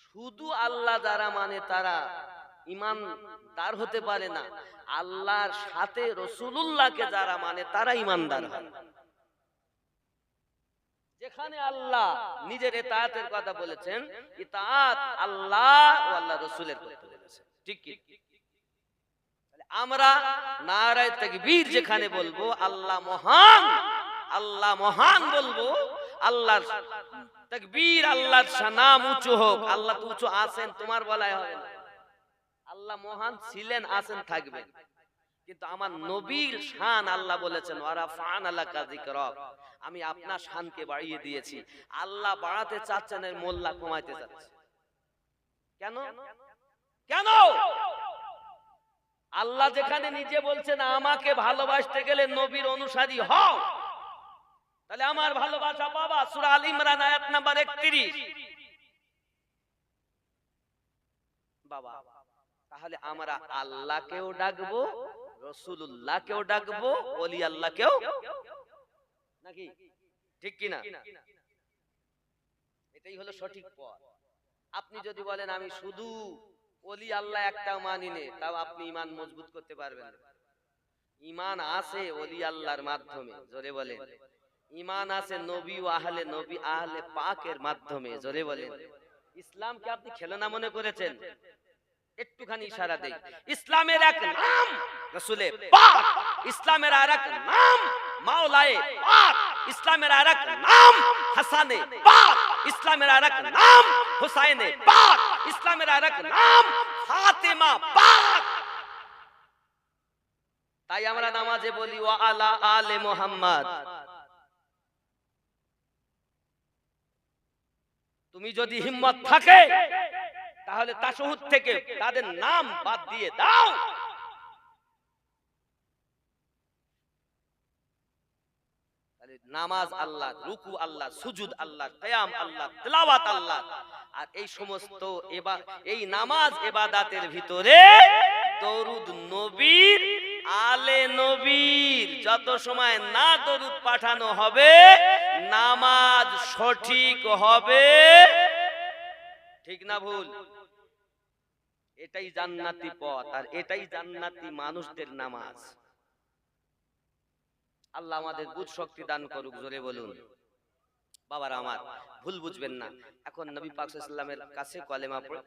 S1: শুধু আল্লাহ যারা মানে তারা ঈমানদার হতে পারে না, আল্লাহর সাথে রাসূলুল্লাহকে যারা মানে তারা ঈমানদার হয়। যেখানে আল্লাহ নিজের ইতাআতের কথা বলেছেন, ইতাআত আল্লাহ ও আল্লাহর রাসূলের করতে বলেছেন। ঠিক কি? তাহলে আমরা নারায়ে তাকবীর যেখানে বলবো আল্লাহ মহান, আল্লাহ মহান বলবো, আল্লাহর তাকবীর, আল্লাহর নাম উঁচু হোক। আল্লাহ তো উঁচু আছেন, তোমার বলাই হবে না। আল্লাহ মহান ছিলেন, আছেন, থাকবেন। কিন্তু আমার নবীর শান আল্লাহ বলেছেন ওয়ারাফা'না লাকা যিকরাক, আমি আপনার শানকে বাড়িয়ে দিয়েছি। আল্লাহ বাড়াতে চাচ্ছেন, এর মোল্লা কমাইতে চাচ্ছে। কেন? কেন? আল্লাহ যেখানে নিজে বলছেন আমাকে ভালোবাসতে গেলে নবীর অনুসারী হও, তাহলে আমার ভালোবাসা পাবা। সূরা আল ইমরান আয়াত নাম্বার 31। বাবা, তাহলে আমরা আল্লাহকেও ডাকবো, রাসূলুল্লাহকেও ডাকবো, ওলি আল্লাহকেও, নাকি? ঠিক কি না? এটাই হলো সঠিক পথ। আপনি যদি বলেন আমি শুধু ওলি আল্লাহ একটাও মানি নে, তাও আপনি ঈমান মজবুত করতে পারবেন না। ঈমান আছে ওলি আল্লাহর মাধ্যমে। জোরে বলেন। ঈমান আছে নবী ও নবী আহলে পাকের মাধ্যমে। জোরে বলেন। ইসলামকে আপনি খেলনা মনে করেছেন? একটুখানি ইশারা দেই। ইসলামের এক নাম রাসূলে পাক, ইসলামের আরেক নাম মাওলায়ে পাক, ইসলামের আরেক নাম হাসানে পাক, ইসলামের আরেক নাম হুসাইনে পাক, ইসলামের আরেক নাম ফাতেমা পাক। তাই আমরা নামাজে বলি ওয়া আলা আলে মুহাম্মদ। তুমি যদি হিম্মত থাকে তাহলে তাশাহুদ থেকে তাদের নাম বাদ দিয়ে দাও। তাহলে নামাজ আল্লাহ, রুকু আল্লাহ, সুজুদ আল্লাহ, কিয়াম আল্লাহ, তিলাওয়াত আল্লাহ। আর এই সমস্ত এই নামাজ ইবাদতের ভিতরে দরুদ নবীর, আলে নবীর যত সময় না দরুদ পাঠানো হবে নামাজ সঠিক হবে। ঠিক না ভুল? এটাই জান্নাতি পথ, আর এটাই জান্নাতি মানুষদের নামাজ। আল্লাহ আমাদের বুঝ শক্তি দান করুক। জোরে বলুন। বাবারা আমার, ভুল বুঝবেন না। এখন নবী পাক সাল্লাল্লাহু আলাইহি ওয়াসাল্লামের কাছে কলেমা পড়ে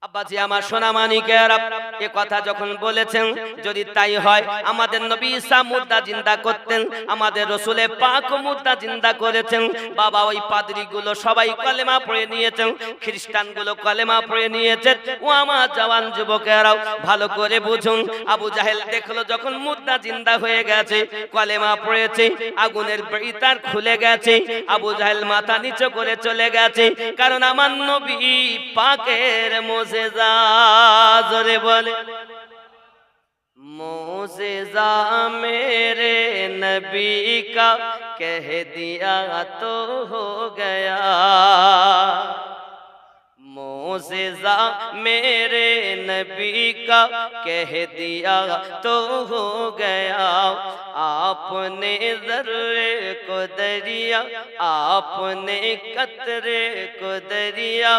S1: আব্বাজি আমার সোনা মানিকেরা এই কথা যখন বলেছেন, যদি তাই হয় আমাদের নবী ঈসা মুর্দা জিন্দা করতেন, আমাদের রাসূলে পাক মুর্দা জিন্দা করেছেন। বাবা ওই পাদ্রীগুলো সবাই কলেমা পড়ে নিয়েছেন, খ্রিস্টানগুলো কলেমা পড়ে নিয়েছেন। ও আমার জওয়ান যুবকেরাও ভালো করে বুঝুন। আবু জাহেল দেখলো যখন মুর্দা জিন্দা হয়ে গেছে, কলেমা পড়েছে, আগুনের বেড়িতার খুলে গেছে, আবু জাহেল মাথা নিচু করে চলে গেছে। কারণ আমার নবী পাকের मोजेजा, जोरे बोले मोजेजा मेरे नबी का कह दिया तो हो गया। मोज़िज़ा मेरे नबी का कह दिया तो हो गया। आपने ज़र्रे को दरिया, आपने कतरे को दरिया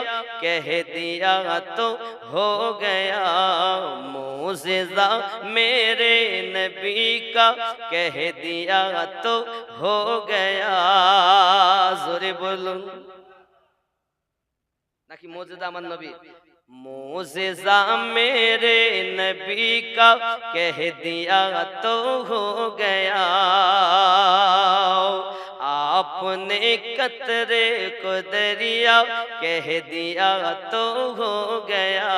S1: कह दिया तो हो गया। मोज़िज़ा मेरे नबी का कह दिया तो हो गया। जोरे बोलूं नाकि मोज़िज़ा আমার নবী? मोज़िज़ा मेरे नबी का कह दिया तो हो गया। आपने कतरे को दरिया कह दिया तो हो गया।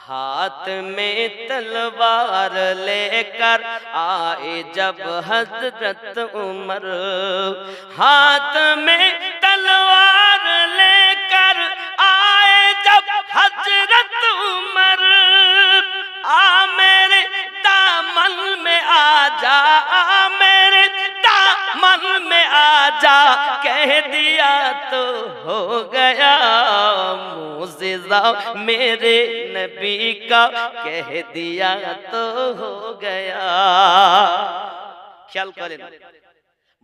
S1: हाथ में तलवार लेकर आए जब हज़रत उमर, हाथ में तलवार लेकर आए जब हज़रत उमर, आ मेरे दामन में आ जा, आ मेरे दामन में आ जा कह दिया तो हो गया। मोज़िज़ा मेरे नबी का कह दिया तो हो गया। ख्याल करें,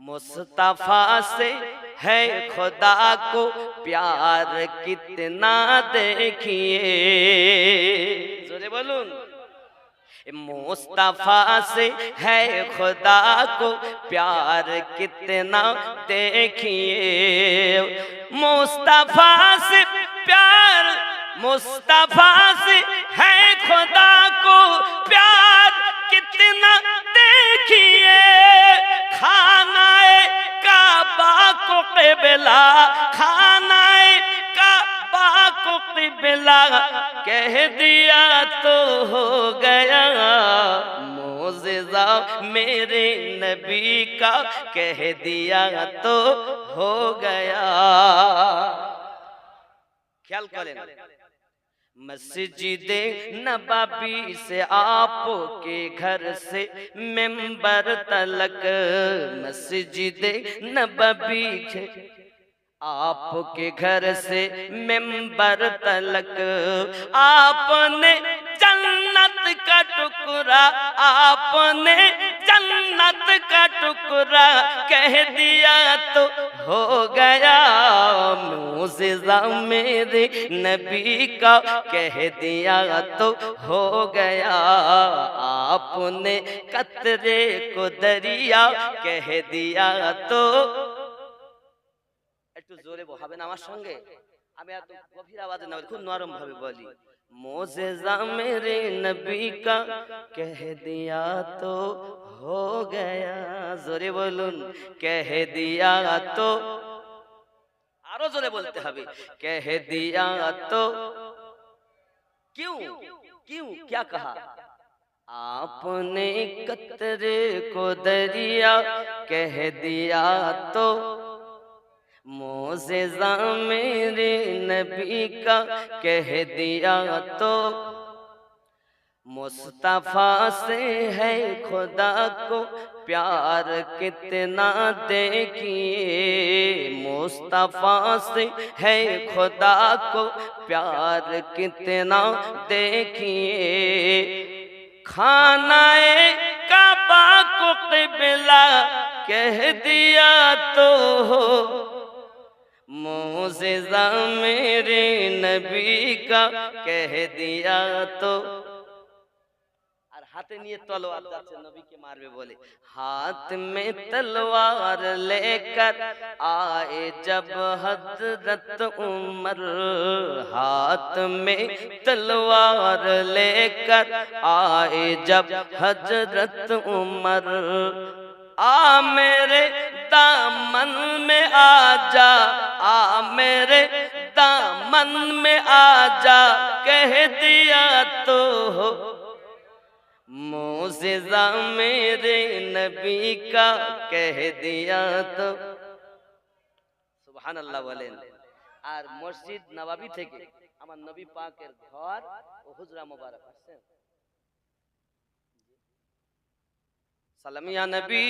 S1: मुस्तफा से है खुदा को प्यार कितना देखिए। जोरे बोलूं, मुस्तफा से है खुदा को प्यार कितना देखिए। मुस्तफा से प्यार, मुस्तफा से है खुदा को प्यार कितना देखिए। खानाए काबा को क़िबला, खानाए काबा को क़िबला कह दिया तो हो गया। मोज़िज़ा मेरे नबी का कह दिया तो हो गया। ख्याल करें, मस्जिदे नबवी से आपके घर से मिंबर तलक, मस्जिदे नबवी से आपके घर से मिंबर तलक, आपने जन्नत का टुकड़ा, आपने जन्नत का टुकड़ा कह दिया तो हो गया। मोज़िज़ा मेरे नबी का कह दिया तो हो गया। आपने कतरे को दरिया कह दिया तो। একটু জোরে বলবেন আমার সঙ্গে, আমি এত গভীর আওয়াজে না, খুব নরম ভাবে বলি। मोज़िज़ा मेरे नबी का कह दिया तो हो गया। जोरे बोलून, कह दिया तो, आरो जोरे बोलते হবে, कह दिया तो। क्यों क्यों क्या कहा? आपने कतरे को दरिया कह दिया तो। मोज़िज़ा मेरे नबी का कह दिया तो। मुस्तफा से है खुदा को प्यार कितना देखिए। मुस्तफा से है खुदा को प्यार कितना देखिए। खानाए काबा को क़िबला कह दिया तो हो। मोज़िज़ा मेरे नबी का कह दिया तो। और हाथे निये तलवार जाच्छे नबी के मारबे बोले, हाथ में तलवार लेकर आए जब हज़रत उमर, हाथ में तलवार लेकर आए जब हज़रत उमर, आ मेरे दामन में आ जा, आ मेरे दामन में आ जा कह दिया तो हो। मोज़िज़ा मेरे नबी का कह दिया तो। सुबहानाल्लाह बोलेन। আর মসজিদ নববী থেকে আমার নবী পাকের ঘর ও হুজরা মোবারক আসছেন। সালাম ইয়া নবী